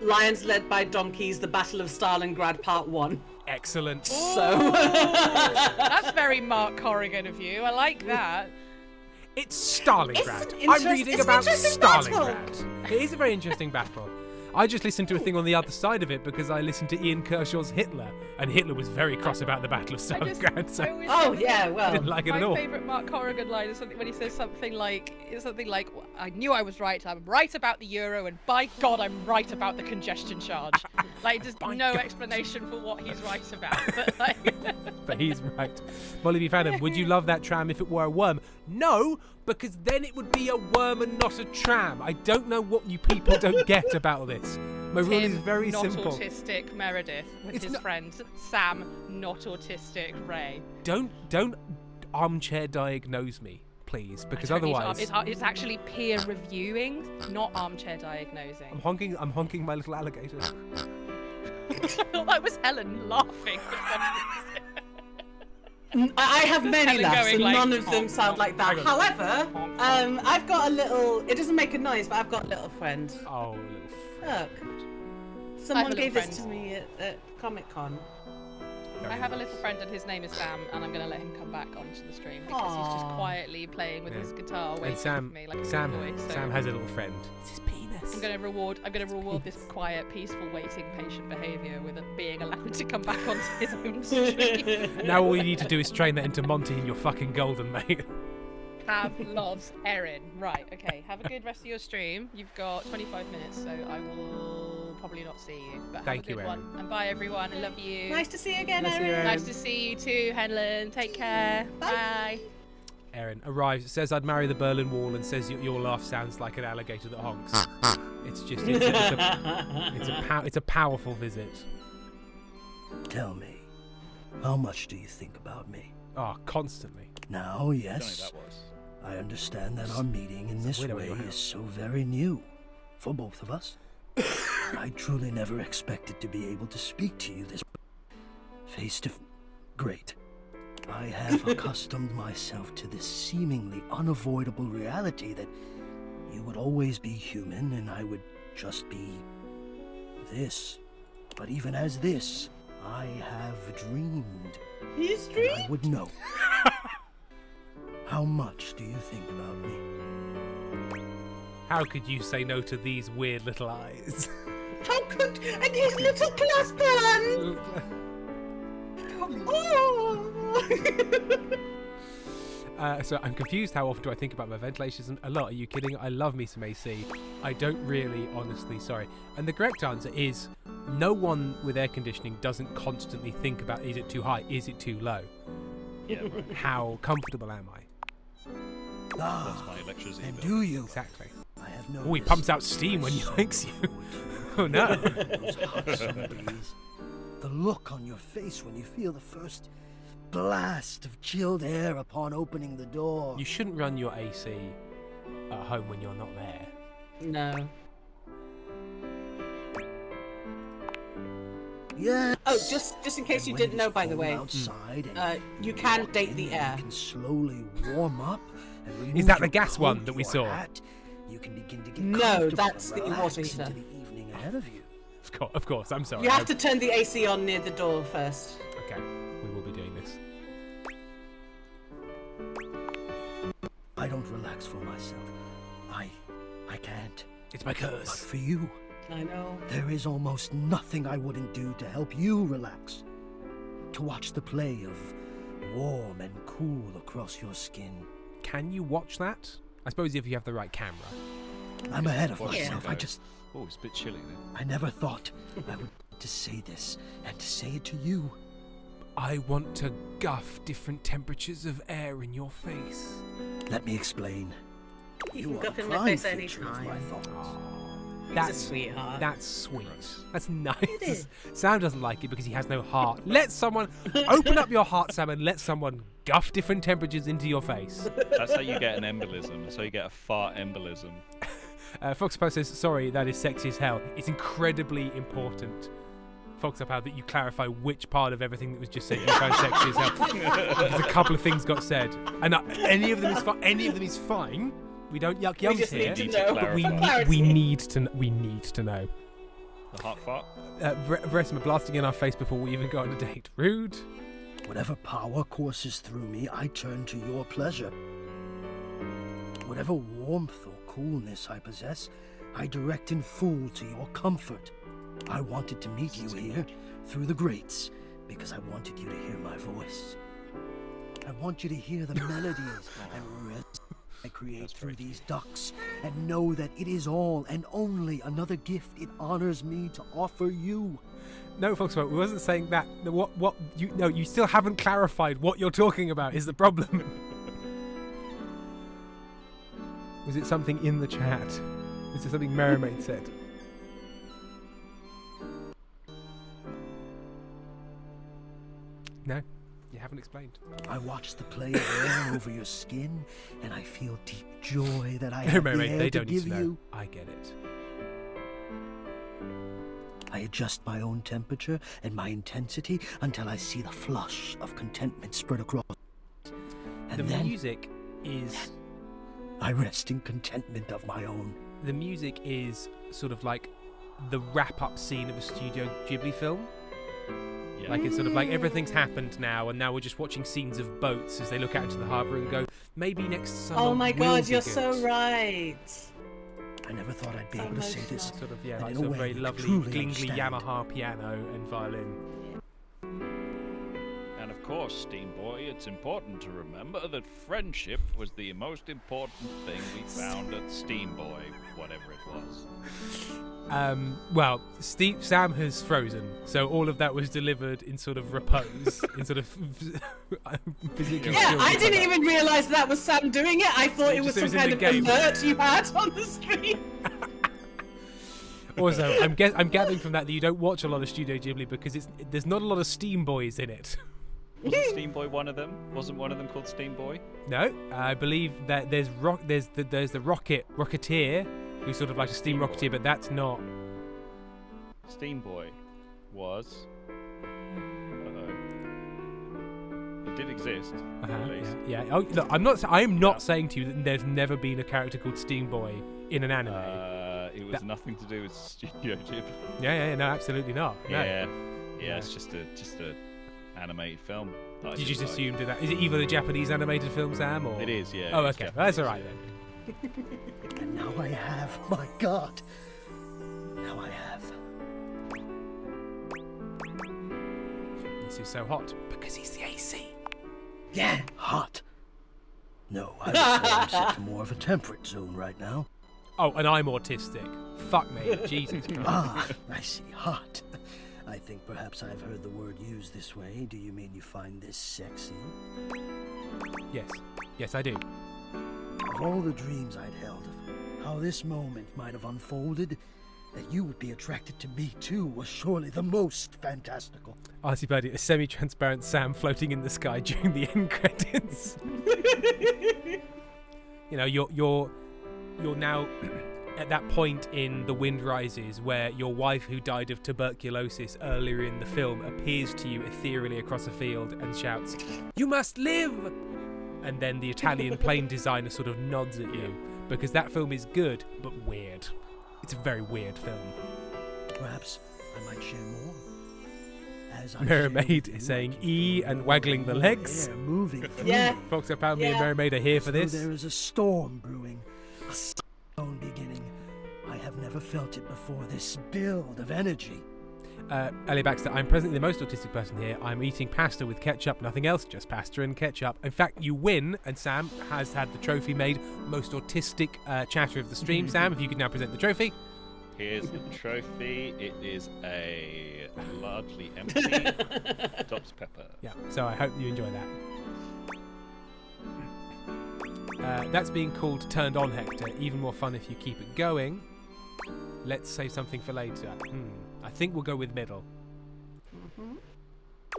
[SPEAKER 4] Lions Led by Donkeys, The Battle of Stalingrad Part 1.
[SPEAKER 1] Excellent.
[SPEAKER 4] So
[SPEAKER 15] That's very Mark Corrigan of you. I like that.
[SPEAKER 1] It's Stalingrad.
[SPEAKER 4] It's
[SPEAKER 1] I'm reading
[SPEAKER 4] it's an
[SPEAKER 1] about
[SPEAKER 4] interesting battle.
[SPEAKER 1] Stalingrad. It is a very interesting battle. I just listened to a thing on the other side of it because I listened to Ian Kershaw's Hitler, and Hitler was very cross about the Battle of Stalingrad. So
[SPEAKER 4] Oh yeah, well,
[SPEAKER 1] I didn't like it
[SPEAKER 15] My
[SPEAKER 1] at all.
[SPEAKER 15] favourite Mark Corrigan line is something when he says something like, "I knew I was right. I'm right about the euro, and by God, I'm right about the congestion charge." Like, there's no explanation for what he's right about. But like,
[SPEAKER 1] But he's right. Molly B. Phantom, would you love that tram if it were a worm? No, because then it would be a worm and not a tram. I don't know what you people don't get about this. My rule is
[SPEAKER 15] Tim,
[SPEAKER 1] very
[SPEAKER 15] not
[SPEAKER 1] simple.
[SPEAKER 15] autistic Meredith with
[SPEAKER 1] It's
[SPEAKER 15] his
[SPEAKER 1] not-
[SPEAKER 15] friend Sam, not autistic Ray.
[SPEAKER 1] Don't armchair diagnose me, please, because
[SPEAKER 15] I don't need to-
[SPEAKER 1] otherwise
[SPEAKER 15] it's actually peer reviewing, not armchair diagnosing.
[SPEAKER 1] I'm honking my little alligator.
[SPEAKER 15] I thought that was Helen laughing for some reason.
[SPEAKER 4] I have many
[SPEAKER 15] Helen
[SPEAKER 4] laughs,
[SPEAKER 15] going
[SPEAKER 4] and
[SPEAKER 15] like,
[SPEAKER 4] none of them
[SPEAKER 15] honk,
[SPEAKER 4] sound like that.
[SPEAKER 1] Hang on.
[SPEAKER 4] However, I've got a little. It doesn't make a noise, but I've got a little friend.
[SPEAKER 1] Oh, little
[SPEAKER 4] Look, someone
[SPEAKER 15] little
[SPEAKER 4] gave this to
[SPEAKER 15] friend.
[SPEAKER 4] me at Comic Con.
[SPEAKER 15] I have a little friend and his name is Sam, and I'm going to let him come back onto the stream because he's just
[SPEAKER 4] Aw.
[SPEAKER 15] quietly playing with his guitar, waiting
[SPEAKER 1] And Sam,
[SPEAKER 15] for me like a
[SPEAKER 1] Sam,
[SPEAKER 15] good boy. So
[SPEAKER 1] Sam has a little friend. It's his penis.
[SPEAKER 15] I'm going to reward this quiet, peaceful, waiting, patient behaviour with being allowed to come back onto his own stream.
[SPEAKER 1] Now all you need to do is train that into Monty and you're fucking golden, mate.
[SPEAKER 15] Have loves Erin. Right, okay. Have a good rest of your stream. You've got 25 minutes, so I will probably not see you. But
[SPEAKER 1] Thank
[SPEAKER 15] have a
[SPEAKER 1] you,
[SPEAKER 15] good
[SPEAKER 1] Erin.
[SPEAKER 15] one. And bye, everyone. I love you.
[SPEAKER 4] Nice to see you again,
[SPEAKER 1] Nice to see you,
[SPEAKER 4] Erin.
[SPEAKER 1] Erin.
[SPEAKER 15] Nice to see you too, Helen. Take care. Bye.
[SPEAKER 1] Erin arrives, says I'd marry the Berlin Wall, and says your laugh sounds like an alligator that honks. It's just it's a powerful visit.
[SPEAKER 16] Tell me, how much do you think about me?
[SPEAKER 1] Oh, constantly.
[SPEAKER 16] Now, yes, I understand that our meeting in this
[SPEAKER 1] widow
[SPEAKER 16] way
[SPEAKER 1] in your
[SPEAKER 16] is so very new for both of us. I truly never expected to be able to speak to you this face to great. I have accustomed myself to this seemingly unavoidable reality that you would always be human and I would just be this. But even as this, I have dreamed.
[SPEAKER 4] He's
[SPEAKER 16] and I would know. How much do you think about me?
[SPEAKER 1] How could you say no to these weird little eyes?
[SPEAKER 4] How could and his little clasp hands? Oh.
[SPEAKER 1] So I'm confused. How often do I think about my ventilation system? A lot. Are you kidding? I love me some AC. I don't really, honestly, sorry. And the correct answer is no one with air conditioning doesn't constantly think about, is it too high? Is it too low?
[SPEAKER 5] Yeah, right.
[SPEAKER 1] How comfortable am I?
[SPEAKER 5] That's my electricity
[SPEAKER 16] And
[SPEAKER 5] bill.
[SPEAKER 16] do you?
[SPEAKER 1] Exactly.
[SPEAKER 16] I have
[SPEAKER 1] Oh, he pumps out steam when he likes you. Oh no.
[SPEAKER 16] Those hot summer days. The look on your face when you feel the first blast of chilled air upon opening the door.
[SPEAKER 1] You shouldn't run your AC at home when you're not there.
[SPEAKER 4] No.
[SPEAKER 16] Yes.
[SPEAKER 4] Oh, just in case you didn't know, by the way,
[SPEAKER 16] outside
[SPEAKER 4] you can date the air.
[SPEAKER 16] You can slowly warm up and remove
[SPEAKER 1] Is that the
[SPEAKER 16] your
[SPEAKER 1] gas one
[SPEAKER 16] coat,
[SPEAKER 1] that we
[SPEAKER 16] your
[SPEAKER 1] saw?
[SPEAKER 16] hat. You can begin to get
[SPEAKER 4] No,
[SPEAKER 16] comfortable
[SPEAKER 4] that's
[SPEAKER 16] and
[SPEAKER 4] the
[SPEAKER 16] relax
[SPEAKER 4] water heater.
[SPEAKER 16] into the evening ahead of you.
[SPEAKER 1] Of course, I'm sorry.
[SPEAKER 4] You have to turn the AC on near the door first.
[SPEAKER 1] Okay, we will be doing this.
[SPEAKER 16] I don't relax for myself. I can't.
[SPEAKER 1] It's my curse.
[SPEAKER 16] But for you,
[SPEAKER 4] I know.
[SPEAKER 16] there is almost nothing I wouldn't do to help you relax. To watch the play of warm and cool across your skin.
[SPEAKER 1] Can you watch that? I suppose if you have the right camera.
[SPEAKER 16] I'm ahead of
[SPEAKER 5] Watch it
[SPEAKER 16] myself.
[SPEAKER 5] go.
[SPEAKER 16] I just...
[SPEAKER 5] Oh, it's a bit chilly then.
[SPEAKER 16] I never thought I would to say this and to say it to you.
[SPEAKER 1] I want to guff different temperatures of air in your face.
[SPEAKER 16] Let me explain.
[SPEAKER 4] You can
[SPEAKER 16] are
[SPEAKER 4] guff
[SPEAKER 16] a
[SPEAKER 4] in my
[SPEAKER 16] prime
[SPEAKER 4] face
[SPEAKER 16] feature of
[SPEAKER 4] anytime.
[SPEAKER 16] my thoughts.
[SPEAKER 4] He's a sweetheart.
[SPEAKER 1] That's sweet. That's nice.
[SPEAKER 4] It is.
[SPEAKER 1] Sam doesn't like it because he has no heart. Let someone open up your heart, Sam, and let someone guff different temperatures into your face.
[SPEAKER 5] That's how you get an embolism. That's how you get a fart embolism.
[SPEAKER 1] Fox Post says, sorry, that is sexy as hell. It's incredibly important, Fox Up, that you clarify which part of everything that was just said you found sexy as hell. Because a couple of things got said. And any of them is fine. Any of them is fine. We don't yuck yums
[SPEAKER 4] just
[SPEAKER 1] here.
[SPEAKER 4] need to know.
[SPEAKER 1] But we
[SPEAKER 4] Clarity.
[SPEAKER 1] need to know.
[SPEAKER 5] The hot fart?
[SPEAKER 1] Veresima blasting in our face before we even go on a date. Rude.
[SPEAKER 16] Whatever power courses through me, I turn to your pleasure. Whatever warmth or coolness I possess, I direct in full to your comfort. I wanted to meet you here through the grates because I wanted you to hear my voice. I want you to hear the melodies and rhythms I create through these ducts and know that it is all and only another gift it honors me to offer you.
[SPEAKER 1] No, Fox, we wasn't saying that. You still haven't clarified what you're talking about is the problem. Was it something in the chat? Is it something Mermaid said? No, you haven't explained.
[SPEAKER 16] I watch the play of air over your skin, and I feel deep joy that I
[SPEAKER 1] No,
[SPEAKER 16] have the
[SPEAKER 1] Mermaid,
[SPEAKER 16] air
[SPEAKER 1] they
[SPEAKER 16] to
[SPEAKER 1] don't need
[SPEAKER 16] give
[SPEAKER 1] to know.
[SPEAKER 16] you.
[SPEAKER 1] I get it.
[SPEAKER 16] I adjust my own temperature and my intensity until I see the flush of contentment spread across. And
[SPEAKER 1] The
[SPEAKER 16] then
[SPEAKER 1] music is...
[SPEAKER 16] I rest in contentment of my own.
[SPEAKER 1] The music is sort of like the wrap-up scene of a Studio Ghibli film.
[SPEAKER 5] Yeah.
[SPEAKER 1] Like it's sort of like everything's happened now, and now we're just watching scenes of boats as they look out into the harbour and go, maybe next summer.
[SPEAKER 4] Oh my
[SPEAKER 1] will
[SPEAKER 4] god,
[SPEAKER 1] be
[SPEAKER 4] you're
[SPEAKER 1] good."
[SPEAKER 4] so right.
[SPEAKER 16] I never thought I'd be able to say this.
[SPEAKER 1] Sort of, yeah,
[SPEAKER 16] and
[SPEAKER 1] like
[SPEAKER 16] in
[SPEAKER 1] sort
[SPEAKER 16] a
[SPEAKER 1] of
[SPEAKER 16] way
[SPEAKER 1] very
[SPEAKER 16] you
[SPEAKER 1] lovely,
[SPEAKER 16] truly
[SPEAKER 1] glingly
[SPEAKER 16] understand.
[SPEAKER 1] Yamaha piano and violin.
[SPEAKER 5] And of course, Steam Boy, it's important to remember that friendship was the most important thing we found at Steam Boy, whatever it was.
[SPEAKER 1] Well, Sam has frozen, so all of that was delivered in sort of repose, in sort of physically.
[SPEAKER 4] Yeah,
[SPEAKER 1] still
[SPEAKER 4] I didn't
[SPEAKER 1] repose.
[SPEAKER 4] even realise that was Sam doing it. I thought
[SPEAKER 1] It
[SPEAKER 4] it was
[SPEAKER 1] just-
[SPEAKER 4] some
[SPEAKER 1] it was in
[SPEAKER 4] kind of
[SPEAKER 1] the game.
[SPEAKER 4] alert you had on the screen.
[SPEAKER 1] Also, I'm gathering from that you don't watch a lot of Studio Ghibli because there's not a lot of Steam Boys in it.
[SPEAKER 5] Wasn't Steam Boy one of them? Wasn't one of them called Steam Boy?
[SPEAKER 1] No, I believe that there's the Rocketeer, who's sort of like a steam rocketeer, but that's not.
[SPEAKER 5] Steam Boy was. It did exist, at least.
[SPEAKER 1] Yeah. Oh, look, I am not saying to you that there's never been a character called Steam Boy in an anime.
[SPEAKER 5] It was nothing to do with Studio Ghibli.
[SPEAKER 1] Yeah, no, absolutely not. No.
[SPEAKER 5] Yeah, it's just a animated film. that I
[SPEAKER 1] Did you
[SPEAKER 5] did
[SPEAKER 1] just
[SPEAKER 5] like.
[SPEAKER 1] assume that is it even a Japanese animated film, Sam? Or
[SPEAKER 5] It is, yeah.
[SPEAKER 1] Oh,
[SPEAKER 5] it's
[SPEAKER 1] okay,
[SPEAKER 5] Japanese,
[SPEAKER 1] that's all right
[SPEAKER 5] yeah.
[SPEAKER 1] then.
[SPEAKER 16] And now I have, my God. Now I have.
[SPEAKER 1] This is so hot because he's the AC.
[SPEAKER 16] Yeah, hot. No, I would say I'm set to more of a temperate zone right now.
[SPEAKER 1] Oh, and I'm autistic. Fuck me. Jesus Christ.
[SPEAKER 16] Ah, I see. Hot. I think perhaps I've heard the word used this way. Do you mean you find this sexy?
[SPEAKER 1] Yes. Yes, I do.
[SPEAKER 16] Of all the dreams I'd held of how this moment might have unfolded, that you would be attracted to me too was surely the most fantastical.
[SPEAKER 1] Artie Birdie, a semi-transparent Sam floating in the sky during the end credits. You know, you're now at that point in The Wind Rises where your wife, who died of tuberculosis earlier in the film, appears to you ethereally across a field and shouts, "You must live!" And then the Italian plane designer sort of nods at you, because that film is good, but weird. It's a very weird film.
[SPEAKER 16] Perhaps I might share more. As I
[SPEAKER 1] Mermaid is saying E and waggling the legs.
[SPEAKER 16] Moving through
[SPEAKER 4] Yeah.
[SPEAKER 16] me.
[SPEAKER 1] Folks, apparently me and Mermaid are here for
[SPEAKER 16] So
[SPEAKER 1] this.
[SPEAKER 16] there is a storm brewing, a cyclone beginning. I have never felt it before, this build of energy.
[SPEAKER 1] Ellie Baxter, I'm presently the most autistic person here. I'm eating pasta with ketchup, nothing else, just pasta and ketchup. In fact, you win, and Sam has had the trophy made. Most autistic chatter of the stream. Sam, if you could now present the trophy.
[SPEAKER 5] Here's the trophy. It is a largely empty Dr. Pepper.
[SPEAKER 1] Yeah, so I hope you enjoy that. That's being called Turned On, Hector. Even more fun if you keep it going. Let's save something for later. I think we'll go with middle.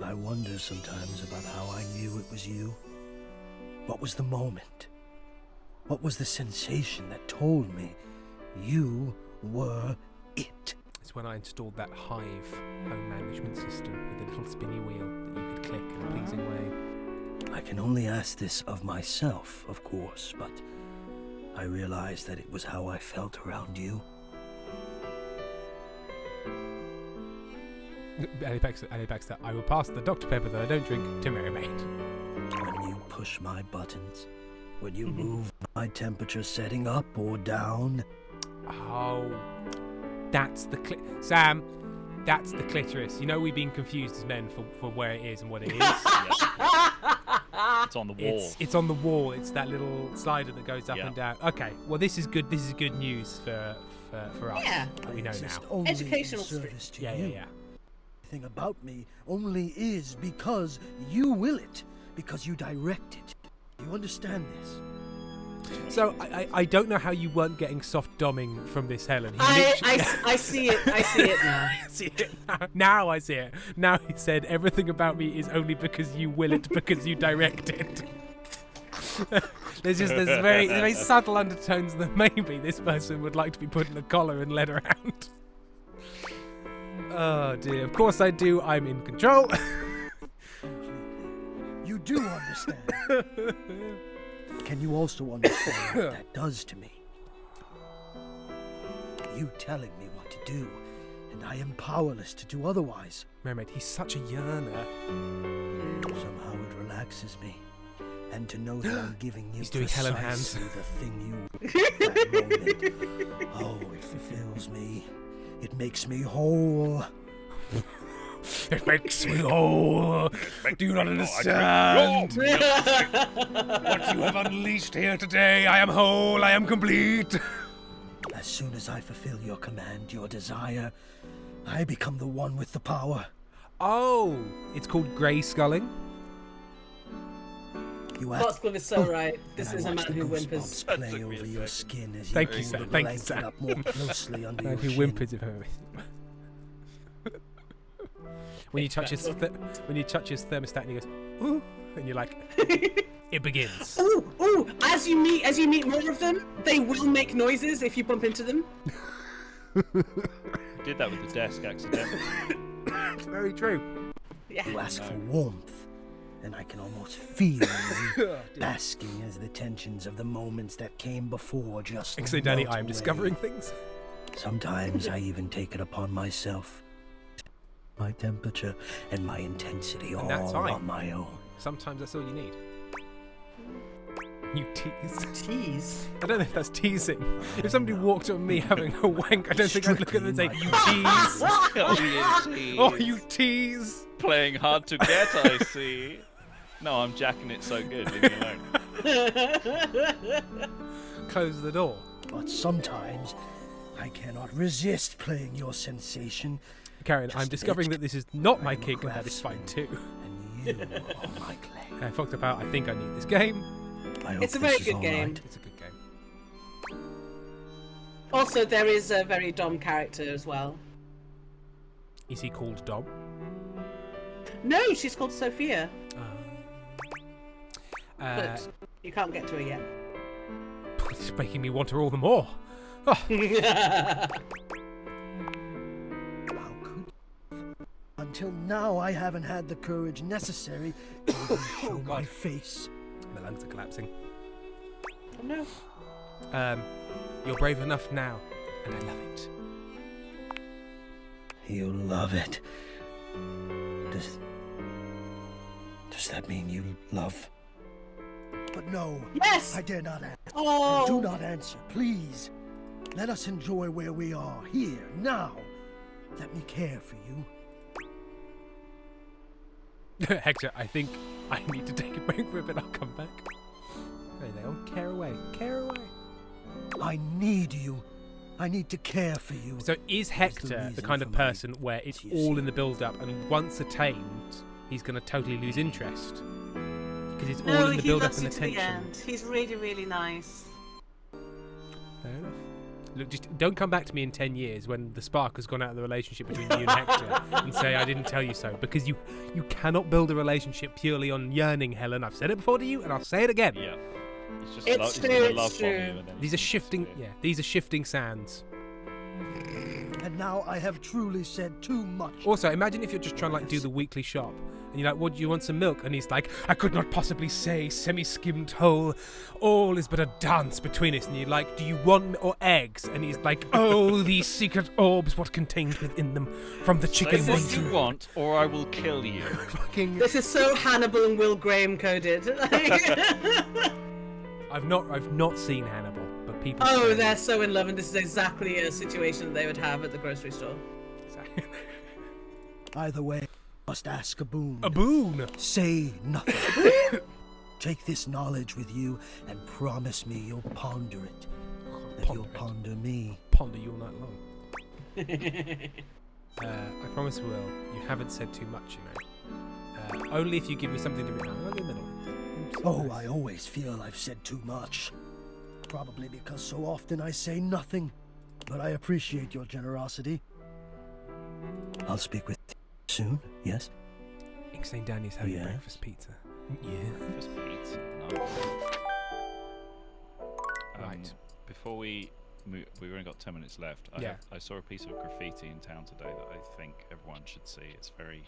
[SPEAKER 16] I wonder sometimes about how I knew it was you. What was the moment? What was the sensation that told me you were it?
[SPEAKER 1] It's when I installed that Hive home management system with a little spinny wheel that you could click in a pleasing way.
[SPEAKER 16] I can only ask this of myself, of course, but I realized that it was how I felt around you.
[SPEAKER 1] Ellie Baxter, I will pass the Dr. Pepper that I don't drink to Mermaid.
[SPEAKER 16] When you push my buttons, when you move my temperature setting up or down.
[SPEAKER 1] Oh, that's the Sam, that's the clitoris. You know we've been confused as men for where it is and what it is.
[SPEAKER 5] It's on the wall.
[SPEAKER 1] It's on the wall. It's that little slider that goes up and down. Okay, well this is good. This is good news for us.
[SPEAKER 4] Yeah.
[SPEAKER 1] We know now.
[SPEAKER 16] Only
[SPEAKER 4] Educational
[SPEAKER 16] in service to
[SPEAKER 1] Yeah.
[SPEAKER 16] Everything about me only is because you will it, because you direct it. You understand this?
[SPEAKER 1] So I don't know how you weren't getting soft doming from this Helen.
[SPEAKER 4] I see it. I see it now.
[SPEAKER 1] I see it now. Now I see it. Now he said everything about me is only because you will it, because you direct it. There's very subtle undertones that maybe this person would like to be put in a collar and led around. Oh dear. Of course I do. I'm in control.
[SPEAKER 16] You do understand. Can you also understand what that does to me? You telling me what to do, and I am powerless to do otherwise.
[SPEAKER 1] Mermaid, he's such a yearner.
[SPEAKER 16] Somehow it relaxes me. And to know that I'm giving you
[SPEAKER 1] He's doing Helen hands.
[SPEAKER 16] precisely the thing you that moment. Oh, it fulfills me. It makes me whole.
[SPEAKER 1] It makes me whole. Do you not understand? What you have unleashed here today, I am whole, I am complete.
[SPEAKER 16] As soon as I fulfill your command, your desire, I become the one with the power.
[SPEAKER 1] Oh, it's called grey sculling.
[SPEAKER 16] You
[SPEAKER 4] Foxglove is so right. This
[SPEAKER 16] and
[SPEAKER 4] is
[SPEAKER 16] I
[SPEAKER 4] a
[SPEAKER 16] watch
[SPEAKER 4] man
[SPEAKER 16] the
[SPEAKER 4] who whimpers.
[SPEAKER 16] goosebumps play over your skin as
[SPEAKER 1] Thank
[SPEAKER 16] you
[SPEAKER 1] you,
[SPEAKER 16] pull
[SPEAKER 1] Sam.
[SPEAKER 16] the
[SPEAKER 1] Thank you,
[SPEAKER 16] blanket
[SPEAKER 1] Sam.
[SPEAKER 16] up more closely under
[SPEAKER 1] Man
[SPEAKER 16] your
[SPEAKER 1] who
[SPEAKER 16] shin.
[SPEAKER 1] whimpers if when you touch his thermostat and he goes, ooh, and you're like, it begins.
[SPEAKER 4] Ooh! As you meet more of them, they will make noises if you bump into them.
[SPEAKER 5] Did that with the desk accidentally.
[SPEAKER 1] Very true.
[SPEAKER 4] Yeah.
[SPEAKER 16] You ask for warmth, and I can almost feel you basking as the tensions of the moments that came before just
[SPEAKER 1] Actually, Danny,
[SPEAKER 16] melt
[SPEAKER 1] I am
[SPEAKER 16] away.
[SPEAKER 1] discovering things.
[SPEAKER 16] Sometimes I even take it upon myself. My temperature and my intensity
[SPEAKER 1] And
[SPEAKER 16] all
[SPEAKER 1] that's fine.
[SPEAKER 16] on my own.
[SPEAKER 1] Sometimes that's all you need. You tease.
[SPEAKER 4] Tease?
[SPEAKER 1] I don't know if that's teasing. If somebody walked on me having a wank, I don't think I'd look at them and say, you tease.
[SPEAKER 5] Oh, you tease.
[SPEAKER 1] Oh, you tease.
[SPEAKER 5] Playing hard to get, I see. No, I'm jacking it so good. Leave me alone.
[SPEAKER 1] Close the door.
[SPEAKER 16] But sometimes I cannot resist playing your sensation.
[SPEAKER 1] Karen, I'm discovering that this is not my kink, and that is fine too.
[SPEAKER 16] And you are my clay.
[SPEAKER 1] Fox about, I think I need this game.
[SPEAKER 4] It's a very good game.
[SPEAKER 1] Right. It's a good game.
[SPEAKER 4] Also, there is a very Dom character as well.
[SPEAKER 1] Is he called Dom?
[SPEAKER 4] No, she's called Sophia.
[SPEAKER 1] But
[SPEAKER 4] you can't get to her yet.
[SPEAKER 1] It's making me want her all the more. Oh.
[SPEAKER 16] How could Until now, I haven't had the courage necessary to even show my face.
[SPEAKER 1] My lungs are collapsing.
[SPEAKER 4] No.
[SPEAKER 1] You're brave enough now, and I love it.
[SPEAKER 16] You love it. Does that mean you love? But no.
[SPEAKER 4] Yes!
[SPEAKER 16] I dare not answer.
[SPEAKER 4] Oh!
[SPEAKER 16] Do not answer, please. Let us enjoy where we are, here, now. Let me care for you.
[SPEAKER 1] Hector, I think I need to take a break for a bit. I'll come back. There they go. Care away. Care away.
[SPEAKER 16] I need you. I need to care for you.
[SPEAKER 1] So is Hector the kind of person where it's all in the build-up, and once attained, he's going to totally lose interest? Because it's all in the build-up and the tension.
[SPEAKER 4] End. He's really, really nice.
[SPEAKER 1] Fair enough. Look, just don't come back to me in 10 years when the spark has gone out of the relationship between you and Hector and say I didn't tell you so, because you cannot build a relationship purely on yearning, Helen. I've said it before to you, and I'll say it again.
[SPEAKER 5] Yeah. It's just
[SPEAKER 4] It's true,
[SPEAKER 5] gonna
[SPEAKER 4] it's
[SPEAKER 5] love bomb
[SPEAKER 4] true.
[SPEAKER 5] you and then
[SPEAKER 1] These are shifting. Yeah, these are shifting sands.
[SPEAKER 16] And now I have truly said too much.
[SPEAKER 1] Also, imagine if you're just trying to do the weekly shop, and you're like, "What do you want? Some milk?" And he's like, "I could not possibly say, semi-skimmed whole. All is but a dance between us." And you're like, "Do you want or eggs?" And he's like, "Oh, these secret orbs, what contained within them, from the chicken
[SPEAKER 5] Say what
[SPEAKER 1] wings."
[SPEAKER 5] you want, or I will kill you.
[SPEAKER 1] Fucking.
[SPEAKER 4] This is so Hannibal and Will Graham coded.
[SPEAKER 1] I've not seen Hannibal, but people.
[SPEAKER 4] Oh,
[SPEAKER 1] say-
[SPEAKER 4] they're so in love, and this is exactly a situation they would have at the grocery store.
[SPEAKER 16] Either way, must ask a boon.
[SPEAKER 1] A boon.
[SPEAKER 16] Say nothing. Take this knowledge with you and promise me you'll ponder it. That you'll ponder me.
[SPEAKER 1] Ponder you all night long. I promise, Will. You haven't said too much, you know. Only if you give me something to read. I'm in the middle.
[SPEAKER 16] Oh, I always feel I've said too much. Probably because so often I say nothing. But I appreciate your generosity. I'll speak with you soon, yes?
[SPEAKER 1] Ink St. Danny's having
[SPEAKER 16] Yes.
[SPEAKER 1] breakfast pizza. Yeah.
[SPEAKER 5] Breakfast pizza. Nice.
[SPEAKER 1] Right.
[SPEAKER 5] Before we move, we've only got 10 minutes left. I saw a piece of graffiti in town today that I think everyone should see. It's very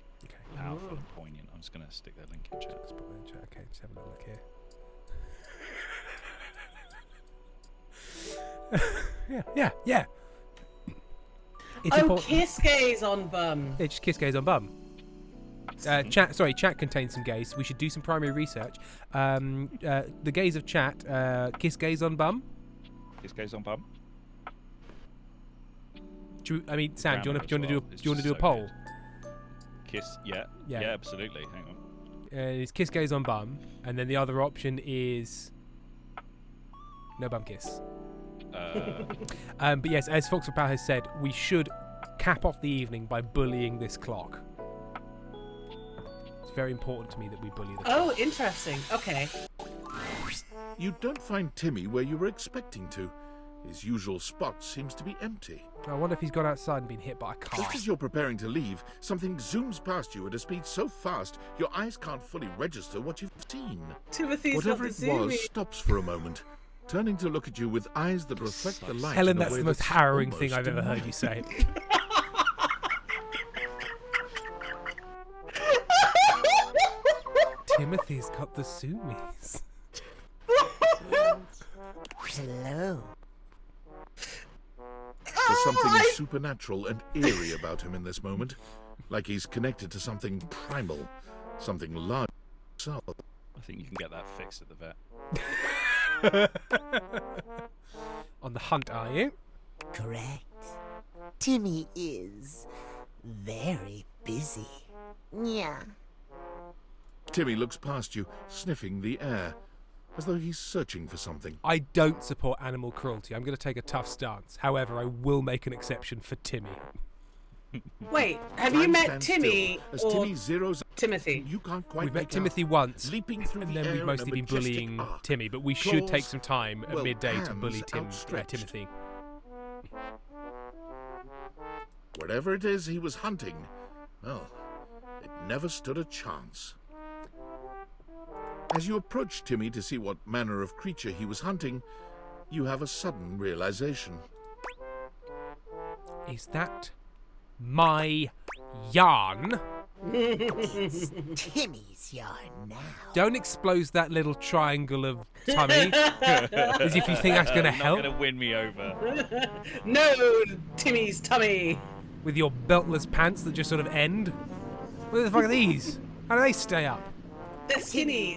[SPEAKER 5] powerful and poignant. I'm just going to stick that link in chat.
[SPEAKER 1] Let's put that in chat. Okay, just have a little look here. yeah. It's
[SPEAKER 4] Oh,
[SPEAKER 1] important.
[SPEAKER 4] kiss gaze on bum.
[SPEAKER 1] Yeah, just kiss gaze on bum. Chat contains some gaze. We should do some primary research. The gaze of chat. Kiss gaze on bum.
[SPEAKER 5] Kiss gaze on bum.
[SPEAKER 1] Sam, do you want to do a poll?
[SPEAKER 5] Kiss, yeah, absolutely. Hang on.
[SPEAKER 1] It's kiss gaze on bum, and then the other option is no bum kiss. But yes, as Fox Pal has said, we should cap off the evening by bullying this clock. It's very important to me that we bully the clock.
[SPEAKER 4] Oh, interesting. Okay.
[SPEAKER 7] You don't find Timmy where you were expecting to. His usual spot seems to be empty.
[SPEAKER 1] I wonder if he's gone outside and been hit by a car.
[SPEAKER 7] Just as you're preparing to leave, something zooms past you at a speed so fast your eyes can't fully register what you've seen.
[SPEAKER 4] Timothy's
[SPEAKER 7] Whatever
[SPEAKER 4] got
[SPEAKER 7] it
[SPEAKER 4] the
[SPEAKER 7] was
[SPEAKER 4] zoomy.
[SPEAKER 7] stops for a moment, turning to look at you with eyes that reflect the light.
[SPEAKER 1] Helen,
[SPEAKER 7] in a
[SPEAKER 1] that's
[SPEAKER 7] way
[SPEAKER 1] the most
[SPEAKER 7] that's
[SPEAKER 1] harrowing thing
[SPEAKER 7] almost
[SPEAKER 1] I've ever heard you say. Timothy's got the zoomies.
[SPEAKER 16] Hello.
[SPEAKER 7] There's something supernatural and eerie about him in this moment, like he's connected to something primal, something large himself.
[SPEAKER 5] I think you can get that fixed at the vet.
[SPEAKER 1] On the hunt, are you?
[SPEAKER 17] Correct. Timmy is very busy. Yeah.
[SPEAKER 7] Timmy looks past you, sniffing the air. as though he's searching for something.
[SPEAKER 1] I don't support animal cruelty. I'm going to take a tough stance. However, I will make an exception for Timmy.
[SPEAKER 4] Wait, have you met Timmy
[SPEAKER 7] As
[SPEAKER 4] or
[SPEAKER 7] Timmy zeroes
[SPEAKER 4] Timothy?
[SPEAKER 7] You can't quite
[SPEAKER 1] We've met
[SPEAKER 7] make
[SPEAKER 1] Timothy
[SPEAKER 7] out.
[SPEAKER 1] once,
[SPEAKER 7] Leaping through
[SPEAKER 1] and
[SPEAKER 7] the
[SPEAKER 1] then
[SPEAKER 7] air
[SPEAKER 1] we've
[SPEAKER 7] in a
[SPEAKER 1] mostly been
[SPEAKER 7] majestic
[SPEAKER 1] bullying
[SPEAKER 7] arc.
[SPEAKER 1] Timmy, but we should
[SPEAKER 7] Claws,
[SPEAKER 1] take some time at
[SPEAKER 7] well,
[SPEAKER 1] midday to
[SPEAKER 7] hands
[SPEAKER 1] bully
[SPEAKER 7] outstretched.
[SPEAKER 1] Timothy.
[SPEAKER 7] Whatever it is he was hunting, well, it never stood a chance. As you approach Timmy to see what manner of creature he was hunting, you have a sudden realization.
[SPEAKER 1] Is that my yarn?
[SPEAKER 17] It's Timmy's yarn now.
[SPEAKER 1] Don't explode that little triangle of tummy as if you think that's going to help.
[SPEAKER 5] Not going to win me over.
[SPEAKER 4] No, Timmy's tummy.
[SPEAKER 1] With your beltless pants that just sort of end. What the fuck are these? How do they stay up?
[SPEAKER 4] The skinny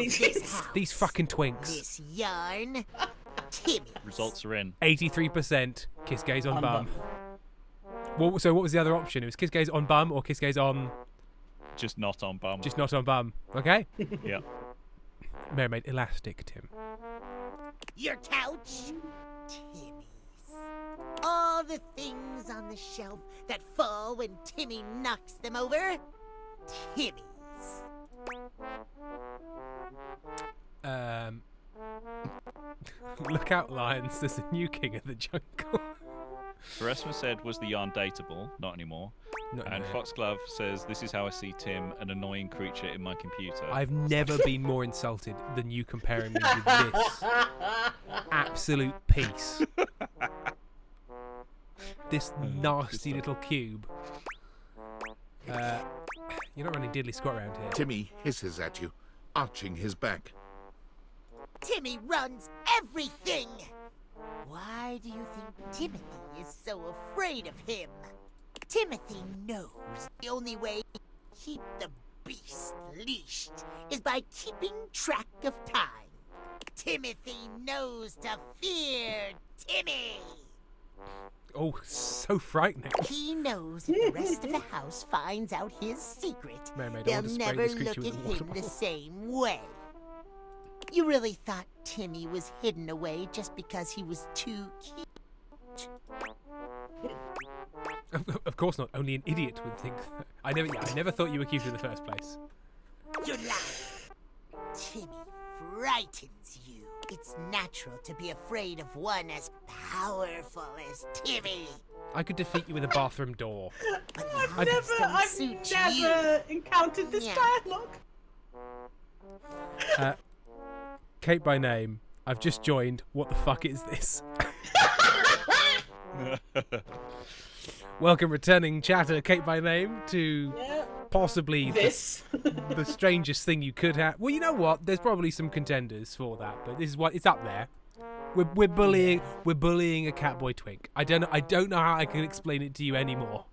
[SPEAKER 4] jeans.
[SPEAKER 1] These fucking twinks.
[SPEAKER 17] This yarn, Timmy.
[SPEAKER 5] Results are in.
[SPEAKER 1] 83% kiss gaze on bum. So what was the other option? It was kiss gaze on bum or kiss gaze on...
[SPEAKER 5] Just not on bum.
[SPEAKER 1] Just not on bum. Okay?
[SPEAKER 5] Yeah.
[SPEAKER 1] Mermaid elastic, Tim.
[SPEAKER 17] Your couch, Timmy's. All the things on the shelf that fall when Timmy knocks them over, Timmy's.
[SPEAKER 1] Look out, lions. There's a new king of the jungle.
[SPEAKER 5] Veresma said, was the yarn dateable? Not anymore. And Foxglove says, this is how I see Tim, an annoying creature in my computer.
[SPEAKER 1] I've never been more insulted than you comparing me with this absolute piece. This nasty little cube. You're not running diddly squat around here.
[SPEAKER 7] Timmy hisses at you, arching his back.
[SPEAKER 17] Timmy runs everything! Why do you think Timothy is so afraid of him? Timothy knows the only way to keep the beast leashed is by keeping track of time. Timothy knows to fear Timmy!
[SPEAKER 1] Oh, so frightening.
[SPEAKER 17] He knows if the rest of the house finds out his secret,
[SPEAKER 1] Mermaid, I
[SPEAKER 17] they'll
[SPEAKER 1] want to spray
[SPEAKER 17] never
[SPEAKER 1] this
[SPEAKER 17] look
[SPEAKER 1] creature
[SPEAKER 17] at
[SPEAKER 1] with a water
[SPEAKER 17] him the
[SPEAKER 1] bottle.
[SPEAKER 17] same way. You really thought Timmy was hidden away just because he was too cute?
[SPEAKER 1] Of course not. Only an idiot would think that. I never thought you were cute in the first place.
[SPEAKER 17] You're lying. Timmy frightens you. It's natural to be afraid of one as powerful as Timmy.
[SPEAKER 1] I could defeat you with a bathroom door.
[SPEAKER 4] I've never encountered this dialogue.
[SPEAKER 1] Kate by name, I've just joined. What the fuck is this? Welcome, returning chatter, Kate by name, to possibly the strangest thing you could have. Well, you know what? There's probably some contenders for that, but this is what it's up there. We're bullying a Catboy twink. I don't know how I can explain it to you anymore.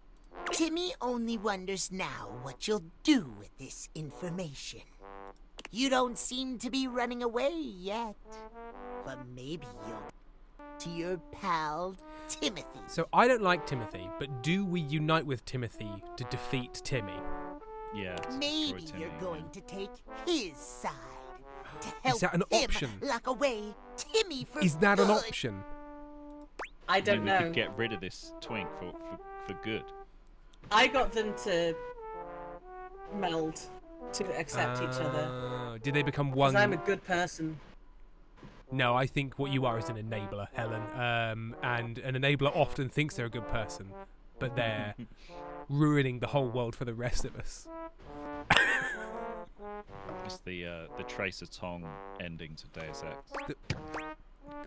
[SPEAKER 17] Timmy only wonders now what you'll do with this information. You don't seem to be running away yet, but maybe you'll to your pal Timothy.
[SPEAKER 1] So I don't like Timothy, but do we unite with Timothy to defeat Timmy?
[SPEAKER 5] Yeah.
[SPEAKER 17] Maybe you're going to take his side to help
[SPEAKER 1] Is that an
[SPEAKER 17] him
[SPEAKER 1] option?
[SPEAKER 17] lock away Timmy for
[SPEAKER 1] Is that an
[SPEAKER 17] good.
[SPEAKER 1] option?
[SPEAKER 4] I don't
[SPEAKER 5] We
[SPEAKER 4] know.
[SPEAKER 5] could get rid of this twink for good.
[SPEAKER 4] I got them to meld to accept each other.
[SPEAKER 1] Did they become
[SPEAKER 4] 'Cause
[SPEAKER 1] one?
[SPEAKER 4] I'm a good person.
[SPEAKER 1] No, I think what you are is an enabler, Helen. And an enabler often thinks they're a good person, but they're ruining the whole world for the rest of us.
[SPEAKER 5] It's the Tracer Tong ending to Deus Ex.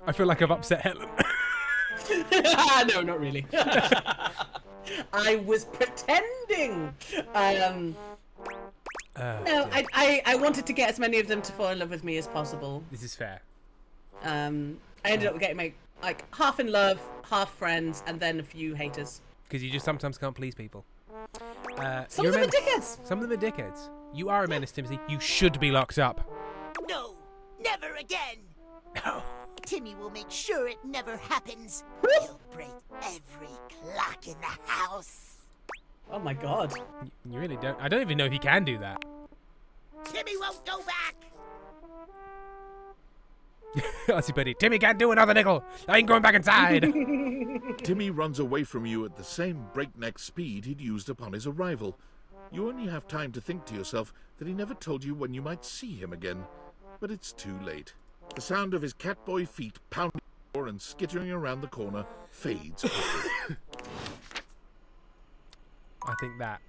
[SPEAKER 1] I feel like I've upset Helen.
[SPEAKER 4] No, not really. I was pretending. No, I wanted to get as many of them to fall in love with me as possible.
[SPEAKER 1] This is fair.
[SPEAKER 4] I ended up getting like half in love, half friends, and then a few haters.
[SPEAKER 1] Because you just sometimes can't please people.
[SPEAKER 4] Some of them are dickheads.
[SPEAKER 1] Some of them are dickheads. You are a menace, Timothy. You should be locked up.
[SPEAKER 17] No, never again.
[SPEAKER 1] No.
[SPEAKER 17] Timmy will make sure it never happens. He'll break every clock in the house.
[SPEAKER 4] Oh my god.
[SPEAKER 1] You really don't. I don't even know if he can do that.
[SPEAKER 17] Timmy won't go back.
[SPEAKER 1] I see Betty. Timmy can't do another nickel. I ain't going back inside.
[SPEAKER 7] Timmy runs away from you at the same breakneck speed he'd used upon his arrival. You only have time to think to yourself that he never told you when you might see him again. But it's too late. The sound of his catboy feet pounding the door and skittering around the corner fades quickly.
[SPEAKER 1] I think that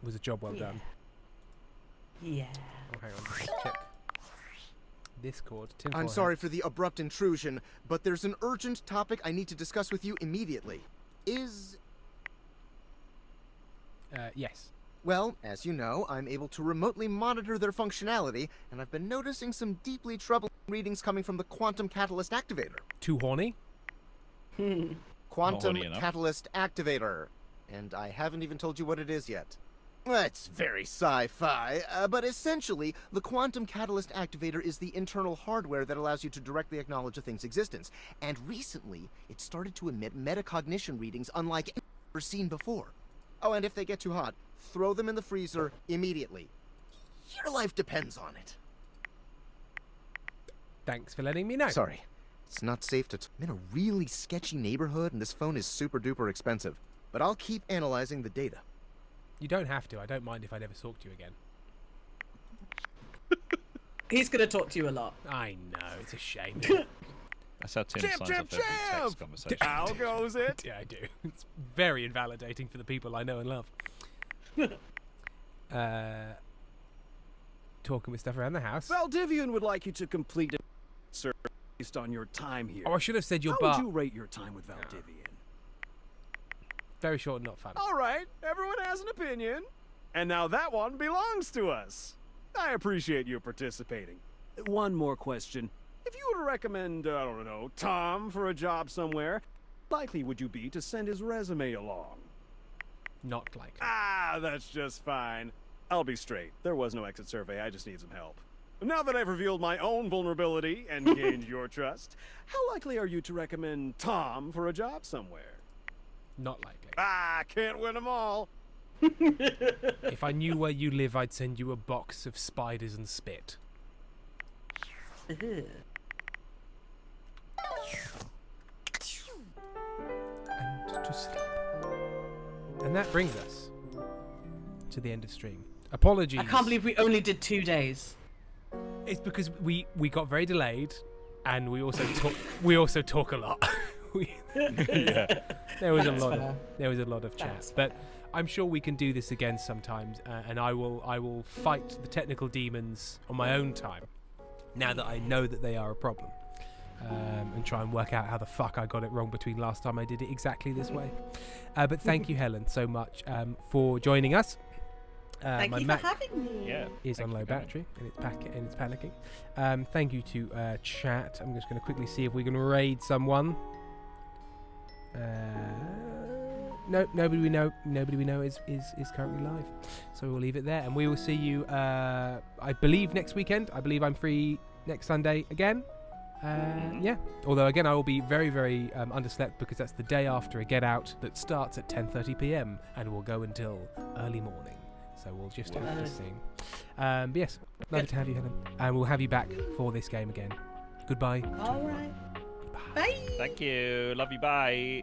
[SPEAKER 1] was a job well done.
[SPEAKER 4] Yeah.
[SPEAKER 1] Oh, hang on. Let's check. Discord.
[SPEAKER 18] I'm sorry for the abrupt intrusion, but there's an urgent topic I need to discuss with you immediately.
[SPEAKER 1] Yes.
[SPEAKER 18] Well, as you know, I'm able to remotely monitor their functionality, and I've been noticing some deeply troubling readings coming from the Quantum Catalyst Activator.
[SPEAKER 1] Too horny?
[SPEAKER 18] Quantum Catalyst Activator. And I haven't even told you what it is yet. It's very sci-fi, but essentially, the Quantum Catalyst Activator is the internal hardware that allows you to directly acknowledge a thing's existence. And recently, it started to emit metacognition readings unlike any ever seen before. Oh, and if they get too hot, throw them in the freezer immediately. Your life depends on it.
[SPEAKER 1] Thanks for letting me know.
[SPEAKER 18] Sorry. It's not safe to... I'm in a really sketchy neighborhood, and this phone is super duper expensive. But I'll keep analyzing the data.
[SPEAKER 1] You don't have to. I don't mind if I never talk to you again.
[SPEAKER 4] He's going to talk to you a lot.
[SPEAKER 1] I know. It's a shame.
[SPEAKER 5] That's how Tim signs off every text conversation.
[SPEAKER 14] How goes it?
[SPEAKER 1] Yeah, I do. It's very invalidating for the people I know and love. Talking with stuff around the house.
[SPEAKER 14] Valdivian would like you to complete a search based on your time here.
[SPEAKER 1] Oh, I should have said your
[SPEAKER 14] How
[SPEAKER 1] bar.
[SPEAKER 14] would you rate your time with Valdivian?
[SPEAKER 1] Very short and not fun.
[SPEAKER 14] All right, everyone has an opinion. And now that one belongs to us. I appreciate you participating. One more question. If you were to recommend, I don't know, Tom for a job somewhere, likely would you be to send his resume along?
[SPEAKER 1] Not likely.
[SPEAKER 14] Ah, that's just fine. I'll be straight. There was no exit survey. I just need some help. Now that I've revealed my own vulnerability and gained your trust, how likely are you to recommend Tom for a job somewhere?
[SPEAKER 1] Not likely.
[SPEAKER 14] Ah, can't win them all.
[SPEAKER 1] If I knew where you live, I'd send you a box of spiders and spit. And to sleep. And that brings us to the end of stream. Apologies.
[SPEAKER 4] I can't believe we only did 2 days.
[SPEAKER 1] It's because we got very delayed, and we also talk a lot.
[SPEAKER 5] Yeah.
[SPEAKER 1] There was a lot of chat, but I'm sure we can do this again sometimes, and I will fight the technical demons on my own time. Now that I know that they are a problem, and try and work out how the fuck I got it wrong between last time I did it exactly this way. But thank you, Helen, so much for joining us.
[SPEAKER 4] Thank
[SPEAKER 1] my
[SPEAKER 4] you
[SPEAKER 1] Mac
[SPEAKER 4] for having me.
[SPEAKER 5] Yeah,
[SPEAKER 1] is on low battery and it's panicking. Thank you to chat. I'm just going to quickly see if we can raid someone. No, nobody we know is currently live, so we'll leave it there, and we will see you. I believe next weekend. I believe I'm free next Sunday again. Yeah. Although again, I will be very, very underslept because that's the day after a Get Out that starts at 10:30 p.m. and will go until early morning. So we'll just have to sing. But yes, lovely to have you, Helen, and we'll have you back for this game again. Goodbye.
[SPEAKER 4] All right. Bye.
[SPEAKER 5] Thank you. Love you. Bye.